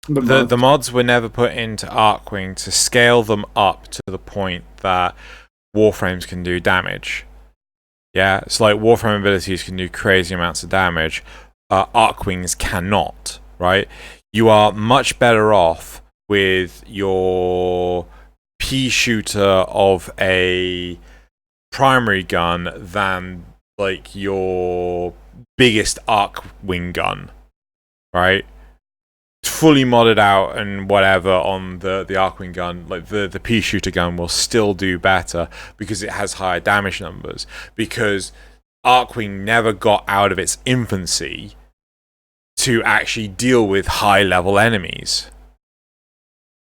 The mods were never put into Arcwing to scale them up to the point that Warframes can do damage. Yeah, it's like Warframe abilities can do crazy amounts of damage. Arcwings cannot, right? You are much better off with your pea shooter of a primary gun than like your biggest Arcwing gun, right? Fully modded out and whatever on the Arcwing gun, like the pea shooter gun will still do better because it has higher damage numbers, because Arcwing never got out of its infancy to actually deal with high level enemies.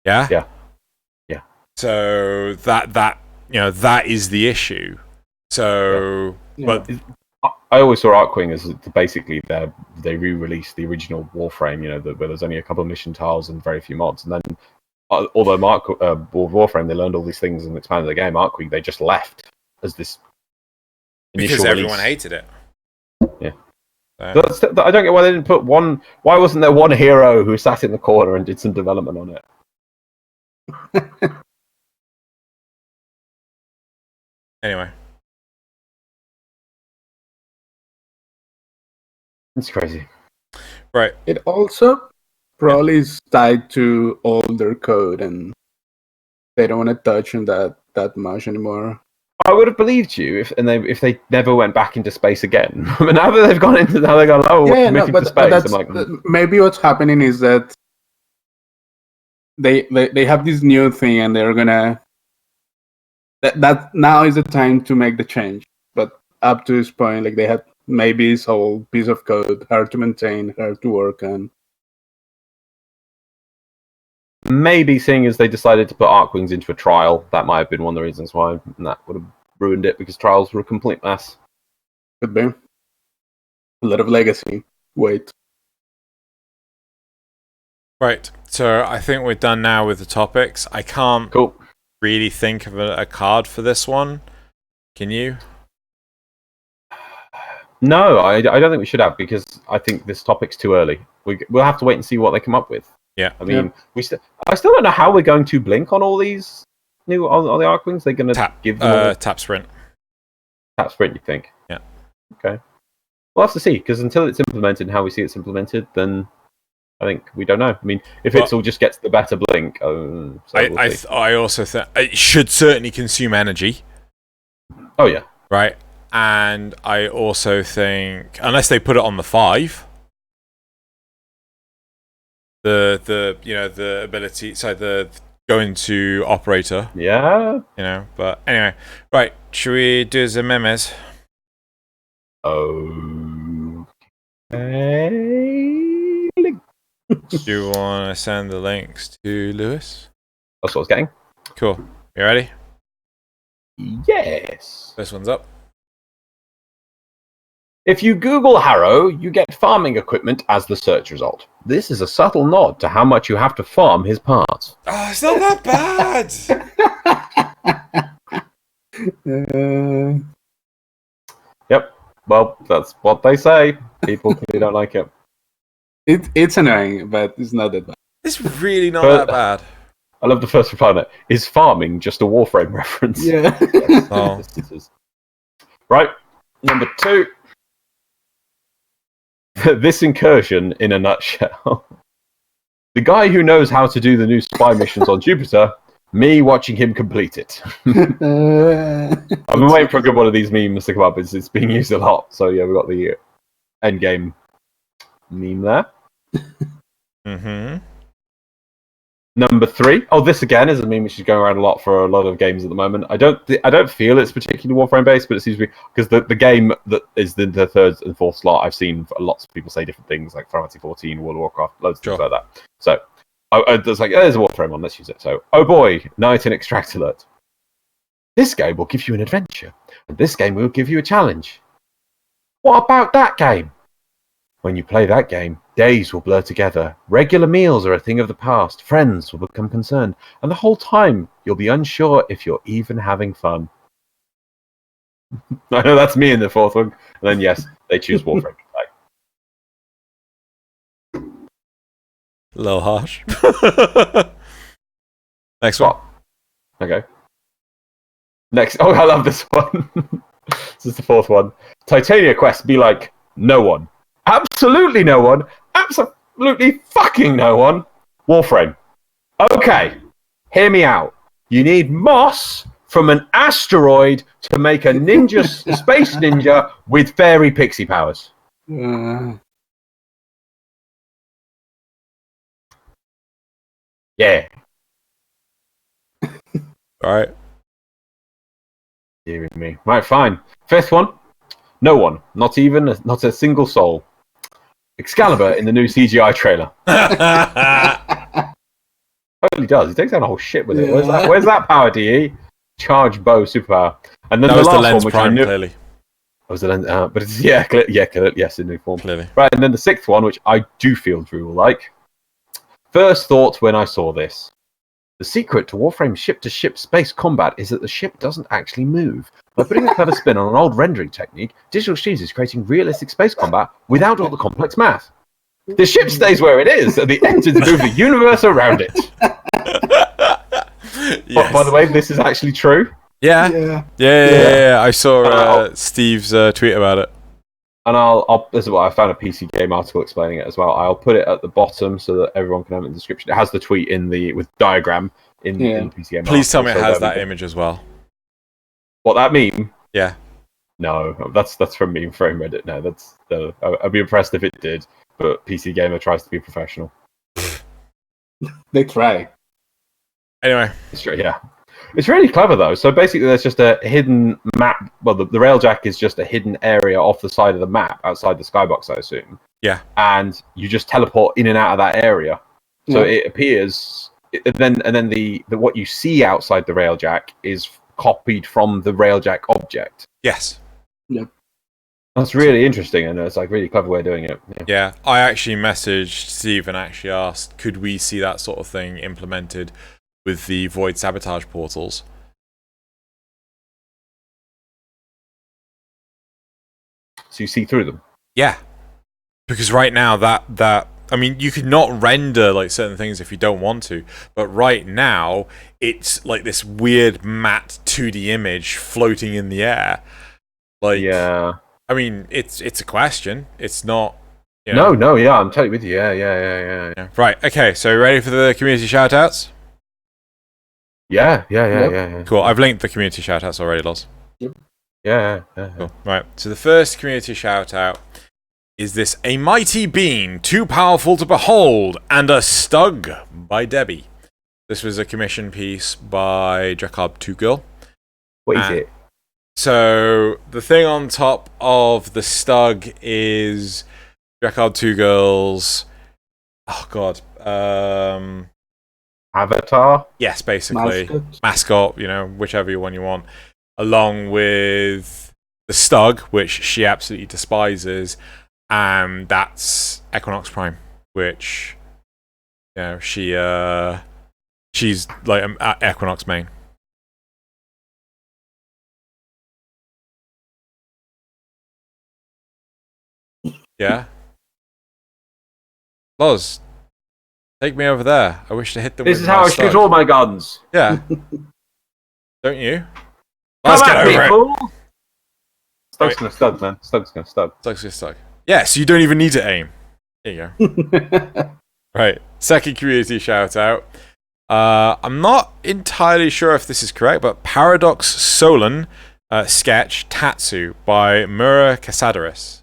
Yeah. So that is the issue. So but I always saw Arcwing as basically they re-released the original Warframe, where there's only a couple of mission tiles and very few mods. And then, although Warframe, they learned all these things and expanded the game, Arcwing, they just left as this initial because everyone release. hated it. Yeah. I don't get why they didn't put one... Why wasn't there one hero who sat in the corner and did some development on it? Anyway. It's crazy. Right. It also probably is tied to older code, and they don't want to touch on that much anymore. I would have believed you if they never went back into space again. But now that they've gone into, now they're going, committing to space. I'm like, maybe what's happening is that they have this new thing, and they're gonna that now is the time to make the change. But up to this point, like, they had maybe this whole piece of code hard to maintain, hard to work on. Maybe seeing as they decided to put Arcwings into a trial, that might have been one of the reasons why, and that would have ruined it because trials were a complete mess. Could be. A lot of legacy. Wait. Right, so I think we're done now with the topics. I can't really think of a card for this one. Can you? No, I don't think we should have, because I think this topic's too early. We'll have to wait and see what they come up with. Yeah, I mean, I still don't know how we're going to blink on all these new on the Arcwings. They're going to give them tap sprint. Tap sprint, you think? Yeah. Okay. We'll have to see, because until it's implemented and how we see it's implemented, then I think we don't know. I mean, if it all just gets the better blink, I also think it should certainly consume energy. Oh yeah. Right, and I also think unless they put it on the 5. The ability, so the go into operator. Yeah. But anyway, right. Should we do the memes? Okay. Do you want to send the links to Lewis? That's what I was getting. Cool. You ready? Yes. This one's up. If you Google Harrow, you get farming equipment as the search result. This is a subtle nod to how much you have to farm his parts. Oh, it's not that bad! Yep. Well, that's what they say. People clearly don't like it. It's annoying, but it's not that bad. It's really not that bad. I love the first reply on it. Is farming just a Warframe reference? Yeah. Yes. Oh. Right. Number 2. This incursion in a nutshell. The guy who knows how to do the new spy missions on Jupiter, me watching him complete it. I've been waiting for a good one of these memes to come up. It's being used a lot. So yeah, we've got the endgame meme there. Mm-hmm. Number 3. Oh, this again is a meme which is going around a lot for a lot of games at the moment. I don't feel it's particularly Warframe based, but it seems to be because the game that is the third and fourth slot. I've seen lots of people say different things like Final Fantasy 14, World of Warcraft, loads of things like that. So there's like there's a Warframe one. Let's use it. So oh boy, Night and Extract Alert. This game will give you an adventure, and this game will give you a challenge. What about that game? When you play that game, days will blur together. Regular meals are a thing of the past. Friends will become concerned. And the whole time, you'll be unsure if you're even having fun. I know that's me in the fourth one. And then, yes, they choose Warframe. A little harsh. Next one. Okay. Next. Oh, I love this one. This is the fourth one. Titania Quest be like, no one. Absolutely no one. Absolutely fucking no one. Warframe. Okay, hear me out. You need moss from an asteroid to make a ninja space ninja with fairy pixie powers. Yeah. All right. Hearing me. Right, fine. Fifth one. No one. Not a single soul. Excalibur in the new CGI trailer. Totally does. He takes down a whole ship with it. Where's that power, DE? Charge bow superpower. And then that the was last the lens one, which prime, I knew. clearly. Was the lens? But it's yes, in new form. Clearly. Right, and then the sixth one, which I do feel Drew will like. First thought when I saw this. The secret to Warframe ship-to-ship space combat is that the ship doesn't actually move. By putting a clever spin on an old rendering technique, Digital Extremes is creating realistic space combat without all the complex math. The ship stays where it is, and the engines move the universe around it. Yes. By the way, this is actually true. Yeah. I saw Steve's tweet about it. And this is what I found a PC Game article explaining it as well. I'll put it at the bottom so that everyone can have it in the description. It has the tweet with diagram in the PC Game. Please tell me it so has that image as well. What, that meme? Yeah. No, that's from Meme Frame Reddit. No, I'd be impressed if it did, but PC Gamer tries to be professional. They try. Anyway. It's true, yeah. It's really clever, though. So basically, there's just a hidden map. Well, the railjack is just a hidden area off the side of the map, outside the skybox, I assume. Yeah. And you just teleport in and out of that area. So it appears, and then the what you see outside the railjack is copied from the railjack object. Yes. Yeah. That's really interesting, and it's like really clever way of doing it. Yeah. I actually messaged Steve and actually asked, could we see that sort of thing implemented with the Void Sabotage portals? So you see through them? Yeah. Because right now that I mean, you could not render like certain things if you don't want to, but right now it's like this weird matte 2D image floating in the air. Like, yeah. I mean, it's a question. It's not. You know. No, yeah, I'm totally with you. Yeah. Right. Okay. So, ready for the community shoutouts? Yeah. Cool. I've linked the community shoutouts already, Loz. Yep. Yeah. Cool. Right. So the first community shoutout is this: a mighty being too powerful to behold, and a stug by Debbie. This was a commission piece by Jacob2Girl. What is it? So the thing on top of the stug is Jacob2Girl's. Oh God. Avatar? Yes, basically. Mascot, whichever one you want. Along with the stug, which she absolutely despises, and that's Equinox Prime, which she's like an Equinox main. Yeah. Loz, take me over there. I wish to hit them. This is how I shoot all my guns. Yeah. Don't you? Let's get over it. Stug's gonna stug, man. Stug's gonna stug. Stug's gonna stug. Yeah, so you don't even need to aim. There you go. Right. Second community shout out. I'm not entirely sure if this is correct, but Paradox Solon sketch Tatsu by Mura Casadis.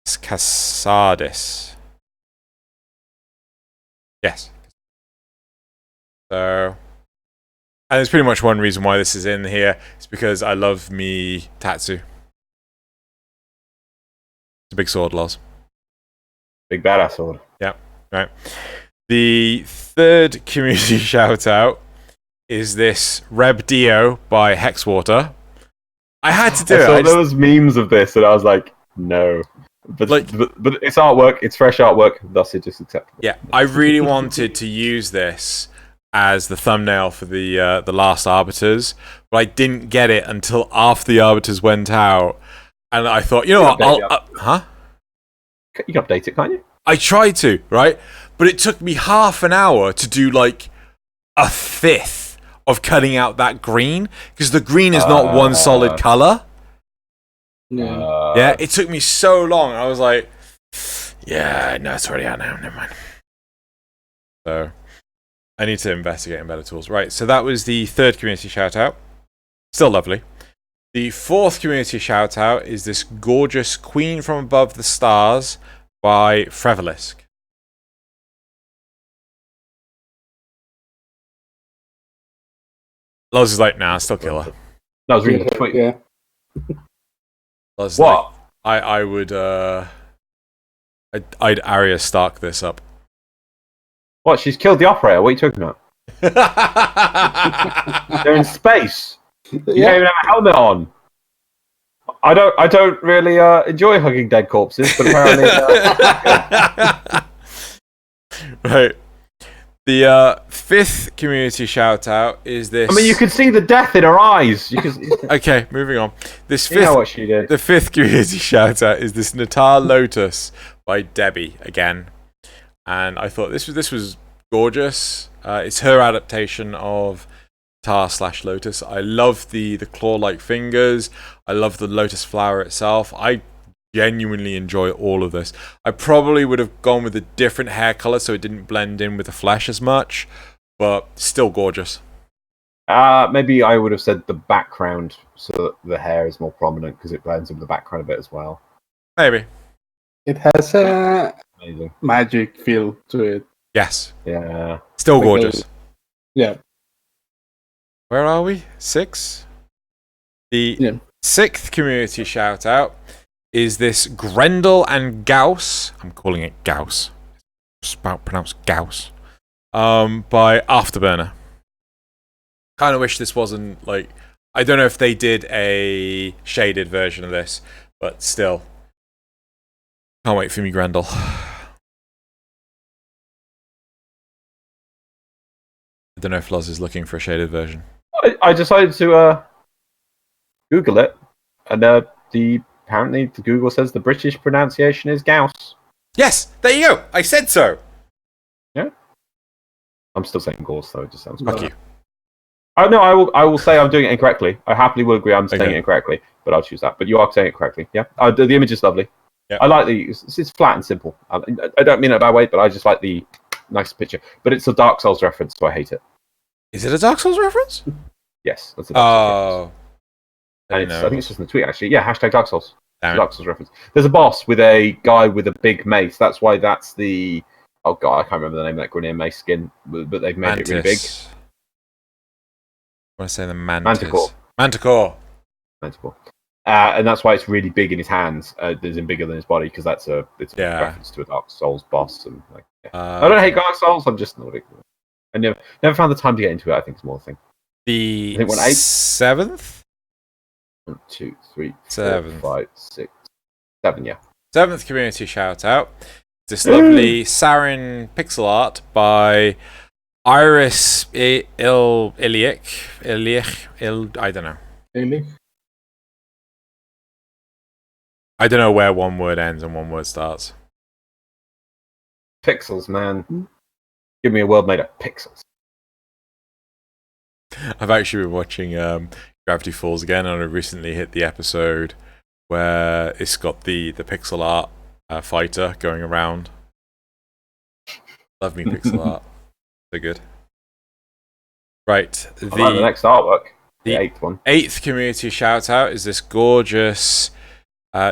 Casadis. Yes. So, and there's pretty much one reason why this is in here. It's because I love me Tatsu. It's a big sword, Loz. Big badass sword. Yeah, right. The third community shout out is this Reb Dio by Hexwater. I had to do it. So there was memes of this, and I was like, no. But it's artwork. It's fresh artwork. Thus, it just acceptable. Yeah, I really wanted to use this as the thumbnail for the last Arbiters, but I didn't get it until after the Arbiters went out, and I thought, you know what? Huh? You can update it, can't you? I tried to, right? But it took me half an hour to do like a fifth of cutting out that green, because the green is not one solid color. Yeah, it took me so long. I was like, yeah, no, it's already out now. Never mind. So I need to investigate in better tools. Right, so that was the third community shout out. Still lovely. The fourth community shout out is this gorgeous Queen from Above the Stars by Frevelisk. Loz is like, nah, still kill her. That was really sweet. Yeah. Loz is What? like, I would I'd Arya Stark this up. What? She's killed the operator. What are you talking about? They're in space. You don't even have a helmet on. I don't really enjoy hugging dead corpses, but apparently. Right. The fifth community shout out is this. I mean, you can see the death in her eyes. You can. Okay, moving on. This You fifth, know what she did. the fifth community shout out is this Natar Lotus by Debbie again, and I thought this was gorgeous. It's her adaptation of Tar/Lotus. I love the claw-like fingers. I love the lotus flower itself. I genuinely enjoy all of this. I probably would have gone with a different hair color so it didn't blend in with the flesh as much, but still gorgeous. Maybe I would have said the background so that the hair is more prominent because it blends in with the background a bit as well. Maybe. It has a Amazing. magic feel to it. Yes. Yeah. Still Like gorgeous. Yeah. Where are we? 6? The sixth community shout out is this Grendel and Gauss. I'm calling it Gauss. It's pronounced Gauss. By Afterburner. Kind of wish this wasn't like. I don't know if they did a shaded version of this, but still. Can't wait for me, Grendel. I don't know if Loz is looking for a shaded version. I decided to Google it, and apparently the Google says the British pronunciation is Gauss. Yes, there you go. I said so. Yeah. I'm still saying Gauss, though. It just sounds. Fuck you. Oh no, I will say I'm doing it incorrectly. I happily will agree I'm saying it incorrectly, but I'll choose that. But you are saying it correctly. Yeah. The image is lovely. Yeah. I like it's flat and simple. I don't mean it in a bad way, but I just like the nice picture. But it's a Dark Souls reference, so I hate it. Is it a Dark Souls reference? Yes, that's a Dark Souls reference. I I think it's just in the tweet actually. Yeah, hashtag Dark Souls. Damn it. Dark Souls reference. There's a boss with a guy with a big mace. That's why that's the. Oh god, I can't remember the name of that Grineer mace skin, but they've made it really big. I want to say the Manticore. Manticore. And that's why it's really big in his hands. As in bigger than his body, because it's a reference to a Dark Souls boss. And like, I don't hate Dark Souls. I'm just not a big. I never found the time to get into it. I think it's more the thing. The I think 8? 7th? 1, 2, 3, 7. 4, 5, 6, 7. Yeah. 7th community shout out. This lovely Sarin pixel art by Iris Iliek. I don't know. Really? I don't know where one word ends and one word starts. Pixels, man. Give me a world made of pixels. I've actually been watching Gravity Falls again, and I recently hit the episode where it's got the pixel art fighter going around. Love me pixel art. So good. Right. The next artwork. The 8th one. 8th community shout out is this gorgeous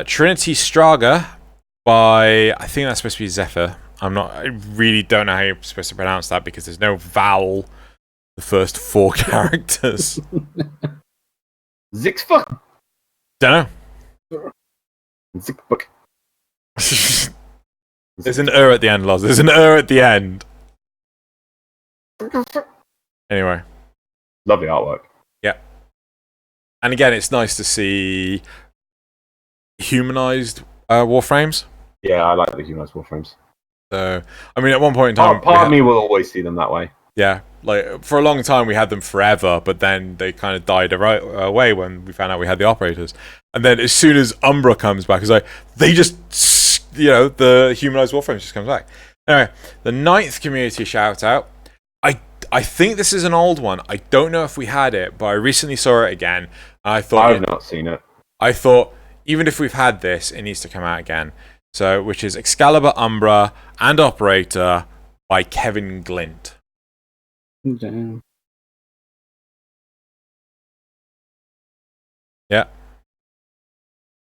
Trinity Straga by, I think that's supposed to be Zephyr. I really don't know how you're supposed to pronounce that because there's no vowel the first 4 characters? Zixfuck. Don't know. Zixfuck. There's an at the end, Loz. There's an at the end. Anyway. Lovely artwork. Yeah. And again, it's nice to see humanized Warframes. Yeah, I like the humanized Warframes. So, I mean, at one point in time... Part of me will always see them that way. Yeah, like, for a long time we had them forever, but then they kind of died away when we found out we had the operators. And then as soon as Umbra comes back, it's like, they just, the humanized Warframes just comes back. Anyway, the 9th community shout-out. I think this is an old one. I don't know if we had it, but I recently saw it again. And I thought... I've not seen it. I thought, even if we've had this, it needs to come out again. So, which is Excalibur, Umbra, and Operator by Kevin Glint. Damn. Yeah.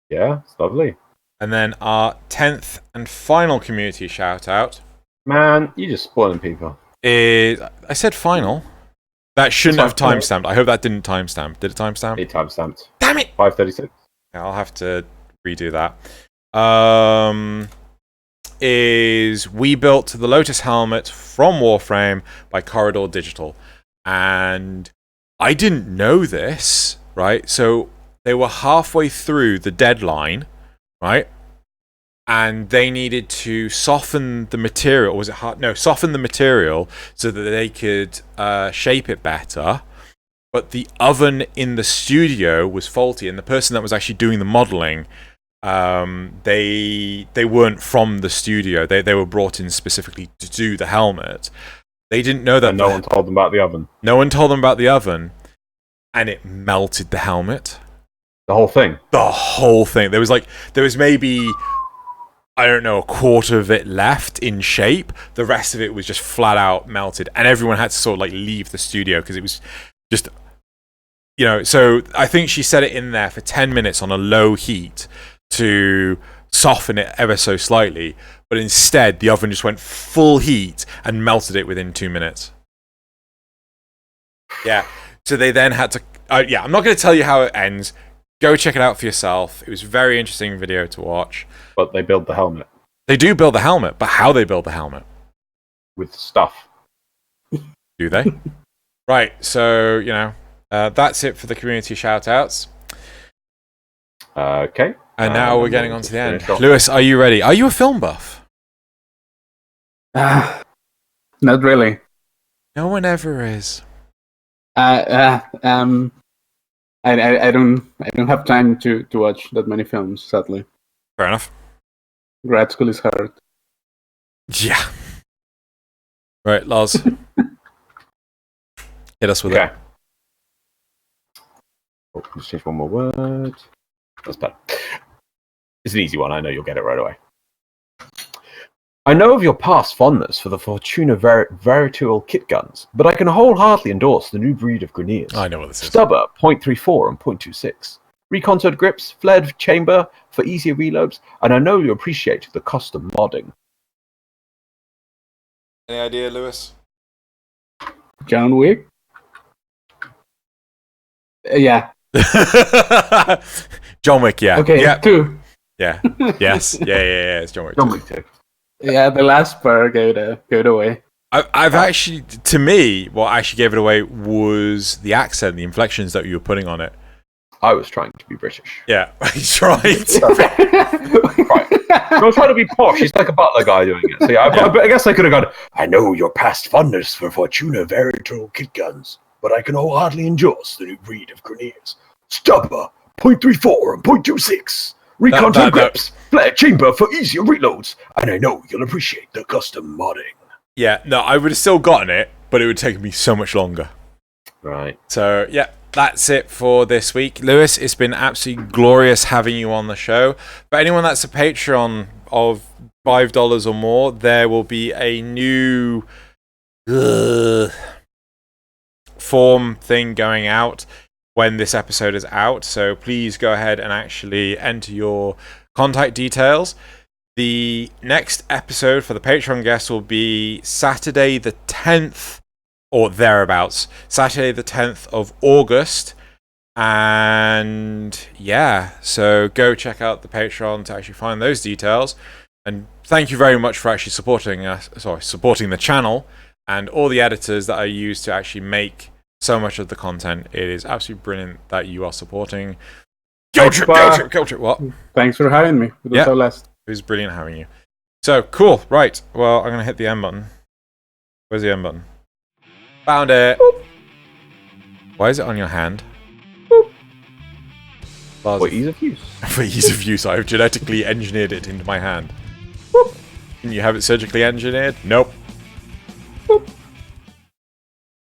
Yeah, it's lovely. And then our 10th and final community shout-out Man, you're just spoiling people. is... I said final. That shouldn't have It's fine. timestamped. I hope that didn't timestamp. Did it timestamp? It timestamped. Damn it! 5:36. Yeah, I'll have to redo that. Is We Built the Lotus Helmet from Warframe by Corridor Digital. And I didn't know this, right? So they were halfway through the deadline, right? And they needed to soften the material. Or was it hard? No, soften the material so that they could shape it better. But the oven in the studio was faulty, and the person that was actually doing the modeling, they weren't from the studio. They were brought in specifically to do the helmet. They didn't know that. And no one told them about the oven. No one told them about the oven, and it melted the helmet. The whole thing. The whole thing. There was maybe, I don't know, a quarter of it left in shape. The rest of it was just flat out melted, and everyone had to sort of like leave the studio because it was just, so I think she set it in there for 10 minutes on a low heat to soften it ever so slightly, but instead the oven just went full heat and melted it within 2 minutes. Yeah, so they then had to, I'm not going to tell you how it ends. Go check it out for yourself. It was a very interesting video to watch. But they build the helmet. They do build the helmet, but how they build the helmet? With stuff. Do they? Right, so, that's it for the community shout-outs. Okay. And now we're getting on to the end. finish off. Lewis, are you ready? Are you a film buff? Not really. No one ever is. I don't have time to watch that many films, sadly. Fair enough. Grad school is hard. Yeah. Right, Loz. Hit us with Okay. it. Oh, let's change one more word. That's better. It's an easy one. I know you'll get it right away. I know of your past fondness for the Fortuna Veritual kit guns, but I can wholeheartedly endorse the new breed of Grineers. I know what this is. Stubber, .34 and .26. Recontoured grips, flared chamber for easier reloads, and I know you appreciate the custom modding. Any idea, Lewis? John Wick? Yeah. John Wick, yeah. Okay, Yeah. 2. Yeah. Yes. Yeah. It's John Wick. John Wick 2. Yeah, the last part gave it away. I've actually, to me, what actually gave it away was the accent, the inflections that you were putting on it. I was trying to be British. Yeah, he's right. Right. I was trying to be posh. He's like a butler guy doing it. So yeah, I guess I could have gone, I know your past fondness for Fortuna Veritual kit guns, but I can wholeheartedly endorse the new breed of Grineers. Stubber, .34 and .26. Recontoured grips, flared chamber for easier reloads, and I know you'll appreciate the custom modding. Yeah, no, I would have still gotten it, but it would take me so much longer. Right. So, yeah, that's it for this week. Lewis, it's been absolutely glorious having you on the show. For anyone that's a Patreon of $5 or more, there will be a new form thing going out when this episode is out. So please go ahead and actually enter your contact details. The next episode for the Patreon guests will be Saturday the 10th or thereabouts. Saturday the 10th of August. And yeah, so go check out the Patreon to actually find those details. And thank you very much for actually supporting the channel and all the editors that I use to actually make so much of the content. It is absolutely brilliant that you are supporting. Guilt trip. What? Thanks for having me. It was so last. It was brilliant having you. So cool. Right. Well, I'm gonna hit the end button. Where's the end button? Found it. Boop. Why is it on your hand? For ease of use. For ease of use, I've genetically engineered it into my hand. Can you have it surgically engineered? Nope.